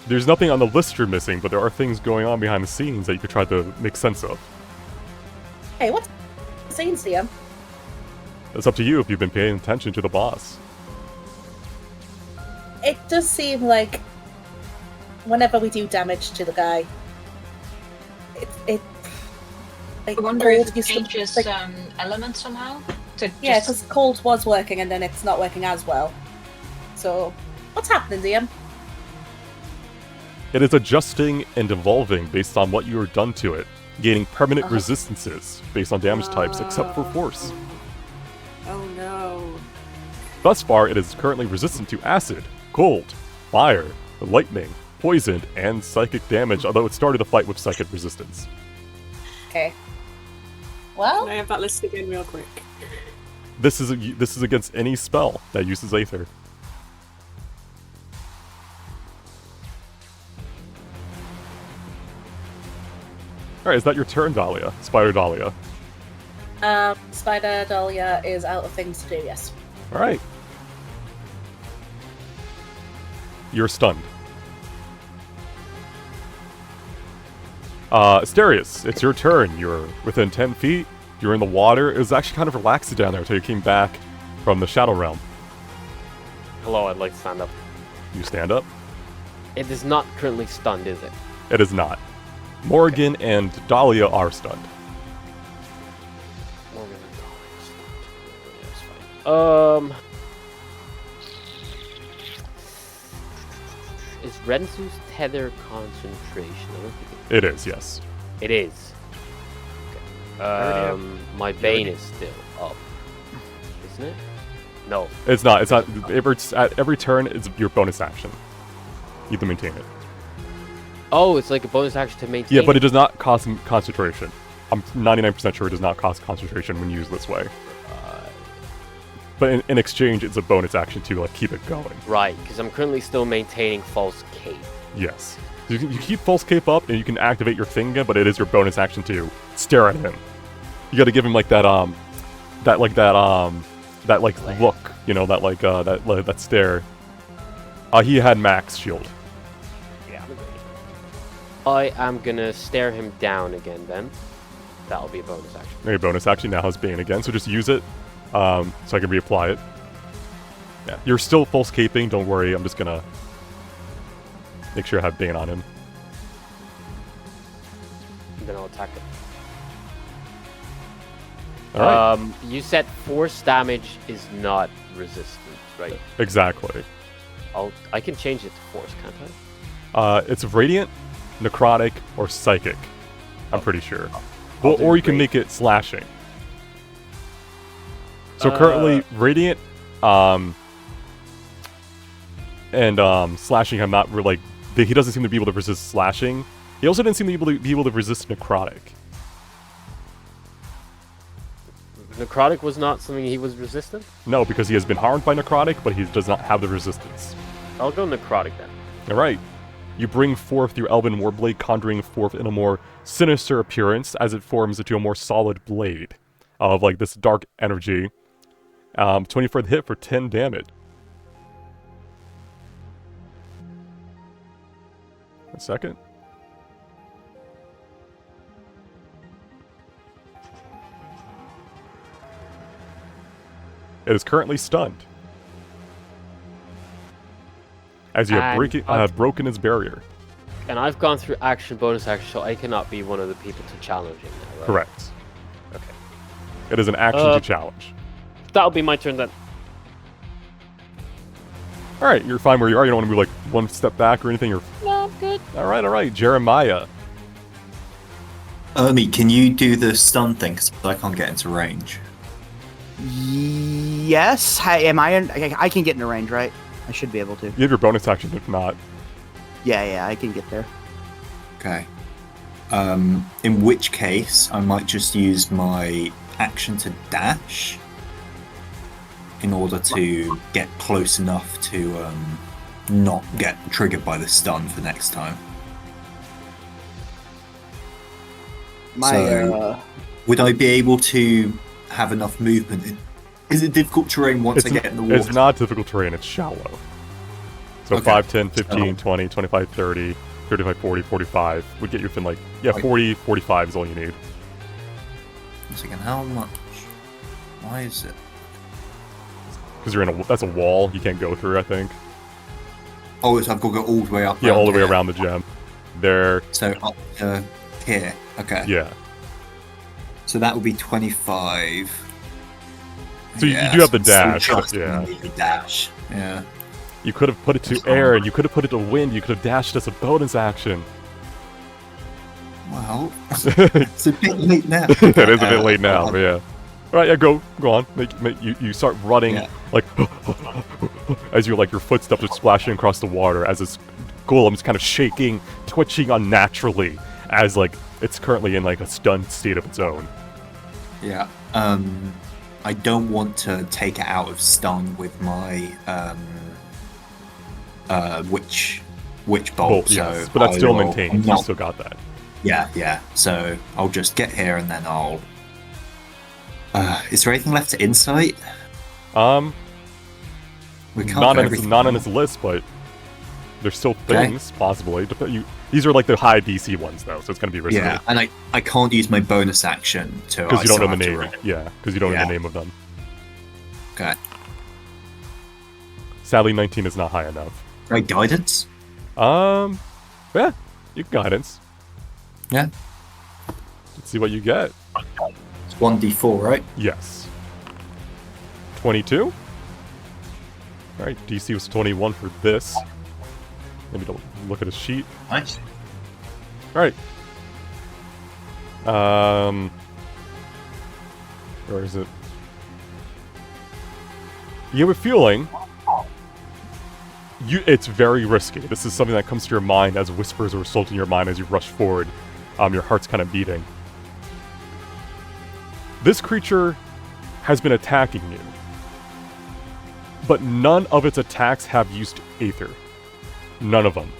A: There's nothing on the list you're missing, but there are things going on behind the scenes that you could try to make sense of.
H: Hey, what's the scenes, DM?
A: It's up to you if you've been paying attention to the boss.
H: It does seem like whenever we do damage to the guy, it like
F: I wonder if
H: cold
F: it
H: used to-
F: changes
H: like-
F: element somehow. To
H: Yeah,
F: just...
H: because cold was working and then it's not working as well. So, what's happening, DM?
A: It is adjusting and evolving based on what you are done to it, gaining permanent resistances based on damage types except for force.
D: Oh no.
A: Thus far, it is currently resistant to acid, cold, fire, lightning, poison, and psychic damage, although it started the fight with psychic resistance.
H: Okay. Well,
D: Can I have that list again real quick?
A: This is against any spell that uses Aether. Alright, is that your turn, Dahlia? Spider Dahlia.
H: Spider Dahlia is out of things to do, yes.
A: Alright. You're stunned. Asterius, it's your turn. You're within 10 feet. You're in the water. It was actually kind of relaxed down there until you came back from the Shadow Realm.
B: Hello, I'd like to stand up.
A: You stand up?
B: It is not currently stunned, is it?
A: It is not. Morgan and Dahlia are stunned.
B: Morgan and Dahlia stunned. Yeah, that's fine. Is Rensu's tether concentration? I don't think
A: It is, yes.
B: it is. Okay. My Bane is still up, isn't it? No.
A: It's not. It's not. At every turn, it's your bonus action. You can maintain it.
B: Oh, it's like a bonus action to maintain.
A: Yeah, but it does not cost concentration. I'm 99% sure it does not cost concentration when used this way. But in exchange, it's a bonus action to like keep it going.
B: Right, because I'm currently still maintaining false cape.
A: Yes. You keep false cape up, and you can activate your thing again, but it is your bonus action to stare at him. You got to give him like that look, you know, that stare. He had max shield.
B: Yeah. I am gonna stare him down again then. That'll be a bonus action.
A: Maybe bonus action now has Bane again, so just use it, so I can reapply it. Yeah, you're still false caping, don't worry, I'm just gonna make sure I have Bane on him.
B: And then I'll attack him.
A: Alright.
B: You said force damage is not resistant, right?
A: Exactly.
B: I can change it to force, can't I?
A: It's Radiant, Necrotic, or Psychic. I'm pretty sure. Well, or you can make it slashing. So currently, Radiant, and slashing, I'm not really, like, he doesn't seem to be able to resist slashing. He also didn't seem to be able to resist Necrotic.
B: Necrotic was not something he was resistant?
A: No, because he has been harmed by Necrotic, but he does not have the resistance.
B: I'll go Necrotic then.
A: Alright. You bring forth your Elven Warblade, conjuring forth in a more sinister appearance as it forms into a more solid blade of like this dark energy. 24th hit for 10 damage. A second. It is currently stunned. As you have broken its barrier.
B: And I've gone through action, bonus action, so I cannot be one of the people to challenge him now, right?
A: Correct.
B: Okay.
A: It is an action to challenge.
B: That'll be my turn then.
A: Alright, you're fine where you are. You don't want to move like one step back or anything.
J: No, I'm good.
A: Alright. Jeremiah.
E: Can you do the stun thing? Because I can't get into range.
G: Yes. I can get into range, right? I should be able to.
A: You have your bonus action if not.
G: Yeah, I can get there.
E: Okay. In which case, I might just use my action to dash in order to get close enough to not get triggered by the stun for next time. Would I be able to have enough movement? Is it difficult terrain once I get in the water?
A: It's not difficult terrain, it's shallow. So
E: Okay.
A: 5, 10, 15, 20, 25, 30, 35, 40, 45 would get you within like, 40, 45 is all you need.
E: One second, how much? Why is it?
A: Because you're in that's a wall you can't go through, I think.
E: Oh, so I've got to go all the way up.
A: Yeah, all the way
E: here.
A: around the gem. There.
E: So up to here. Okay.
A: Yeah.
E: So that would be 25.
A: So you do have the dash.
E: Just
A: Yeah.
E: the dash. Yeah.
A: You could have put it to air, and you could have put it to wind. You could have dashed as a bonus action.
E: Well, it's a bit late now.
A: It is a bit late now, but yeah. All right, yeah, go on. You start running like as your footsteps are splashing across the water as this golem is kind of shaking, twitching unnaturally as like it's currently in like a stunned state of its own.
E: Yeah. I don't want to take it out of stun with my witch bolt.
A: Yes,
E: so
A: but that's still
E: I will
A: maintained. You still got that.
E: Yeah. So I'll just get here and then I'll. Is there anything left to insight? We can't
A: not
E: do
A: on
E: everything.
A: its list, but there's still things possibly. These are like the high DC ones though, so it's gonna be risky.
E: Yeah, and I can't use my bonus action to.
A: Because you don't know the
E: still
A: name.
E: have to
A: Yeah, because you don't know the name of them.
E: Okay.
A: Sadly, 19 is not high enough.
E: Right, guidance.
A: Yeah, you can guidance.
E: Yeah.
A: Let's see what you get.
E: It's 1d4, right?
A: Yes. 22. All right, DC was 21 for this. Maybe don't look at a sheet.
E: Nice.
A: All right. Where is it? You have a feeling. It's very risky. This is something that comes to your mind as whispers are assaulting your mind as you rush forward. Your heart's kind of beating. This creature has been attacking you, but none of its attacks have used Aether. None of them.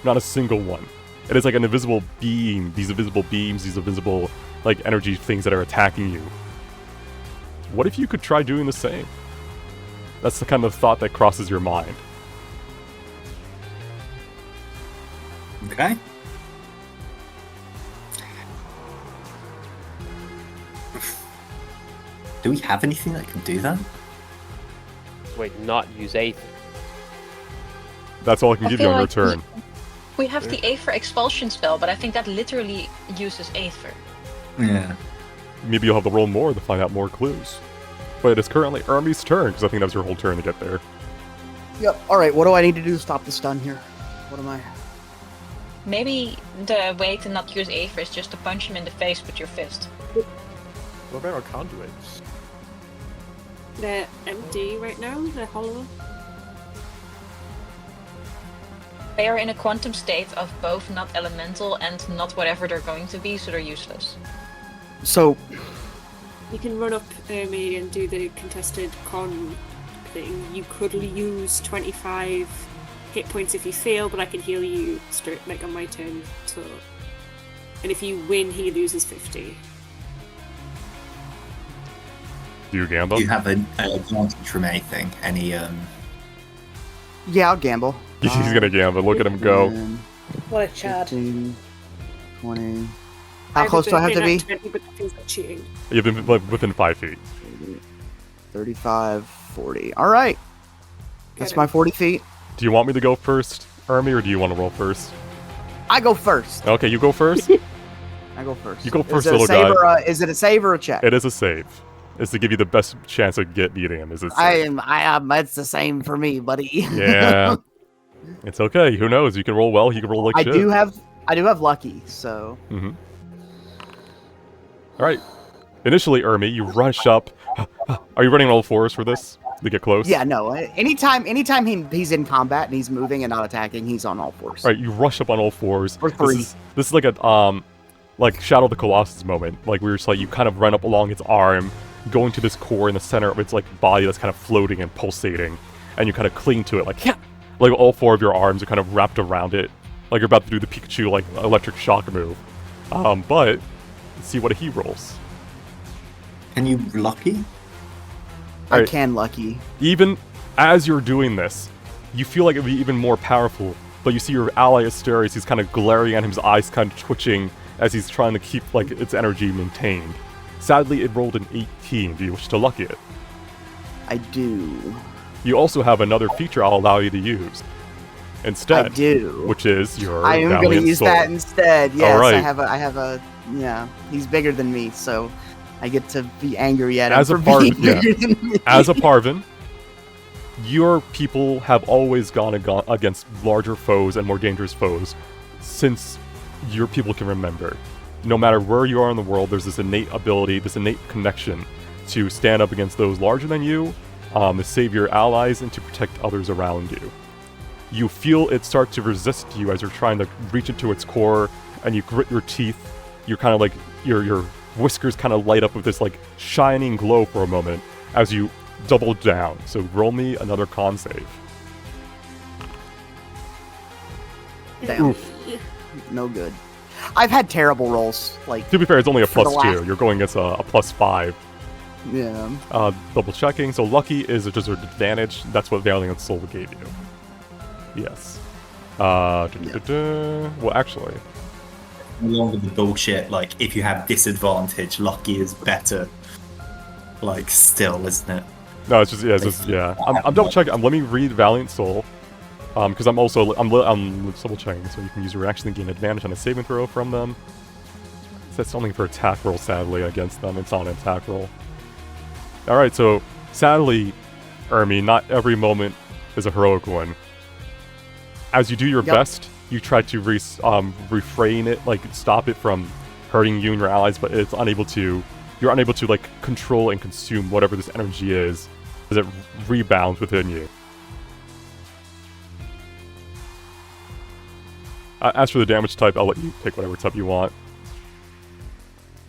A: Not a single one. It is like an invisible beam, these invisible beams, these invisible, like, energy things that are attacking you. What if you could try doing the same? That's the kind of thought that crosses your mind.
E: Okay. Do we have anything that can do that?
B: Wait, not use Aether.
A: That's all I can give you on your turn.
F: We have the Aether expulsion spell, but I think that literally uses Aether.
E: Yeah.
A: Maybe you'll have to roll more to find out more clues. But it is currently Ermi's turn, because I think that was your whole turn to get there.
G: Yep. All right. What do I need to do to stop the stun here? What am I?
F: Maybe the way to not use Aether is just to punch him in the face with your fist.
C: What about our conduits?
D: They're empty right now. They're hollow.
F: They are in a quantum state of both not elemental and not whatever they're going to be, so they're useless.
G: So,
D: You can run up me and do the contested con thing. You could use 25 hit points if you fail, but I can heal you straight like on my turn. So, and if you win, he loses 50.
A: Do you gamble?
E: Do you have an advantage from anything? Any
G: yeah, I'll gamble.
A: He's gonna gamble. Look at him go.
G: 10,
H: What a chad.
G: 15, 20. How close do I have to be?
D: 20, but that feels like cheating.
A: You've been like, within 5 feet.
G: 35, 40. All right. That's
D: Get
G: my
D: it.
G: 40 feet.
A: Do you want me to go first, Ermi, or do you want to roll first?
G: I go first.
A: Okay, you go first.
G: I go first.
A: You go first,
G: is it a
A: little
G: save
A: guy.
G: Or is it a save or a check?
A: It is a save. It's to give you the best chance of beating him. Is it?
G: I am. It's the same for me, buddy.
A: Yeah. It's okay. Who knows? You can roll well. He can roll like
G: I
A: shit.
G: do have lucky, so.
A: Mm-hmm. All right. Initially, Ermi, you rush up. Are you running on all fours for this to get close?
G: Yeah, no. Anytime he's in combat and he's moving and not attacking, he's on all fours.
A: All right. You rush up on all fours.
G: Or three.
A: This is like a like Shadow of the Colossus moment. Like we were just like you kind of run up along its arm, going to this core in the center of its like body that's kind of floating and pulsating, and you kind of cling to it like yeah. Like all four of your arms are kind of wrapped around it, like you're about to do the Pikachu like electric shock move. But let's see what he rolls.
E: can you lucky?
G: I
A: Alright.
G: can lucky.
A: Even as you're doing this, you feel like it'd be even more powerful. But you see your ally Asterius, he's kind of glaring at him, his eyes kind of twitching as he's trying to keep like its energy maintained. Sadly, it rolled an 18. Do you wish to lucky it?
G: I do.
A: You also have another feature I'll allow you to use instead.
G: I do.
A: Which is your
G: I am going to
A: Valiant
G: use
A: Soul.
G: that instead. Yes,
A: Alright.
G: I have a. Yeah, he's bigger than me, so I get to be angry at him
A: As a
G: for being
A: Parvin, yeah.
G: bigger than me.
A: As a Parvin, your people have always gone against larger foes and more dangerous foes since your people can remember. No matter where you are in the world, there's this innate ability, this innate connection to stand up against those larger than you, to save your allies, and to protect others around you. You feel it start to resist you as you're trying to reach into its core, and you grit your teeth. You're kind of like, your whiskers kind of light up with this like shining glow for a moment as you double down. So roll me another con save.
G: Damn. No good. I've had terrible rolls. Like,
A: To be fair, it's only a
G: For the
A: +2.
G: last-
A: You're going against a +5.
G: yeah.
A: Double checking. So lucky is just an advantage. That's what Valiant Soul gave you. Yes. Well, actually,
E: No longer the bullshit, like, if you have disadvantage, lucky is better. Like, still, isn't it?
A: no, it's just yeah. I'm double checking. Let me read Valiant Soul, because I'm double checking, so you can use your reaction to gain advantage on a saving throw from them. That's something for attack roll, sadly, against them. It's not an attack roll. All right, so sadly, Ermi, not every moment is a heroic one. As you do your
G: Yep.
A: best, you try to refrain it, like stop it from hurting you and your allies, but it's unable to. You're unable to like control and consume whatever this energy is, as it rebounds within you. As for the damage type, I'll let you pick whatever type you want.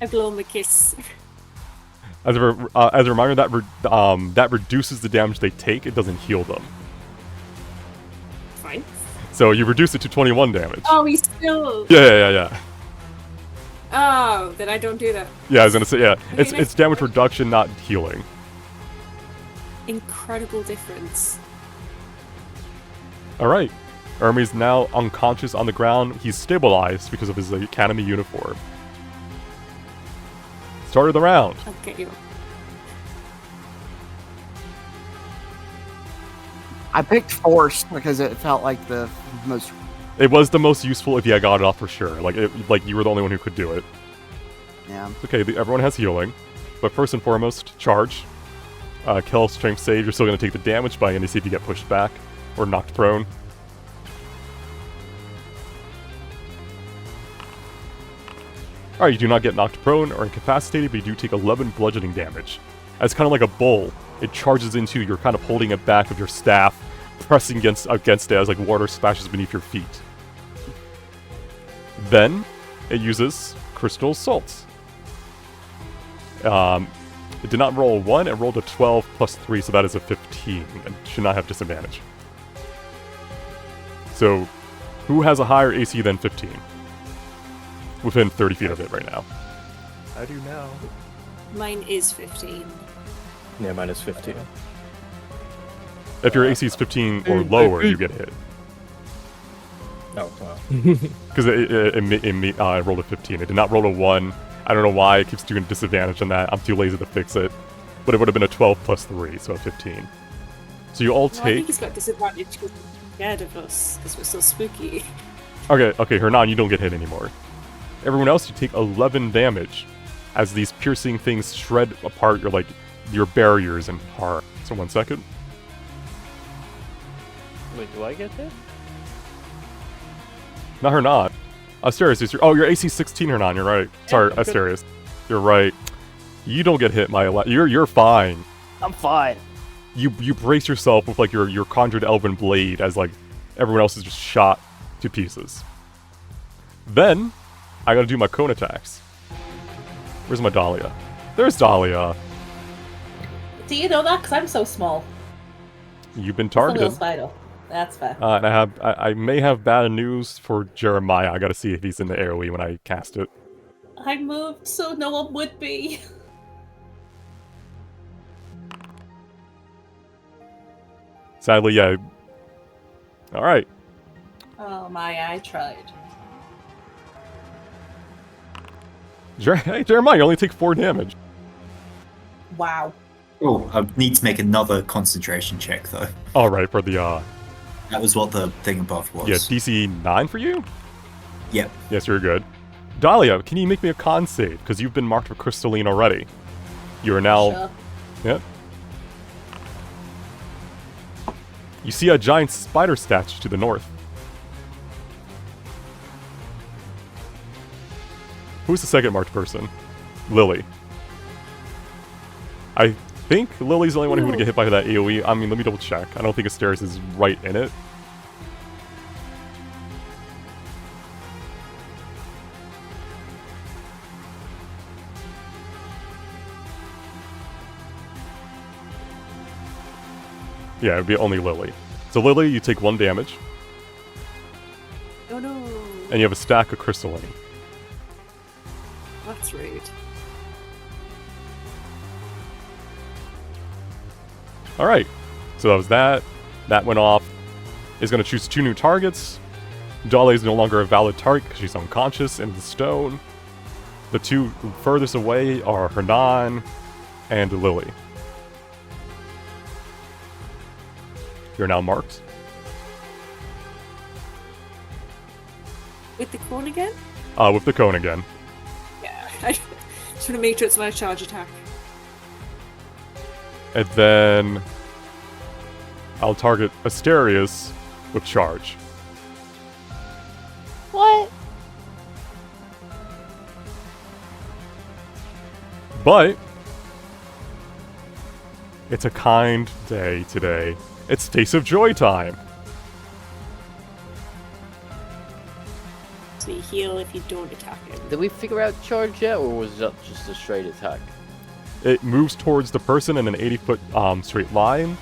D: I blow him a kiss.
A: As a reminder, that reduces the damage they take. It doesn't heal them.
D: Fine.
A: So you reduce it to 21 damage.
D: Oh, he's still.
A: Yeah.
D: Oh, then I don't do that.
A: Yeah, I was gonna say, yeah.
D: Okay,
A: It's
D: nice.
A: damage reduction, not healing.
D: Incredible difference.
A: Alright. Ermi's now unconscious on the ground. He's stabilized because of his academy uniform. Start of the round.
D: I'll get you.
G: I picked Force because it felt like the most.
A: It was the most useful if you got it off for sure. Like you were the only one who could do it.
G: Yeah.
A: Okay, everyone has healing. But first and foremost, charge. Kill, strength save. You're still going to take the damage, but I'm going to see if you get pushed back or knocked prone. Alright, you do not get knocked prone or incapacitated, but you do take 11 bludgeoning damage. As kind of like a bull, it charges into you. You're kind of holding it back with your staff, pressing against it as like water splashes beneath your feet. Then, it uses Crystal Assault. It did not roll a 1, it rolled a 12 plus 3, so that is a 15, and should not have disadvantage. So, who has a higher AC than 15? Within 30 feet of it right now.
C: I do now.
D: Mine is 15.
I: Yeah, mine is 15.
A: If your AC is 15 or lower, you get hit.
I: Oh, wow.
A: Because it rolled a 15. It did not roll a 1. I don't know why it keeps doing disadvantage on that. I'm too lazy to fix it. But it would have been a 12 plus 3, so a 15. So you all
D: Well, I think
A: take...
D: he's got disadvantage because he's scared of us, because we're so spooky.
A: Okay, Hernan, you don't get hit anymore. Everyone else, you take 11 damage as these piercing things shred apart your barriers and heart. So 1 second.
B: Wait, do I get hit?
A: Not Hernan. Asterius, your AC 16, Hernan, you're right. Sorry,
B: I'm good.
A: Asterius. You're right. You don't get hit, you're fine.
B: I'm fine.
A: You brace yourself with your conjured elven blade as everyone else is just shot to pieces. Then I gotta do my cone attacks. Where's my Dahlia? There's Dahlia.
H: Do you know that? Because I'm so small.
A: You've been
H: It's a little
A: targeted.
H: spider. That's fair.
A: And I may have bad news for Jeremiah. I gotta see if he's in the AoE when I cast it.
H: I moved so no one would be.
A: Sadly, yeah. Alright.
H: Oh my, I tried.
A: Hey, Jeremiah, you only take 4 damage.
H: Wow.
E: Oh, I need to make another concentration check though.
A: Alright, for the,
E: That was what the thing above was.
A: yeah, DC 9 for you?
E: Yep.
A: Yes, you're good. Dahlia, can you make me a con save? Because you've been marked for crystalline already. You are now...
H: Sure.
A: Yep. You see a giant spider statue to the north. Who's the second marked person? Lily. I think Lily's the only one who would get hit by that AoE. I mean, let me double check. I don't think Asterius is right in it. Yeah, it would be only Lily. So Lily, you take 1 damage,
D: Oh no,
A: and you have a stack of crystalline.
D: that's rude.
A: Alright, so that was that. That went off. Is going to choose 2 new targets. Dahlia is no longer a valid target because she's unconscious in the stone. The 2 furthest away are Hernan and Lily. You're now marked.
D: With the corn again?
A: With the cone again.
D: Yeah, I just want to make sure it's my charge attack.
A: And then I'll target Asterius with charge.
J: What?
A: But it's a kind day today. It's Taste of Joy time.
D: So you heal if you don't attack him.
B: Did we figure out charge yet, or was that just a straight attack?
A: It moves towards the person in an 80-foot straight line,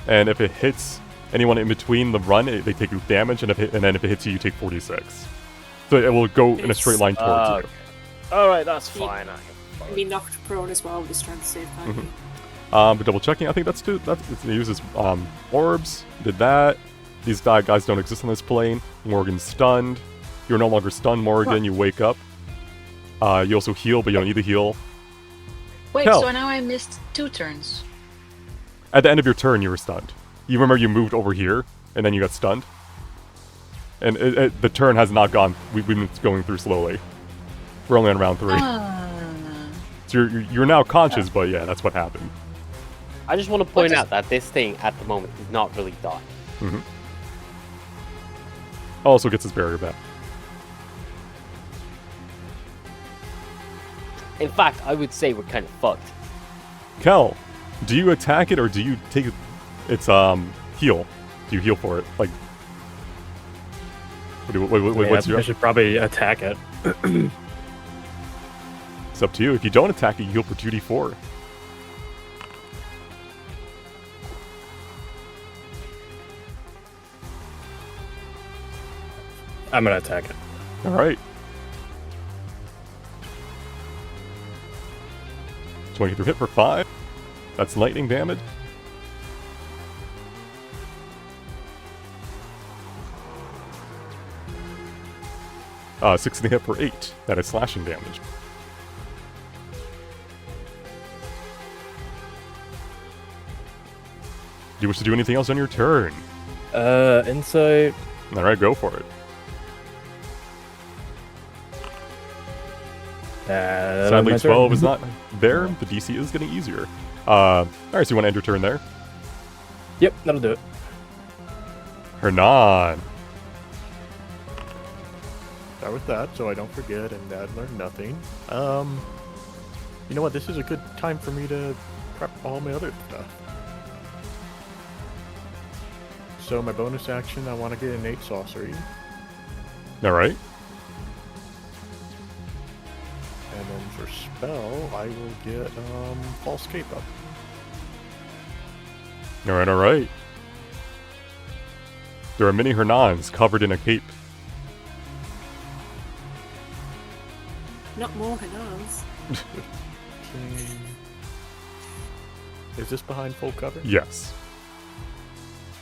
A: and if it hits Anyone in between the run, they take damage, and then if it hits you, you take 46. So it will go in a straight line towards you.
B: Alright, that's
D: Yeah.
B: fine.
D: And be knocked prone as well with the strength save, can't you?
A: But double checking, I think it uses orbs. Did that. These guys don't exist on this plane. Morgan's stunned. You're no longer stunned, Morgan.
D: What?
A: You wake up. You also heal, but you don't need to heal.
F: Wait,
A: Hell.
F: so now I missed 2 turns.
A: At the end of your turn, you were stunned. You remember you moved over here, and then you got stunned? And the turn has not gone. We've been going through slowly. We're only on round 3. So you're now conscious, but yeah, that's what happened.
B: I just want to point out that this thing at the moment is not really done.
A: Mm-hmm. Also gets his barrier back.
B: In fact, I would say we're kind of fucked.
A: Kel, do you attack it or do you take its heal? Do you heal for it? Like, what's your?
I: I should probably attack it.
A: It's up to you. If you don't attack it, you heal for 2d4.
I: I'm gonna attack it.
A: All right. 23 hit for 5. That's lightning damage. Uh, 16 hit for 8. That is slashing damage. Do you wish to do anything else on your turn?
I: Insight.
A: All right, go for it. Sadly, 12 is not there. The DC is getting easier. All right, so you want to end your turn there?
I: Yep, that'll do it.
A: Hernan.
C: Start with that, so I don't forget and Dad learned nothing. You know what? This is a good time for me to prep all my other stuff. So my bonus action, I want to get innate sorcery,
A: All right.
C: and then for spell, I will get false cape up.
A: All right, all right. There are many Hernans covered in a cape.
D: Not more Hanans.
C: Is this behind full cover?
A: Yes.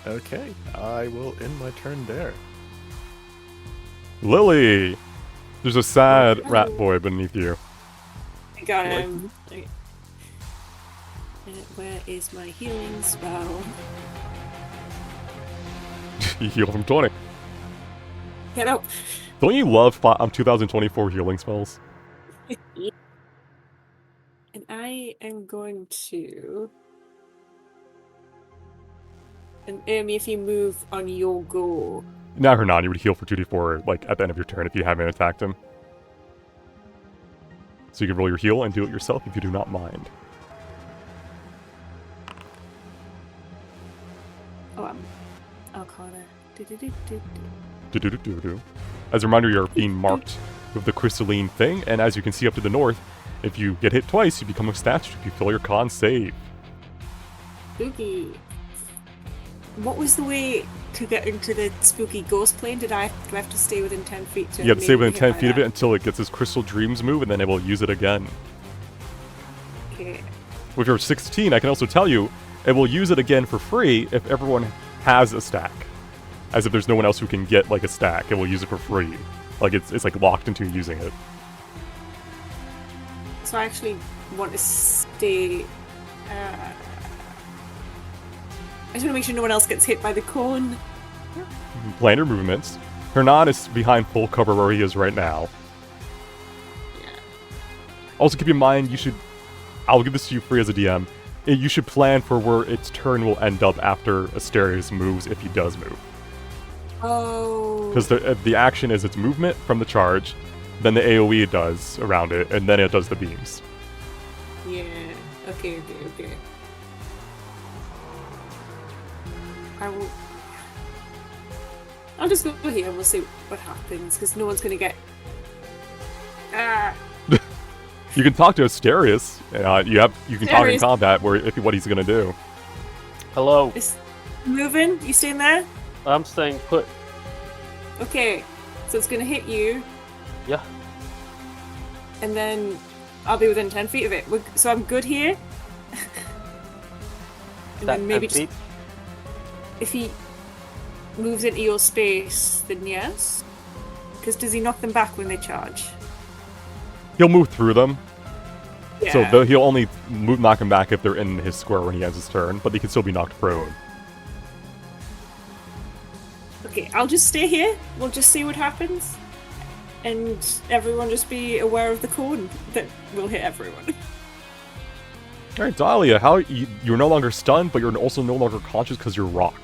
C: Okay, I will end my turn there.
A: Lily! There's a sad rat boy beneath you.
D: I got him. Okay. Where is my healing spell?
A: You heal from 20.
D: Get up!
A: Don't you love 2024 healing spells?
D: And I am going to... And Amy, if you move on your go...
A: Now Hernan, you would heal for 2d4 like at the end of your turn if you haven't attacked him. So you can roll your heal and do it yourself if you do not mind.
D: Oh, Arcana.
A: Do-do-do-do-do. As a reminder, you're being marked with the crystalline thing, and as you can see up to the north, if you get hit twice, you become a statue if you fail your con save.
D: Spooky. What was the way to get into the spooky ghost plane? Do I have to stay within 10 feet to
A: You have to stay
D: maybe
A: within
D: hit
A: 10
D: by
A: feet of
D: that?
A: it until it gets this crystal dreams move, and then it will use it again.
D: Okay.
A: With your 16, I can also tell you, it will use it again for free if everyone has a stack. As if there's no one else who can get like a stack, it will use it for free. Like it's like locked into using it.
D: So I actually want to stay... I just want to make sure no one else gets hit by the cone.
A: Plan your movements. Hernan is behind full cover where he is right now.
D: Yeah.
A: Also keep in mind, I'll give this to you free as a DM. You should plan for where its turn will end up after Asterius moves, if he does move.
D: Oh.
A: Because the action is its movement from the charge, then the AoE it does around it, and then it does the beams.
D: Yeah. Okay. I'll just go here and we'll see what happens, because no one's going to get... Ah!
A: You can talk to Asterius. You can talk in
D: Asterius.
A: combat what he's gonna do.
B: Hello.
D: moving? You staying there?
B: I'm staying put.
D: Okay, so it's gonna hit you,
B: Yeah.
D: and then I'll be within 10 feet of it. So I'm good here. And
B: That
D: then maybe
B: 10
D: just,
B: feet?
D: if he moves into your space, then yes. Because does he knock them back when they charge?
A: He'll move through them.
D: Yeah.
A: So he'll only knock them back if they're in his square when he ends his turn, but they can still be knocked prone.
D: Okay, I'll just stay here. We'll just see what happens. And everyone just be aware of the cone that will hit everyone.
A: Alright, Dahlia, you're no longer stunned, but you're also no longer conscious because you're rock.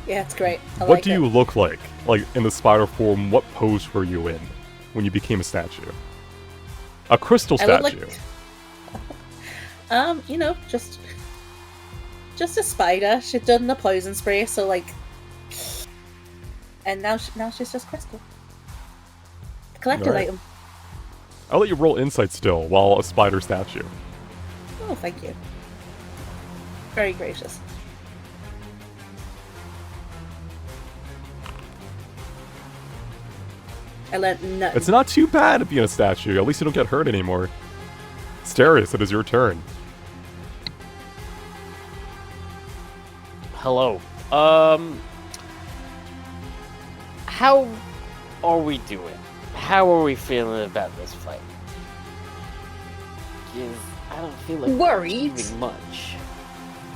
H: Yeah, it's great. I
A: What
H: like
A: do
H: it.
A: you look like? Like, in the spider form, what pose were you in when you became a statue? A crystal
H: I look
A: statue.
H: like, you know, just a spider. She'd done the poison spray, so like, and now she's just crystal. Collector's
A: Right.
H: item.
A: I'll let you roll insight still while a spider statue.
H: Oh, thank you. Very gracious. I learned nothing.
A: It's not too bad being a statue. At least you don't get hurt anymore. Starius, it is your turn.
B: Hello. How are we doing? How are we feeling about this fight? 'Cause I don't feel like we're
F: Worried.
B: achieving much.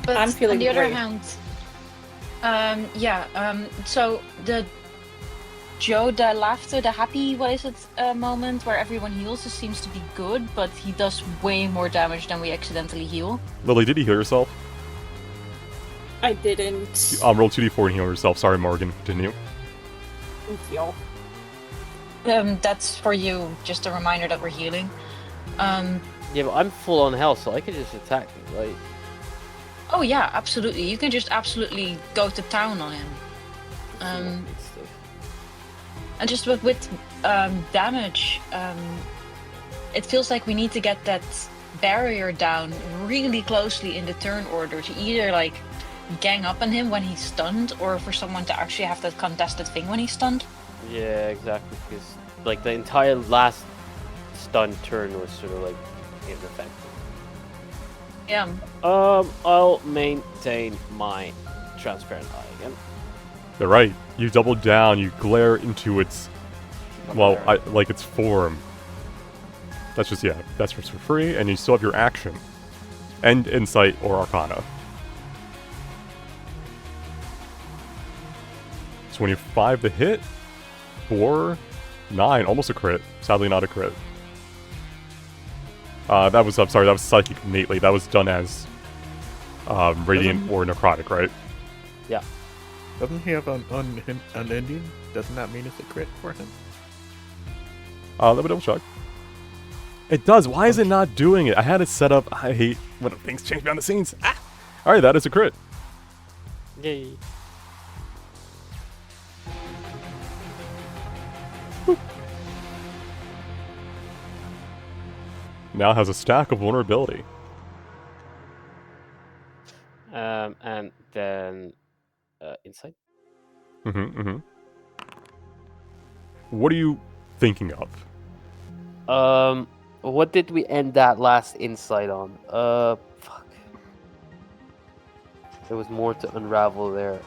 F: But
H: I'm feeling
F: on the other
H: great.
F: hand, so the Joe, the laughter, the happy, what is it, moment where everyone heals, this seems to be good, but he does way more damage than we accidentally heal.
A: Lily, did you heal yourself?
D: I didn't.
A: Roll 2d4 and heal yourself. Sorry, Morgan. Continue.
D: Thank you.
F: That's for you, just a reminder that we're healing.
B: Yeah, but I'm full on health, so I could just attack you, right?
F: Oh yeah, absolutely. You can just absolutely go to town on him. And just with damage, it feels like we need to get that barrier down really closely in the turn order to either like gang up on him when he's stunned, or for someone to actually have that contested thing when he's stunned.
B: Yeah, exactly. Because like the entire last stun turn was sort of like ineffective.
F: Yeah.
B: I'll maintain my transparent eye again.
A: They're right. You double down. You glare into its, well, like its form. That's just, yeah, that's just for free, and you still have your action. And insight or arcana. 25 to hit. 4, 9, almost a crit. Sadly not a crit. That was, I'm sorry, that was psychic innately. That was done as radiant or necrotic, right?
B: Yeah.
C: Doesn't he have an unending? Doesn't that mean it's a crit for him?
A: Let me double check. It does. Why is it not doing it? I had it set up. I hate when things change behind the scenes. Ah! Alright, that is a crit.
B: Yay.
A: Now has a stack of vulnerability.
B: And then insight.
A: What are you thinking of?
B: What did we end that last insight on? Fuck. There was more to unravel there.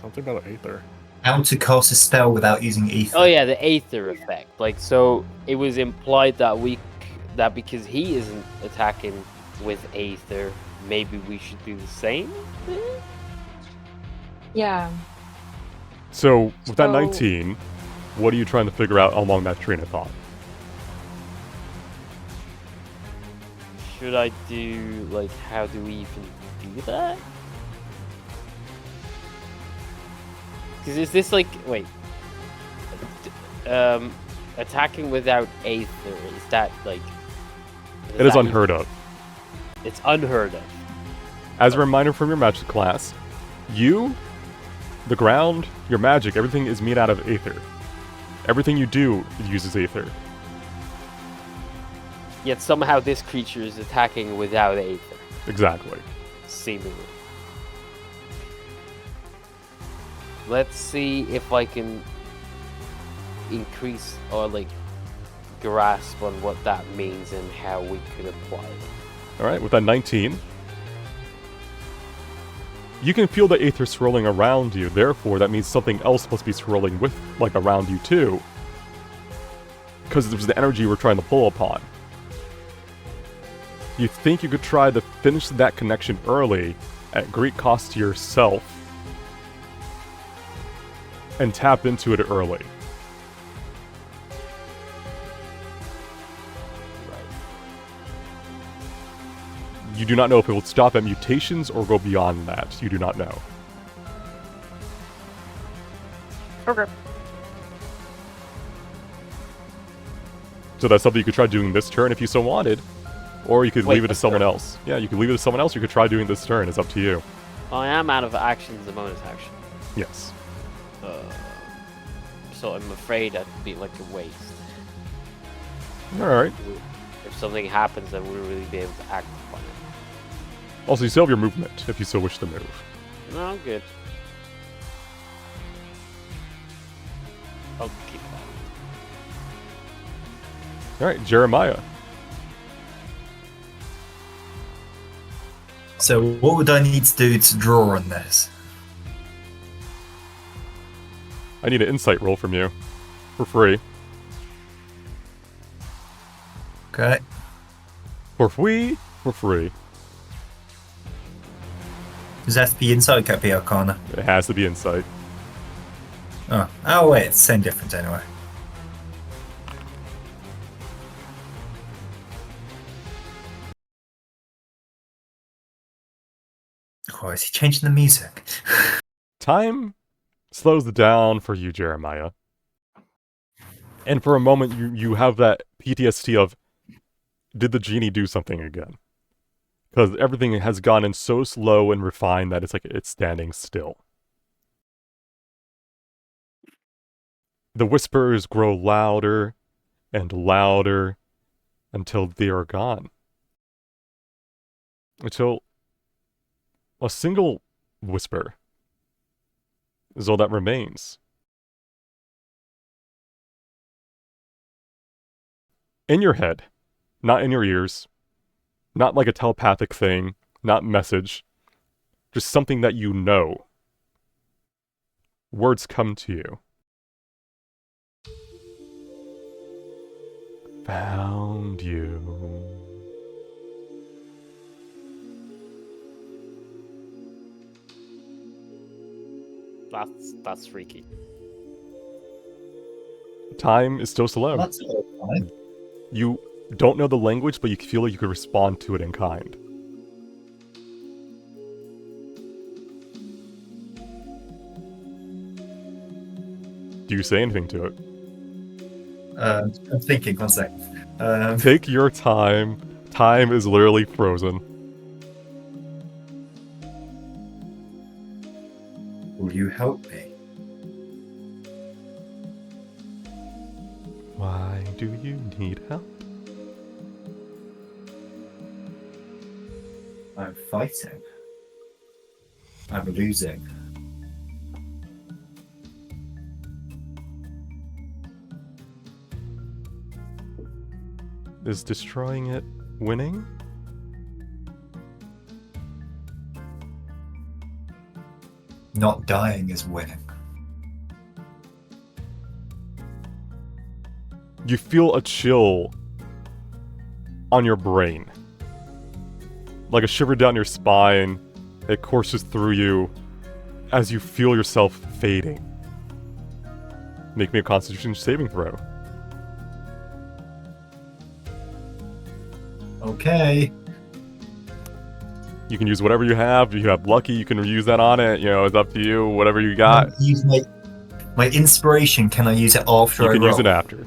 C: Something about Aether.
E: How to cast a spell without using ether.
B: Oh yeah, the Aether effect. Like, so it was implied that because he isn't attacking with Aether, maybe we should do the same.
F: Yeah.
A: So, with that
F: So-
A: 19, what are you trying to figure out along that train of thought?
B: Should I do, like, how do we even do that? Because is this like, wait, attacking without Aether, is that like...
A: It is unheard of.
B: It's unheard of.
A: As a reminder from your magic class, you, the ground, your magic, everything is made out of Aether. Everything you do uses Aether.
B: Yet somehow this creature is attacking without Aether,
A: Exactly.
B: seemingly. Let's see if I can increase or like grasp on what that means and how we could apply it.
A: Alright, with that 19, you can feel the aether swirling around you, therefore that means something else must be swirling with, like, around you too. Because it was the energy we're trying to pull upon. You think you could try to finish that connection early, at great cost to yourself, and tap into it early. You do not know if it will stop at mutations or go beyond that. You do not know.
B: Okay.
A: So that's something you could try doing this turn if you so wanted. Or you could
B: Wait,
A: leave it to
B: this
A: someone
B: turn?
A: else. Yeah, you could leave it to someone else. You could try doing this turn. It's up to you.
B: I am out of actions and bonus action.
A: Yes.
B: So I'm afraid that'd be like a waste.
A: Alright.
B: If something happens, I wouldn't really be able to act upon it.
A: Also, you still have your movement, if you so wish to move.
B: No, I'm good. I'll keep that.
A: Alright, Jeremiah.
E: So what would I need to do to draw on this?
A: I need an insight roll from you. For free.
E: Okay.
A: For free? For free.
E: Does that have to be insight? Can't be Arcana.
A: It has to be insight.
E: Oh wait, it's the same difference anyway. Oh, is he changing the music?
A: Time slows down for you, Jeremiah. And for a moment, you have that PTSD of, did the genie do something again? Because everything has gone in so slow and refined that it's like it's standing still. The whispers grow louder and louder until they are gone. Until a single whisper is all that remains. In your head, not in your ears, not like a telepathic thing, not message, just something that you know. Words come to you. Found you.
B: That's freaky.
A: Time is still slow.
E: That's all fine.
A: You don't know the language, but you feel like you could respond to it in kind. Do you say anything to it?
E: I'm thinking, one second.
A: Take your time. Time is literally frozen.
E: Will you help me?
A: Why do you need help?
E: I'm fighting. I'm losing.
A: Is destroying it winning?
E: Not dying is winning.
A: You feel a chill on your brain. Like a shiver down your spine. It courses through you as you feel yourself fading. Make me a Constitution saving throw.
E: Okay.
A: You can use whatever you have. If you have lucky, you can use that on it. You know, it's up to you. Whatever you got.
E: Use my inspiration. Can I use it after
A: You
E: I
A: can
E: roll?
A: use it after.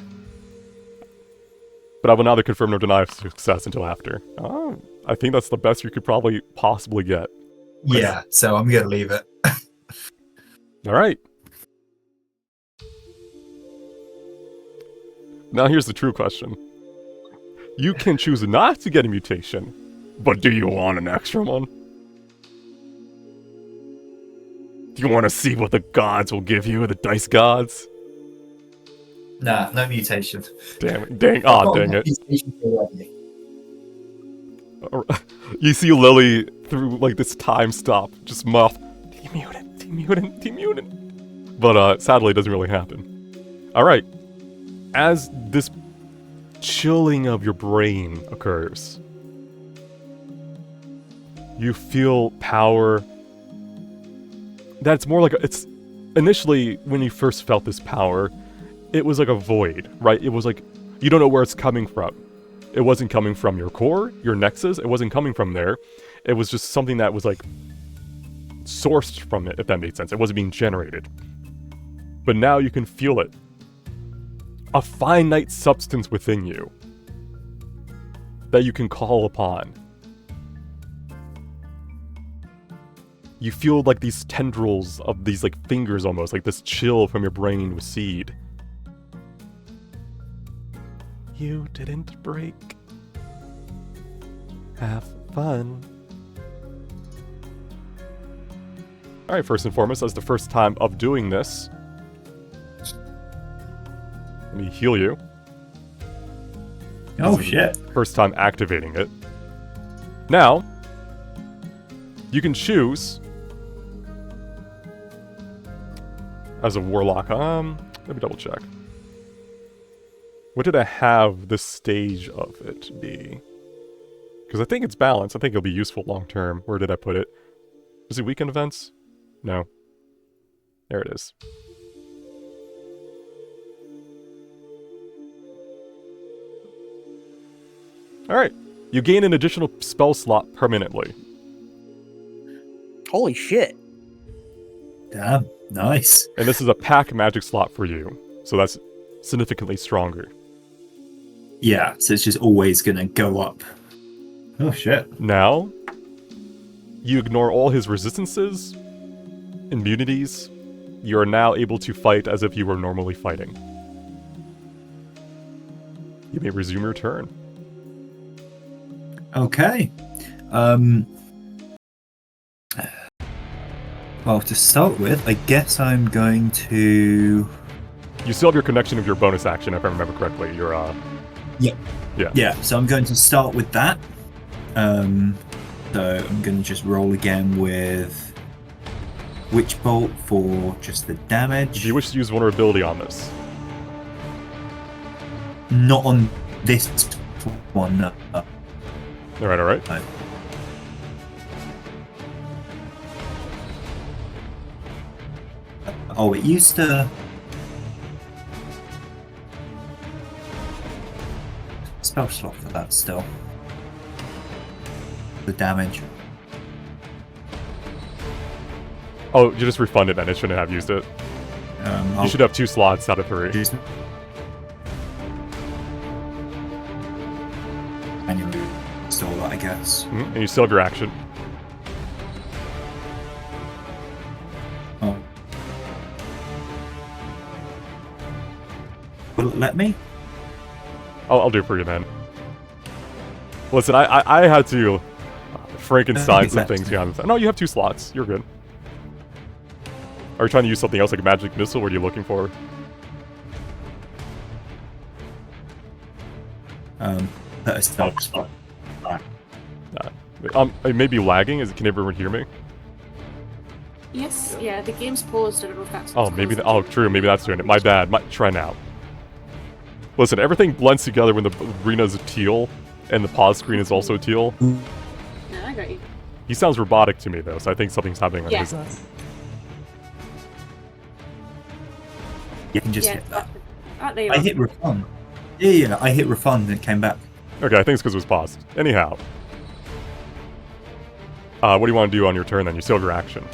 A: But I will neither confirm nor deny success until after. Oh, I think that's the best you could probably possibly get.
E: Yeah, so I'm gonna leave it.
A: Alright. Now here's the true question. You can choose not to get a mutation, but do you want an extra one? Do you want to see what the gods will give you, the dice gods?
E: Nah, no mutation.
A: Damn it. Dang it.
E: Mutation already.
A: You see Lily through, like, this time stop, just muff. T-mutant. But, sadly, it doesn't really happen. Alright. As this chilling of your brain occurs, you feel power that's more like it's initially when you first felt this power, it was like a void, right? It was like you don't know where it's coming from. It wasn't coming from your core, your nexus, it wasn't coming from there. It was just something that was like sourced from it, if that made sense. It wasn't being generated. But now you can feel it. A finite substance within you that you can call upon. You feel like these tendrils of these like fingers almost, like this chill from your brain with seed. You didn't break. Have fun. Alright, first and foremost, as the first time of doing this, let me heal you.
E: Oh shit.
A: First time activating it. Now, you can choose as a warlock. Let me double check. What did I have this stage of it be? Because I think it's balanced. I think it'll be useful long term. Where did I put it? Is it weekend events? No. There it is. Alright. You gain an additional spell slot permanently.
G: Holy shit.
E: Damn, nice.
A: And this is a pack magic slot for you. So that's significantly stronger.
E: Yeah, so it's just always gonna go up. Oh shit.
A: Now, you ignore all his resistances, immunities. You are now able to fight as if you were normally fighting. You may resume your turn.
E: Okay. Well, to start with, I guess I'm going to...
A: You still have your connection of your bonus action, if I remember correctly. Your,
E: Yep.
A: Yeah.
E: Yeah, so I'm going to start with that. So I'm going to just roll again with Witch Bolt for just the damage.
A: Do you wish to use vulnerability on this?
E: Not on this one. No.
A: Alright.
E: No. Oh, it used to... Spell slot for that still. The damage.
A: Oh, you just refunded then. It shouldn't have used it. You should have 2 slots out of 3.
E: Manually install that, I guess.
A: And you still have your action.
E: Oh. Will it let me?
A: I'll do it for you then. Listen, I had to Frankenstein some things here. No, you have 2 slots. You're good. Are you trying to use something else like a magic missile? What are you looking for?
E: A spell slot.
A: It may be lagging. Can everyone hear me?
D: Yes, yeah, the game's paused. I don't know if that's.
A: Oh, maybe. True. Maybe that's doing it. My bad. Try now. Listen, everything blends together when the arena's teal, and the pause screen is also teal.
D: No, I got you.
A: He sounds robotic to me though, so I think something's happening on his end.
E: You can just hit that.
D: There you
E: I
D: are.
E: hit refund. Yeah, I hit refund and it came back.
A: Okay, I think it's because it was paused. Anyhow. What do you want to do on your turn then? You still have your action.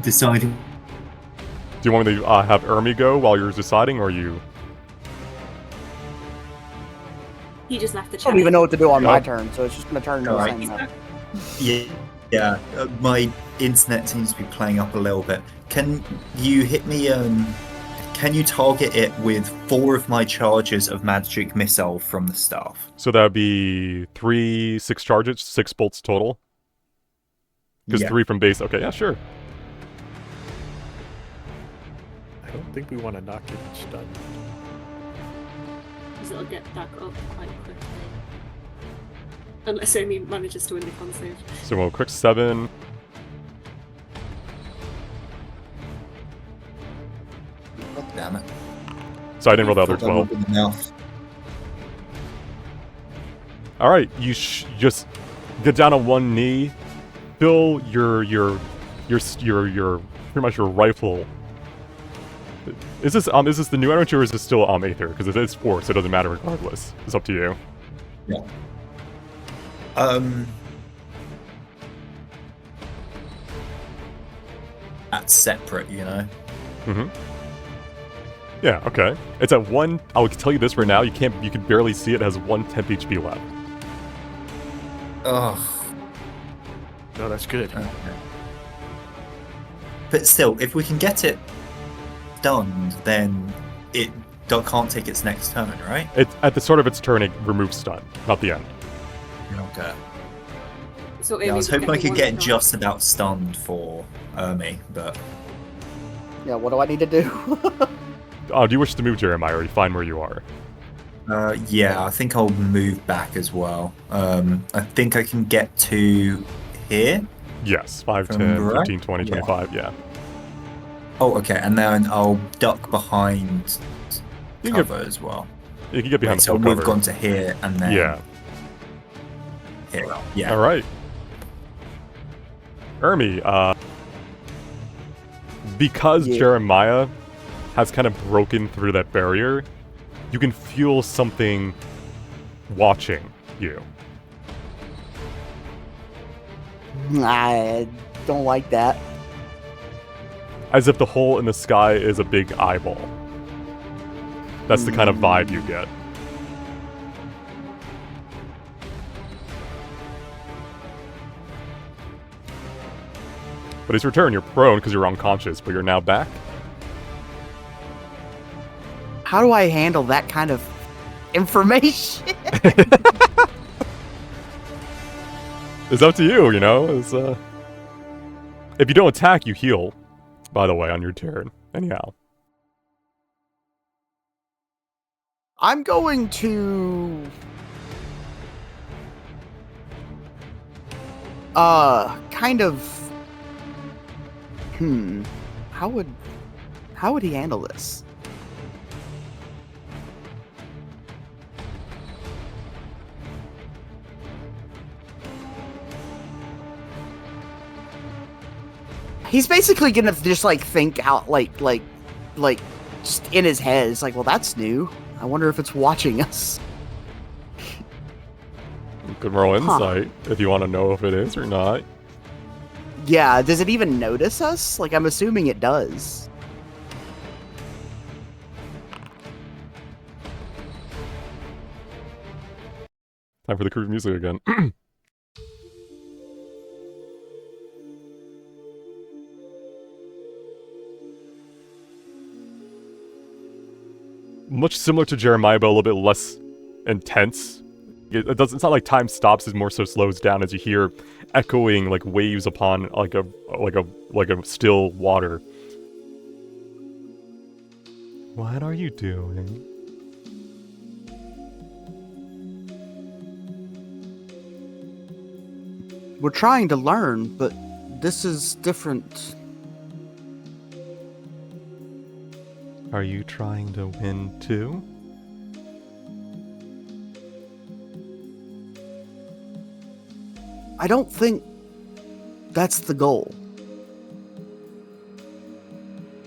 E: Deciding.
A: Do you want me to have Ermi go while you're deciding, or you...
D: He just left the
G: I
D: chat.
G: don't even know what to do on my turn, so it's just gonna turn into the
E: Alright.
G: same map.
E: Yeah. My internet seems to be playing up a little bit. Can you hit me? can you target it with 4 of my charges of magic missile from the staff?
A: So that would be 6 charges, 6 bolts total. Because
E: Yeah.
A: 3 from base. Okay, yeah, sure.
C: I don't think we want to knock it stunned.
D: Because it'll get back up quite quickly. Unless Amy manages to win the con save.
A: So we'll quick 7.
E: God damn it.
A: So I didn't roll the other
E: Thought that would've
A: 12.
E: been enough.
A: All right, you just get down on one knee, fill your pretty much your rifle. Is this the new energy or is this still Aether? Because it's force, so it doesn't matter regardless. It's up to you.
E: Yeah. That's separate, you know.
A: Mm-hmm. Yeah. Okay. It's at 1. I will tell you this right now. You can barely see it. It has 1 temp HP left.
E: Ugh.
C: No, that's good.
E: Okay. But still, if we can get it stunned, then it can't take its next turn, right?
A: It at the start of its turn, it removes stun, not the end.
E: Okay.
D: So
E: Yeah, I was
D: Amy's
E: hoping I
D: getting
E: could
D: one
E: get
D: shot.
E: just about stunned for me, but
G: Yeah, what do I need to do?
A: Do you wish to move, Jeremiah, or are you fine where you are?
E: yeah, I think I'll move back as well. I think I can get to here.
A: Yes, 5,
E: From
A: 10,
E: right?
A: 15, 20,
E: Yeah.
A: 25, yeah.
E: Oh, okay, and then I'll duck behind
A: You can
E: cover as well.
A: You can get behind
E: Right,
A: the
E: so
A: full
E: we've
A: cover.
E: gone to here and then
A: Yeah.
E: here. Yeah.
A: All right. Ermi, because
G: Yeah.
A: Jeremiah has kind of broken through that barrier, you can feel something watching you.
G: I don't like that.
A: As if the hole in the sky is a big eyeball. That's the kind of vibe you get. But it's your turn. You're prone because you're unconscious, but you're now back.
G: How do I handle that kind of information?
A: It's up to you, you know? If you don't attack, you heal, by the way, on your turn. Anyhow.
G: I'm going to kind of how would he handle this? He's basically gonna just like think out like just in his head. It's like, well, that's new. I wonder if it's watching us.
A: You could roll insight if you want to know if it is or not.
G: Yeah, does it even notice us? Like, I'm assuming it does.
A: Time for the creepy music again. Much similar to Jeremiah, but a little bit less intense. It's not like time stops; it more so slows down as you hear echoing like waves upon like a still water. What are you doing?
G: We're trying to learn, but this is different.
A: Are you trying to win too?
G: I don't think that's the goal.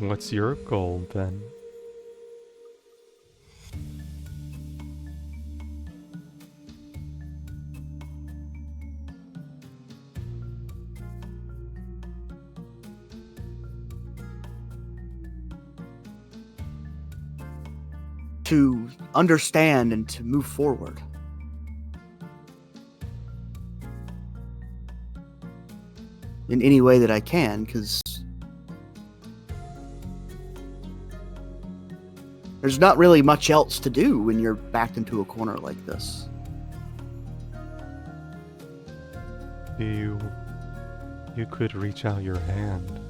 A: What's your goal then?
G: To understand and to move forward. In any way that I can, because There's not really much else to do when you're backed into a corner like this.
A: You could reach out your hand.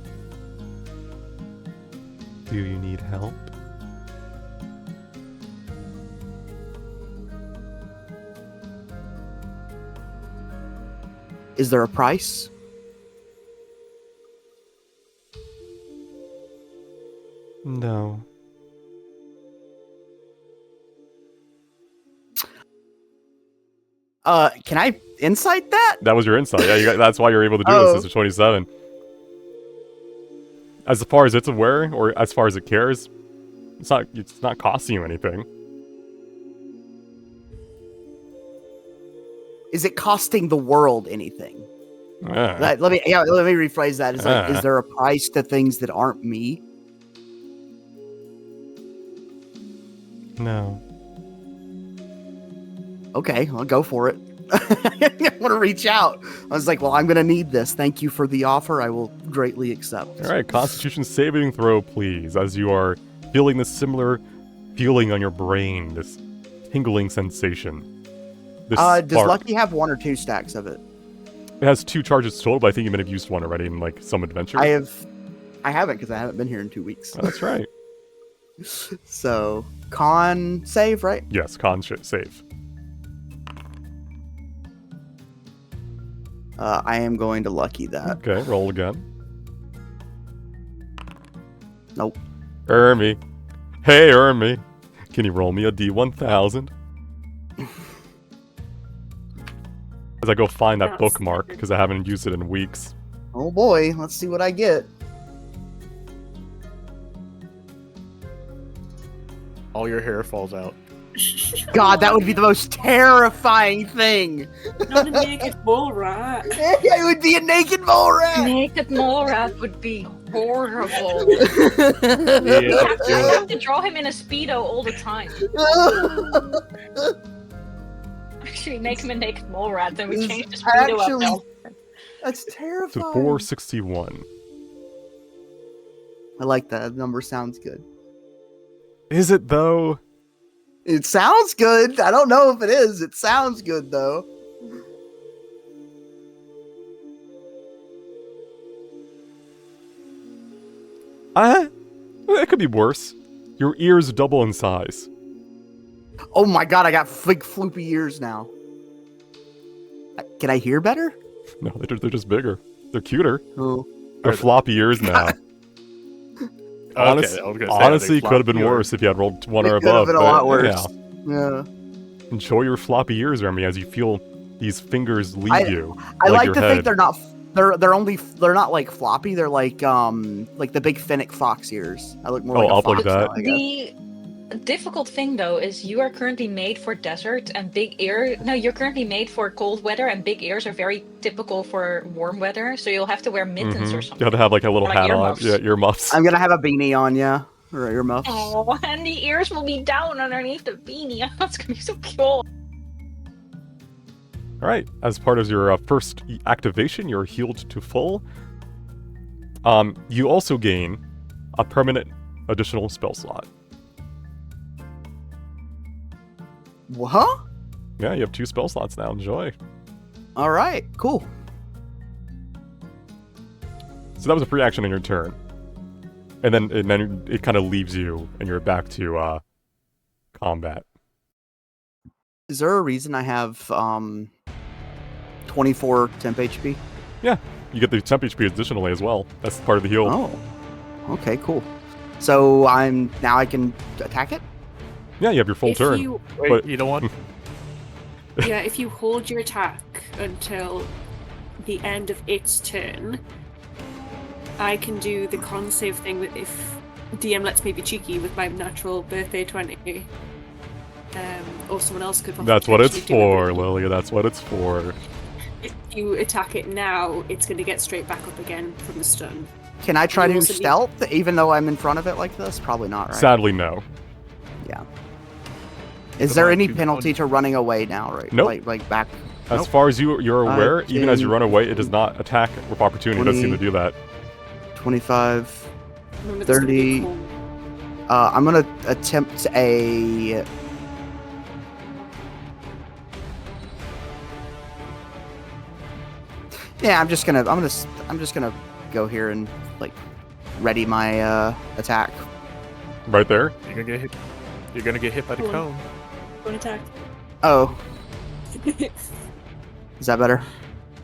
A: Do you need help?
G: Is there a price?
A: No.
G: Can I insight that?
A: That was your insight. Yeah, that's why you're able to do this. It's a 27. As far as it's aware, or as far as it cares, it's not costing you anything.
G: Is it costing the world anything?
A: Yeah.
G: Let me rephrase that. Is there a price to things that aren't me?
A: No.
G: Okay, I'll go for it. I want to reach out. I was like, well, I'm going to need this. Thank you for the offer. I will greatly accept.
A: All right, Constitution saving throw, please, as you are feeling this similar feeling on your brain, this tingling sensation.
G: Does Lucky have 1 or 2 stacks of it?
A: It has 2 charges total, but I think you might have used 1 already in like some adventure.
G: I haven't because I haven't been here in 2 weeks.
A: Oh, that's right.
G: So, con save, right?
A: Yes, con save.
G: I am going to Lucky that.
A: Okay, roll again.
G: Nope.
A: Ermi. Hey, Ermi. Can you roll me a D1000? As I go find that bookmark, because I haven't used it in weeks.
G: Oh boy, let's see what I get.
C: All your hair falls out.
G: God, that would be the most terrifying thing.
D: Not a naked mole rat.
G: It would be a naked mole rat.
F: Naked mole rat would be horrible.
C: Yeah,
F: You have to draw him in a Speedo all the time. Actually, make him a naked mole rat, then we change the Speedo up.
G: That's terrifying.
A: So 461.
G: I like that. The number sounds good.
A: Is it though?
G: It sounds good. I don't know if it is. It sounds good though.
A: It could be worse. Your ears double in size.
G: Oh my god, I got big floopy ears now. Can I hear better?
A: No, they're just bigger. They're cuter.
G: Oh.
A: They're floppy ears now. Honestly, could have been worse if you had rolled 1 or above.
G: Could have been a lot worse. Yeah.
A: Enjoy your floppy ears, Ermi, as you feel these fingers leave you.
G: I like
A: your
G: to
A: head.
G: think they're not. They're not like floppy. They're like the big Finnick fox ears. I look more like a
A: up
G: fox
A: like that.
G: now, I guess.
F: The difficult thing though is you are currently made for desert and you're currently made for cold weather, and big ears are very typical for warm weather, so you'll have to wear mittens or something.
A: You have to have like a little hat on. Yeah, earmuffs.
G: I'm gonna have a beanie on, yeah. Or earmuffs.
F: Oh, and the ears will be down underneath the beanie. That's gonna be so cool.
A: Alright, as part of your first activation, you're healed to full. You also gain a permanent additional spell slot.
G: Huh?
A: Yeah, you have 2 spell slots now. Enjoy.
G: Alright, cool.
A: So that was a free action on your turn. And then it kind of leaves you, and you're back to combat.
G: Is there a reason I have 24 temp HP?
A: Yeah, you get the temp HP additionally as well. That's part of the heal.
G: Oh, okay, cool. So I can attack it?
A: Yeah, you have your full turn.
C: Wait, you know what?
D: Yeah, if you hold your attack until the end of its turn, I can do the con save thing if DM lets me be cheeky with my natural birthday 20. Or someone else could.
A: That's what it's for, Lilia. That's what it's for.
D: If you attack it now, it's going to get straight back up again from the stun.
G: Can I try to do
D: also
G: stealth even though I'm in front of it like this? Probably not, right?
A: Sadly, no.
G: Yeah. Is there any penalty to running away now, right?
A: Nope.
G: Like back.
A: As far as you're aware, even as you run away, it does not attack with opportunity. It doesn't seem to do that.
G: 25,
D: Remember, there's gonna be
G: 30.
D: a
G: I'm gonna attempt a. Yeah, I'm just gonna go here and like ready my attack.
A: Right there.
C: You're gonna get hit. You're gonna get hit by the
D: Go on.
C: cone.
D: One attack.
G: Oh, is that better?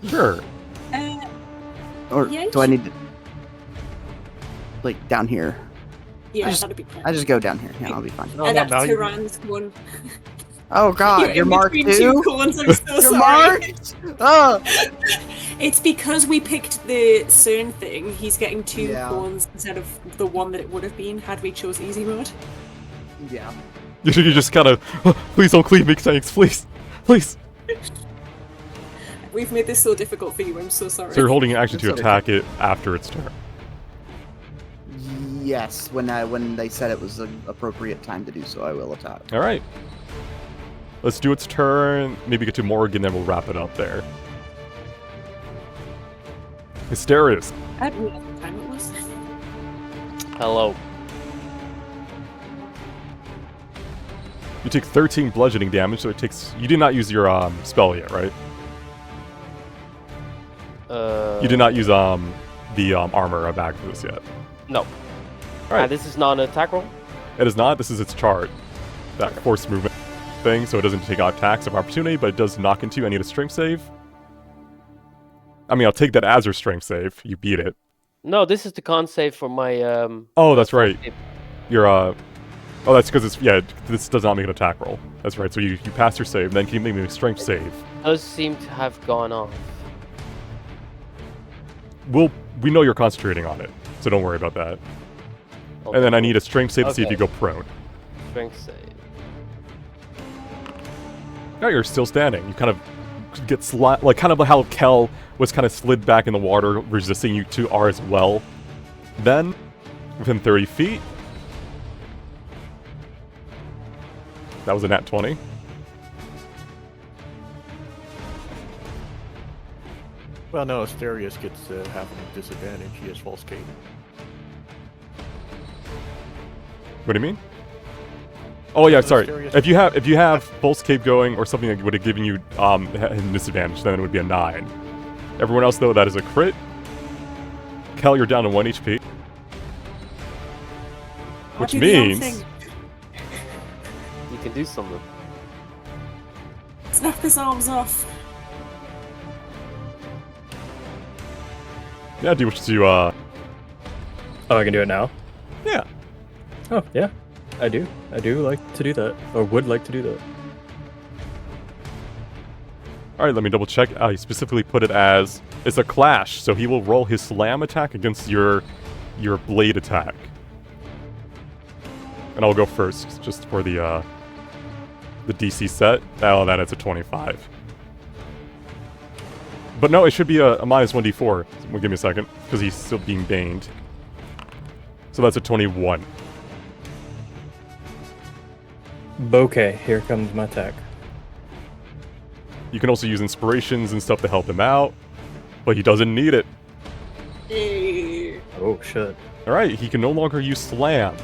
A: Sure.
G: Or
D: Yeah,
G: do I need to like down here?
D: Yeah,
G: I just-
D: that'd be fine.
G: I just go down here. Yeah, I'll be fine.
C: No,
D: And
C: no,
D: that's
C: now
D: two
C: you-
D: rounds. One.
G: Oh God, you're
D: in
G: marked
D: between
G: too.
D: two cones. I'm so
G: You're
D: sorry.
G: marked. Oh.
D: It's because we picked the CERN thing. He's getting two
G: Yeah.
D: cones instead of the one that it would have been had we chose easy mode.
G: Yeah.
A: You just kind of, please don't cleave me, thanks, please, please.
D: We've made this so difficult for you. I'm so sorry.
A: So you're holding an action to
G: It's okay.
A: attack it after its turn.
G: Yes, when they said it was the appropriate time to do so, I will attack.
A: All right. Let's do its turn. Maybe get to Morgan, then we'll wrap it up there. Hysterius.
D: I don't know what time it was.
B: Hello.
A: You take 13 bludgeoning damage, so it takes. You did not use your spell yet, right? You did not use the armor of Agnes yet.
B: No.
A: Alright.
B: This is not an attack roll?
A: It is not. This is its chart. That force movement thing, so it doesn't take attacks of opportunity, but it does knock into you. I need a strength save. I mean, I'll take that as your strength save. You beat it.
B: No, this is the con save for my
A: Oh, that's right.
B: save.
A: You're Oh, that's because it's this does not make an attack roll. That's right. So you pass your save, then can you make me a strength save?
B: Does seem to have gone off.
A: We know you're concentrating on it, so don't worry about that. And then I need a strength save to see if
B: Okay.
A: you go prone.
B: Strength save.
A: Yeah, you're still standing. You kind of get like kind of how Kel was kind of slid back in the water, resisting you two are as well. Then, within 30 feet, that was a nat 20.
C: Well, no, Asterius gets half a disadvantage. He has false cape.
A: What do you mean? Oh yeah, sorry.
C: Asterius-
A: If you have Pulse Cape going or something that would have given you a disadvantage, then it would be a 9. Everyone else though, that is a crit. Kel, you're down to 1 HP.
D: I'll
A: Which
D: do the damn
A: means
D: thing.
B: You can do something.
D: Snap his arms off.
A: yeah, do you wish to
I: Oh, I can do it now?
A: yeah.
I: Oh, yeah. I do. I do like to do that. Or would like to do that.
A: Alright, let me double check. He specifically put it as it's a clash, so he will roll his slam attack against your blade attack. And I'll go first, just for the DC set. Oh, that it's a 25. But no, it should be a minus 1d4. Well, give me a second, because he's still being baned. So that's a 21.
I: Bouquet, here comes my attack.
A: You can also use inspirations and stuff to help him out, but he doesn't need it.
D: Eh.
I: Oh, shit.
A: Alright, he can no longer use slam.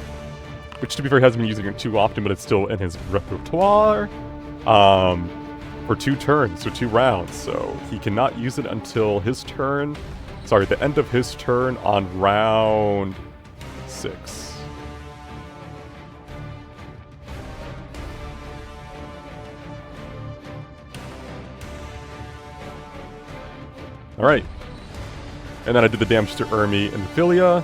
A: Which, to be fair, he hasn't been using it too often, but it's still in his repertoire. For 2 turns, so 2 rounds. So he cannot use it until his turn. Sorry, the end of his turn on round 6. Alright. And then I did the damage to Ermi and Philia.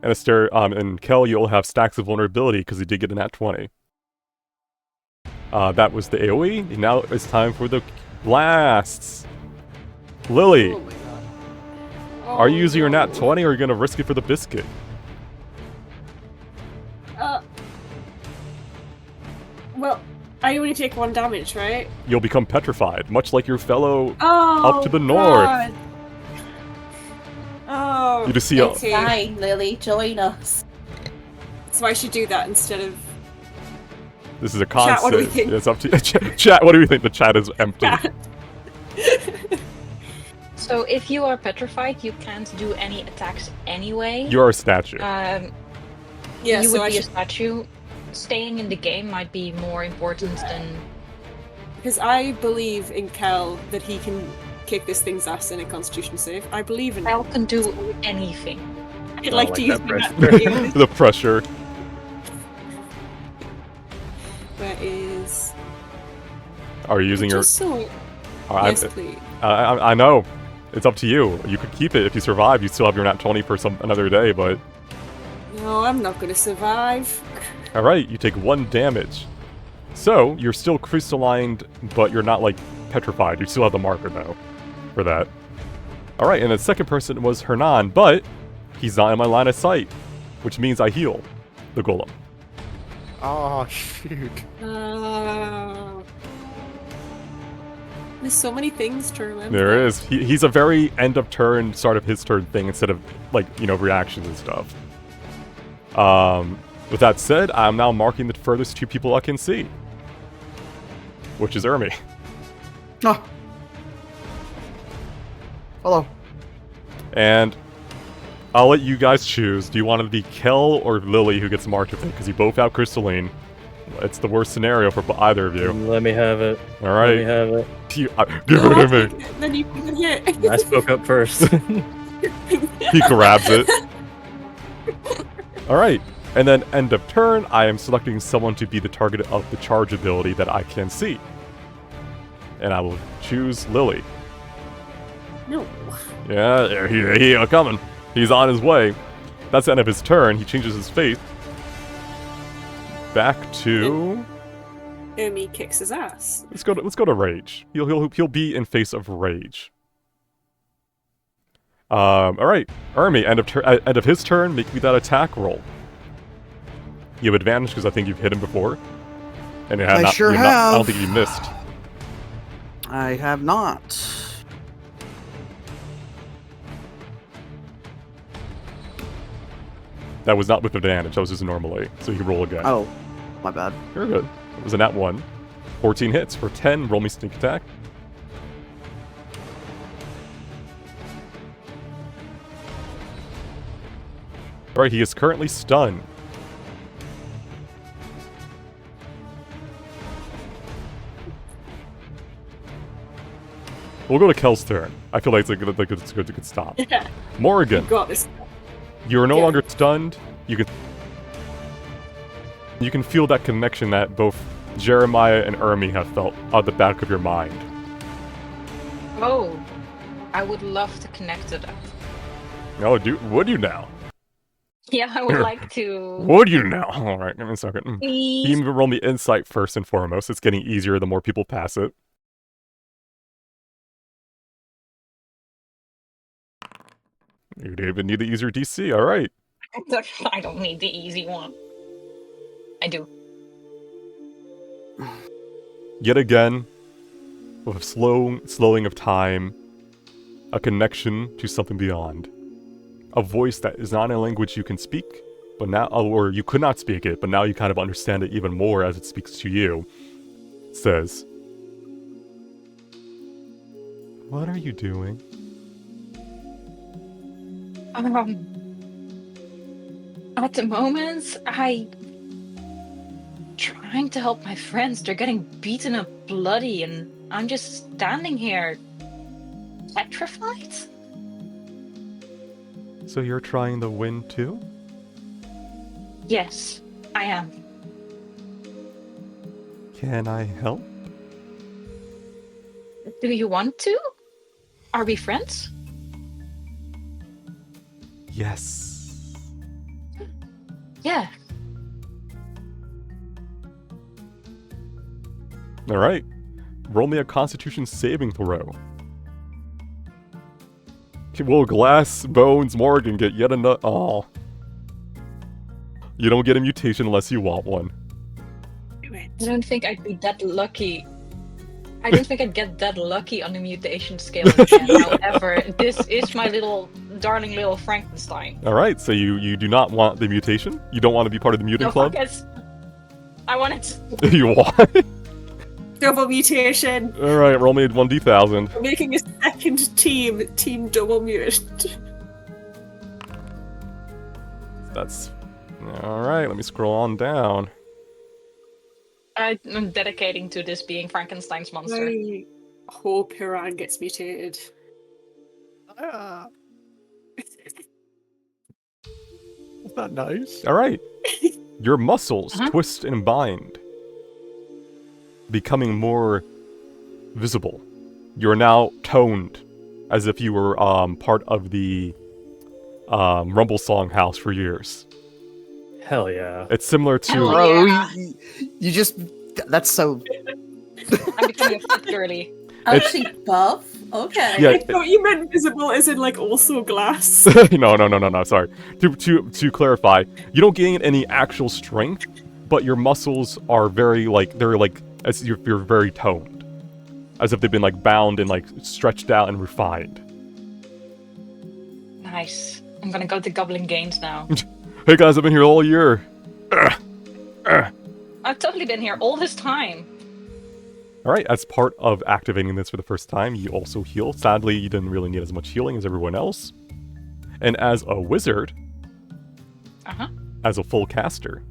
A: And Kel, you'll have stacks of vulnerability because he did get a nat 20. That was the AoE. Now it's time for the blasts. Lily,
D: Oh my god.
A: are you using your nat
D: no.
A: 20 or are you going to risk it for the biscuit?
D: Well, I only take 1 damage, right?
A: You'll become petrified, much like your fellow
D: Oh.
A: up to the north.
D: God. Oh.
A: You just see
H: It's
D: okay.
H: fine, Lily. Join us.
D: So I should do that instead of.
A: This is a
D: Chat,
A: constant.
D: what do we think?
A: It's up to chat. What do we think? The chat is empty.
D: Chat.
F: So So if you are petrified, you can't do any attacks anyway.
A: You are a statue.
D: Yeah,
F: you
D: so
F: would
D: I
F: be a
D: should,
F: statue. Staying in the game might be more important than.
D: because I believe in Kel that he can kick this thing's ass in a Constitution save. I believe in
F: Cal
D: him.
F: can do anything.
D: I'd like to use
I: that
D: my
I: pressure.
D: natural aim.
A: The pressure.
D: Where is?
A: Are you using your?
D: Just so.
A: I'm-
D: Yes, please.
A: I know. It's up to you. You could keep it if you survive. You still have your nat 20 for another day, but
D: No, I'm not gonna survive.
A: all right, you take 1 damage. So you're still crystallined, but you're not like petrified. You still have the marker though, for that. All right, and the second person was Hernan, but he's not in my line of sight, which means I heal the golem.
C: Oh, shoot.
D: There's so many things to remember.
A: There is. He's a very end of turn, start of his turn thing instead of like reactions and stuff. With that said, I'm now marking the furthest 2 people I can see, which is Ermi.
G: Oh. Hello.
A: And I'll let you guys choose. Do you want it to be Kel or Lily who gets marked with it? Because you both have crystalline. It's the worst scenario for either of you.
I: Let me have it.
A: All
I: Let me
A: right.
I: have it.
A: Give it to me.
D: Then you can hit.
I: I spoke up first.
A: He grabs it. All right. And then end of turn, I am selecting someone to be the target of the charge ability that I can see. And I will choose Lily.
D: No.
A: Yeah, he coming. He's on his way. That's the end of his turn. He changes his face. Back to.
D: Ermi kicks his ass.
A: Let's go to rage. He'll be in face of rage. All right, Ermi. End of his turn. Make me that attack roll. You have advantage because I think you've hit him before. And you
G: I sure have.
A: I don't think you missed.
G: I have not.
A: That was not with advantage. That was just normally. So you can roll again.
G: Oh, my bad.
A: You're good. It was a nat 1. 14 hits for 10. Roll me sneak attack. Alright, he is currently stunned. We'll go to Kel's turn. I feel like it's a good stop.
D: Yeah.
A: Morrigan,
D: You got this.
A: you are no
D: Yeah.
A: longer stunned. You can feel that connection that both Jeremiah and Ermi have felt at the back of your mind.
F: Oh, I would love to connect to that.
A: Oh, would you now?
F: Yeah, I would like to.
A: Would you now? Alright, give me a second. You
F: Please.
A: can roll me insight first and foremost. It's getting easier the more people pass it. You don't even need the easier DC, alright.
F: I don't need the easy one. I do.
A: Yet again, with a slowing of time, a connection to something beyond. A voice that is not in a language you can speak, but now, or you could not speak it, but now you kind of understand it even more as it speaks to you. It says, "What are you doing?"
F: At the moment, trying to help my friends. They're getting beaten up bloody, and I'm just standing here, petrified.
A: So you're trying to win too?
F: Yes, I am.
A: Can I help?
F: Do you want to? Are we friends?
A: Yes.
F: Yeah.
A: Alright. Roll me a Constitution saving throw. Will Glass Bones Morgan get yet another? Oh. You don't get a mutation unless you want one.
F: I don't think I'd be that lucky. I don't think I'd get that lucky on the mutation scale again. However, this is my darling little Frankenstein.
A: Alright, so you do not want the mutation? You don't want to be part of the mutant
F: No,
A: club?
F: fuck it. I want it.
A: You want it?
D: Double mutation.
A: All right, roll me 1d1000.
D: We're making a second team double mutant.
A: That's all right. Let me scroll on down.
F: I'm dedicating to this being Frankenstein's monster.
D: I hope Hiran gets mutated.
C: That's not nice.
A: All right. Your muscles twist and bind, becoming more visible. You're now toned, as if you were part of the Rumble Song house for years.
I: Hell yeah.
A: It's similar to.
F: Hell
G: Bro,
F: yeah.
G: you just. That's so.
F: I'm becoming a fit girly.
H: Actually, buff? Okay.
A: Yeah.
D: I thought you meant visible as in like also glass.
A: No. Sorry. To clarify, you don't gain any actual strength, but your muscles are very as you're very toned, as if they've been like bound and like stretched out and refined.
F: Nice. I'm gonna go to Goblin Gains now.
A: Hey guys, I've been here all year.
F: I've totally been here all this time.
A: All right, as part of activating this for the first time, you also heal. Sadly, you didn't really need as much healing as everyone else. And as a wizard, as a full caster,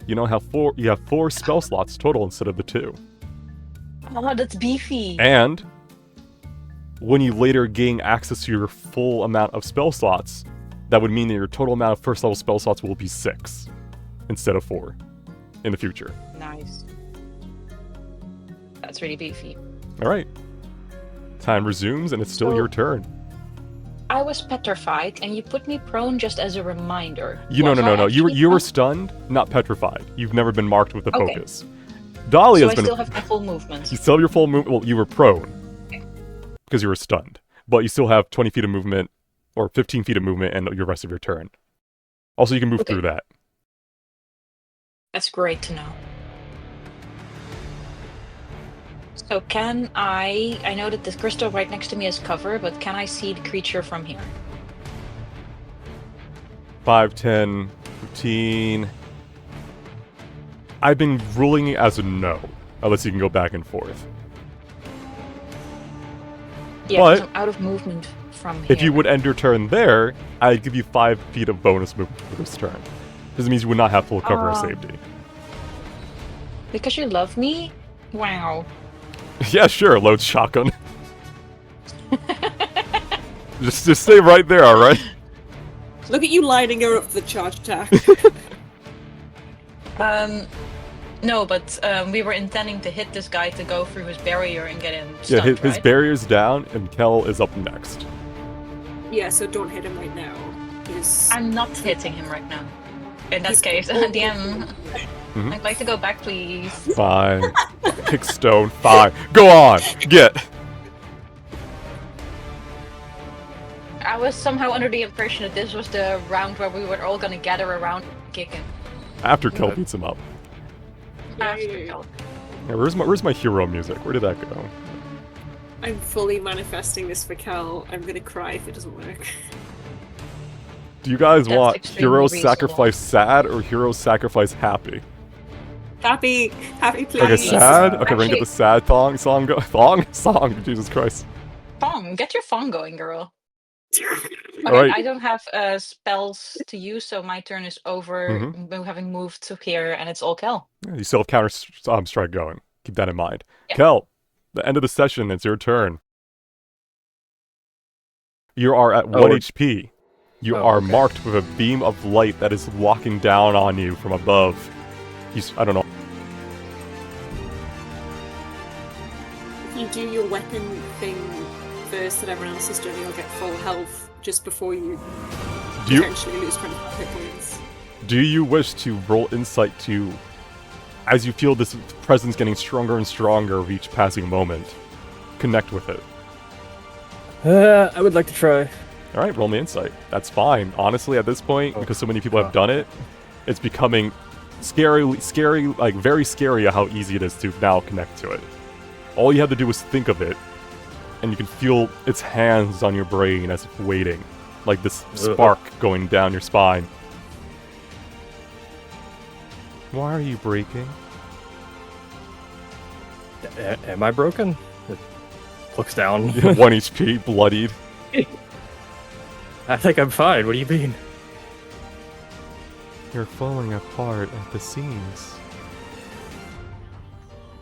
A: you now have four spell slots total instead of the 2.
F: Oh, that's beefy.
A: And when you later gain access to your full amount of spell slots, that would mean that your total amount of first level spell slots will be 6 instead of 4 in the future.
F: Nice. That's really beefy.
A: All right. Time resumes, and it's still your turn.
F: I was petrified, and you put me prone just as a reminder.
A: No. You were
F: prone?
A: stunned, not petrified. You've never been marked with the
F: Okay.
A: focus. Dolly
F: So
A: has
F: I
A: been.
F: still have my full movement.
A: You still have your full movement. Well, you were prone because you were stunned, but you still have 20 feet of movement or 15 feet of movement, and your rest of your turn. Also, you can move through that.
F: That's great to know. So can I know that this crystal right next to me is cover, but can I see the creature from here?
A: 5, 10, 15. I've been ruling it as a no, unless you can go back and forth.
F: Yeah,
A: But-
F: because I'm out of movement from here.
A: If you would end your turn there, I'd give you 5 feet of bonus movement for this turn. This means you would not have full cover or safety.
F: Because you love me? Wow.
A: Yeah, sure, load shotgun. just stay right there, alright?
D: Look at you lining her up for the charge attack.
F: No, but we were intending to hit this guy to go through his barrier and get him
A: Yeah,
F: stunned,
A: his
F: right?
A: barrier's down, and Kel is up next.
D: Yeah, so don't hit him right now. Because
F: I'm not hitting him right now. In that case, DM,
A: Mhm.
F: I'd like to go back, please.
A: Fine. Kick stone, fine. Go on, get.
F: I was somehow under the impression that this was the round where we were all gonna gather around and kick him.
A: After Kel beats him up.
F: After Kel.
A: Yeah, where's my hero music? Where did that go?
D: I'm fully manifesting this for Cal. I'm gonna cry if it doesn't work.
A: Do you guys
F: That's
A: want
F: extremely
A: hero
F: reasonable.
A: sacrifice sad or hero sacrifice happy?
D: Happy, please.
A: Okay, sad? Okay, we're gonna
F: Actually-
A: get the sad song, Jesus Christ.
F: Fong, get your Fong going, girl. Okay,
A: Alright.
F: I don't have spells to use, so my turn is over, having moved to here, and it's all Kel.
A: Yeah, you still have counter strike going. Keep that in mind.
F: Yeah.
A: Kel, the end of the session, it's your turn. You are at 1 HP. You are
I: okay.
A: marked with a beam of light that is walking down on you from above. I don't know.
D: If you do your weapon thing first that everyone else has done, you'll get full health just before you
A: Do you
D: potentially lose 20 hit points.
A: do you wish to roll insight to, as you feel this presence getting stronger and stronger with each passing moment, connect with it?
I: I would like to try.
A: All right, roll me insight. That's fine. Honestly, at this point, because so many people have done it, it's becoming scary, like very scary how easy it is to now connect to it. All you have to do is think of it, and you can feel its hands on your brain as if waiting, like this spark going down your spine. Why are you breaking?
I: Am I broken? It looks down.
A: 1 HP, bloodied.
I: I think I'm fine. What do you mean?
A: You're falling apart at the seams.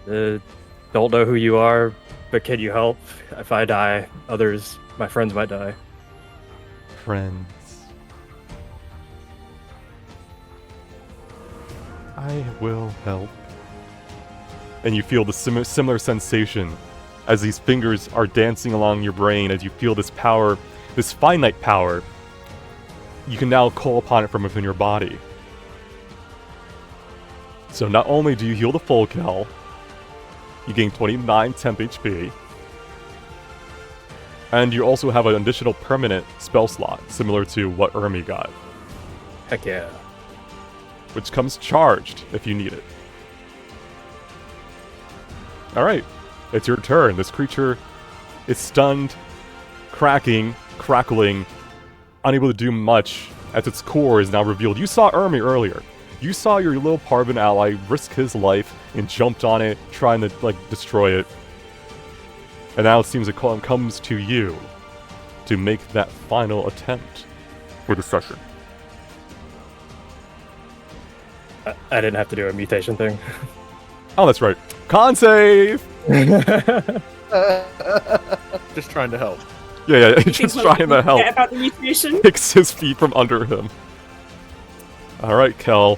I: Don't know who you are, but can you help? If I die, my friends might die.
A: Friends. I will help. And you feel the similar sensation as these fingers are dancing along your brain as you feel this power, this finite power. You can now call upon it from within your body. So not only do you heal the full Kel, you gain 29 temp HP, and you also have an additional permanent spell slot, similar to what Ermi got,
I: Heck yeah.
A: which comes charged if you need it. Alright, it's your turn. This creature is stunned, cracking, crackling, unable to do much as its core is now revealed. You saw Ermi earlier. You saw your little Parvin ally risk his life and jumped on it, trying to, destroy it. And now it seems it comes to you to make that final attempt for the session.
I: I didn't have to do a mutation thing.
A: Oh, that's right. Con save!
C: Just trying to help.
A: Yeah, just trying to help.
D: Forget about the mutation.
A: Picks his feet from under him. Alright, Kel.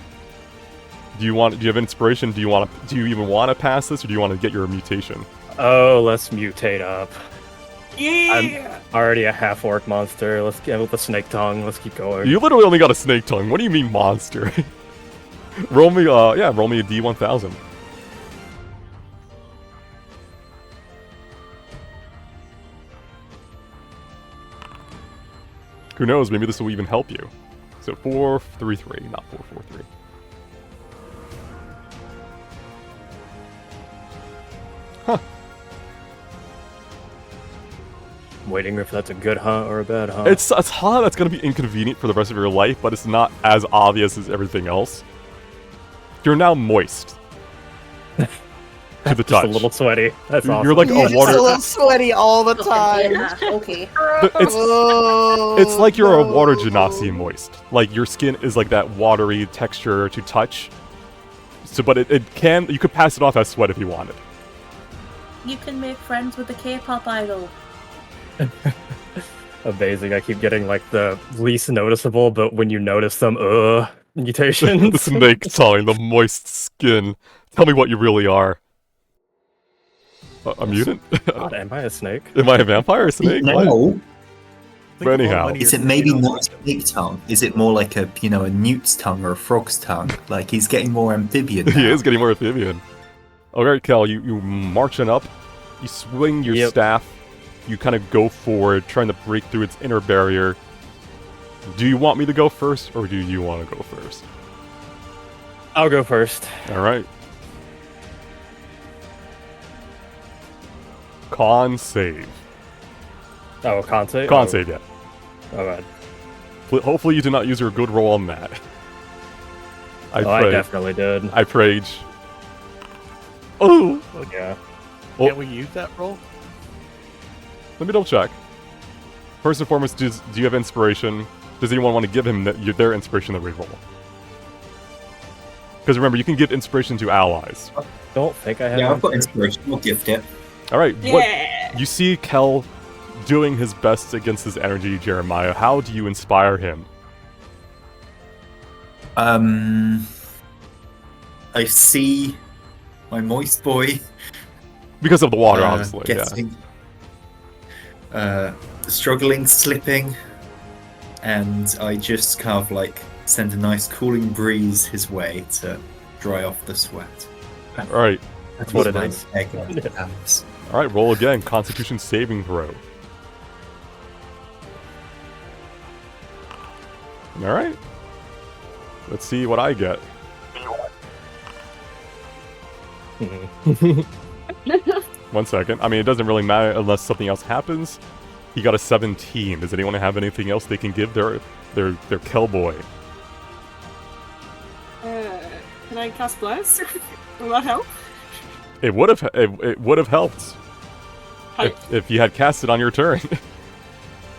A: Do you have inspiration? Do you even want to pass this, or do you want to get your mutation?
I: Oh, let's mutate up.
D: Yeah.
I: I'm already a half-orc monster. Let's get with the snake tongue. Let's keep going.
A: You literally only got a snake tongue. What do you mean monster? roll me a D1000. Who knows, maybe this will even help you. So 433, not 443. Huh.
I: I'm waiting if that's a good hunt or a bad hunt.
A: It's a hunt that's going to be inconvenient for the rest of your life, but it's not as obvious as everything else. You're now moist. To the touch.
I: Just a little sweaty. That's awesome.
A: You're like
G: He's
A: a water...
G: a little sweaty all the time.
H: Yeah, okay.
A: It's like you're a water genasi moist. Like your skin is like that watery texture to touch. So, but you could pass it off as sweat if you wanted.
H: You can make friends with the K-pop idol.
I: Amazing. I keep getting like the least noticeable, but when you notice them, mutations.
A: The snake tongue, the moist skin. Tell me what you really are. A mutant?
I: God, am I a snake?
A: Am I a vampire or snake? What?
E: No.
A: But anyhow.
E: Is it maybe not a snake tongue? Is it more like a newt's tongue or a frog's tongue? Like he's getting more amphibian now.
A: He is getting more amphibian. Alright, Kel, you marching up. You swing your staff. You kind of go forward, trying to break through its inner barrier. Do you want me to go first, or do you want to go first?
I: I'll go first.
A: Alright. Con save.
I: Oh, con save?
A: Con save, yeah.
I: Oh, God.
A: Hopefully you did not use your good roll on that.
I: I definitely did.
A: I prayed. Oh!
I: Yeah.
C: Can't we use that roll?
A: Let me double check. First and foremost, do you have inspiration? Does anyone want to give him their inspiration to reroll? Because remember, you can give inspiration to allies.
I: Don't think I have.
E: Yeah, I've got inspiration. I'll gift it.
A: Alright,
D: Yeah.
A: you see Kel doing his best against his energy, Jeremiah. How do you inspire him?
E: I see my moist boy.
A: Because of the water, obviously.
E: Getting, struggling, slipping, and I just kind of send a nice cooling breeze his way to dry off the sweat.
A: Alright.
I: That's what it is.
A: Alright, roll again. Constitution saving throw. Alright. Let's see what I get. One second. I mean, it doesn't really matter unless something else happens. He got a 17. Does anyone have anything else they can give their Kelboy?
D: Can I cast Bless? Will that help?
A: It would have it would have helped if you had cast it on your turn.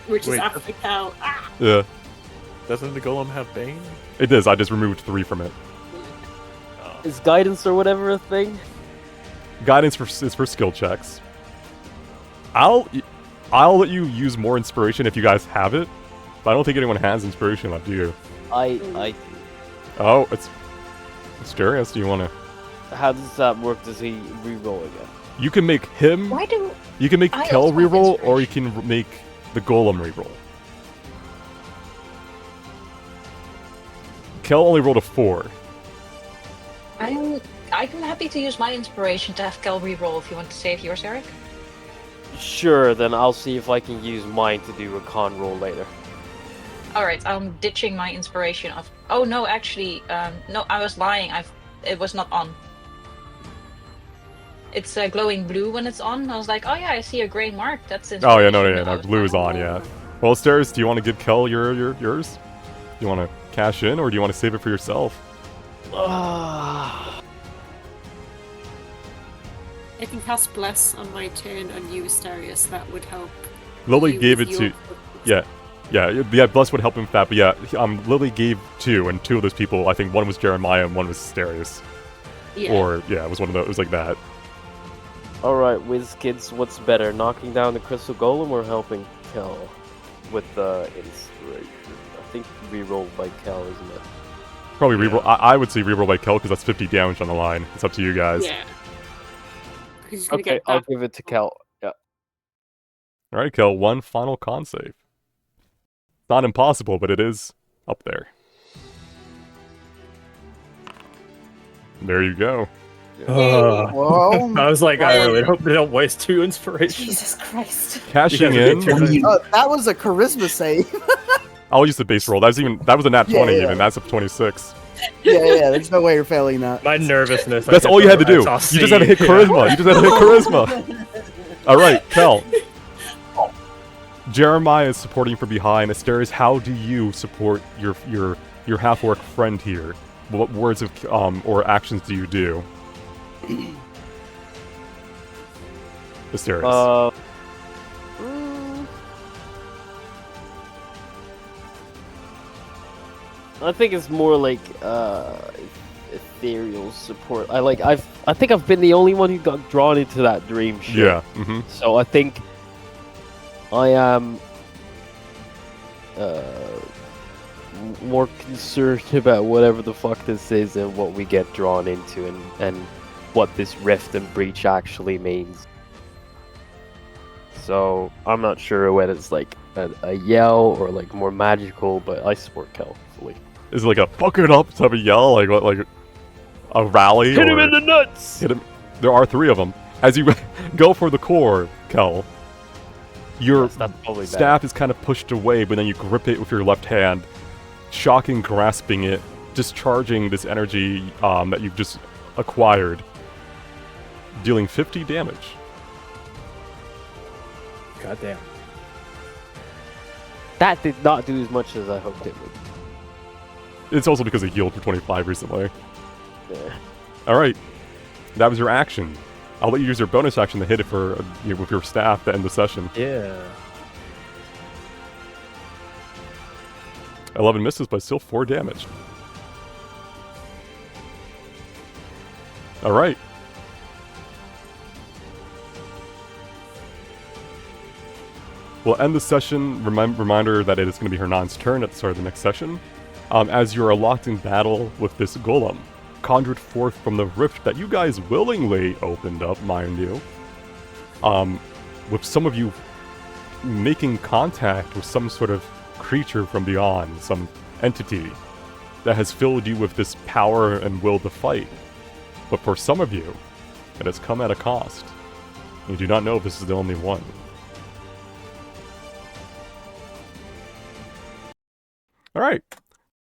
D: Which is
C: Wait.
D: after Cal. Ah!
A: Yeah,
C: Doesn't the golem have Bane?
A: it does. I just removed 3 from it.
B: Is guidance or whatever a thing?
A: Guidance is for skill checks. I'll let you use more inspiration if you guys have it, but I don't think anyone has inspiration left, do you?
B: I.
A: Oh, it's Darius. Do you want to?
B: How does that work? Does he re-roll again?
A: You can make him.
F: Why do
A: You can make
F: I
A: Kel
F: also have
A: reroll, or you
F: inspiration.
A: can make the golem reroll. Kel only rolled a 4.
F: I'm happy to use my inspiration to have Kel reroll if you want to save yours, Eric.
B: Sure, then I'll see if I can use mine to do a con roll later.
F: Alright, I'm ditching my inspiration of. Oh no, actually, no, I was lying. It was not on. It's glowing blue when it's on. I was like, oh yeah, I see a gray mark. That's
A: Oh yeah,
F: inspiration.
A: no, blue is on, yeah. Well, Stairs, do you want to give Kel yours? You want to cash in, or do you want to save it for yourself?
D: I can cast Bless on my turn on you, Asterius. That would help.
A: Lily
D: you
A: gave
D: with
A: it to.
D: your-
A: Yeah. Bless would help him with that, but yeah, Lily gave 2, and 2 of those people, I think one was Jeremiah and one was Starius.
D: Yeah.
A: Or yeah, it was one of those. It was like that.
B: Alright, Wiz Kids, what's better, knocking down the crystal golem or helping Kel with the inspiration? I think reroll by Kel, isn't it?
A: Probably reroll. I would say reroll by Kel because that's 50 damage on the line. It's up to you guys.
D: Yeah. 'Cause he's gonna
B: Okay,
D: get
B: I'll
D: that.
B: give it to Kel. Yeah.
A: All right, Kel. One final con save. Not impossible, but it is up there. There you go.
G: Whoa.
I: I was like, I
G: Right.
I: really hope they don't waste 2 inspiration.
H: Jesus Christ.
A: Cashing
I: You guys are
A: in.
I: getting
G: That was a charisma save.
A: I'll use the base roll. That was a nat 20
G: Yeah.
A: even. That's a 26.
G: yeah, there's no way you're failing that.
I: My nervousness.
A: That's all you had to do. You just had to hit charisma. You just had to hit charisma. All right, Kel. Jeremiah is supporting from behind. Asterius, how do you support your half-orc friend here? What words of or actions do you do? Asterius.
B: I think it's more like ethereal support. I think I've been the only one who got drawn into that dream shit.
A: Yeah. Mm-hmm.
B: So I think I am more concerned about whatever the fuck this is and what we get drawn into and what this rift and breach actually means. So I'm not sure whether it's like a yell or like more magical, but I support Kel fully.
A: Is it like a fuck it up type of yell, like what, like a rally?
B: Hit him
A: or
B: in the nuts!
A: hit him. There are 3 of them. As you go for the core, Kel, your
B: Yes, that's probably
A: staff is kind of pushed away, but then you grip it with your left hand, shocking, grasping it, discharging this energy that you've just acquired, dealing 50 damage.
I: Goddamn.
B: That did not do as much as I hoped it would.
A: It's also because it healed for 25 recently.
B: Yeah.
A: All right, that was your action. I'll let you use your bonus action to hit it for with your staff to end the session.
I: Yeah.
A: 11 misses, but still 4 damage. All right. We'll end the session. Reminder that it is going to be Hernan's turn at the start of the next session. As you are locked in battle with this golem, conjured forth from the rift that you guys willingly opened up, mind you. With some of you making contact with some sort of creature from beyond, some entity that has filled you with this power and will to fight. But for some of you, it has come at a cost. You do not know if this is the only one. Alright.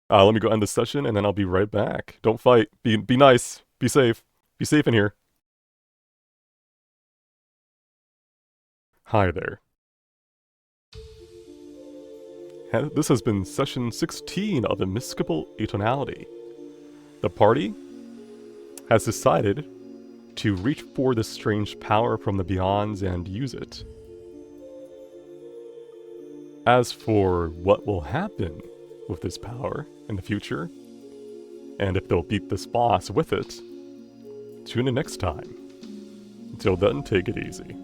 A: Let me go end the session, and then I'll be right back. Don't fight. Be nice. Be safe. Be safe in here. Hi there. This has been session 16 of Immiscible Atonality. The party has decided to reach for this strange power from the Beyonds and use it. As for what will happen with this power in the future, and if they'll beat this boss with it, tune in next time. Until then, take it easy.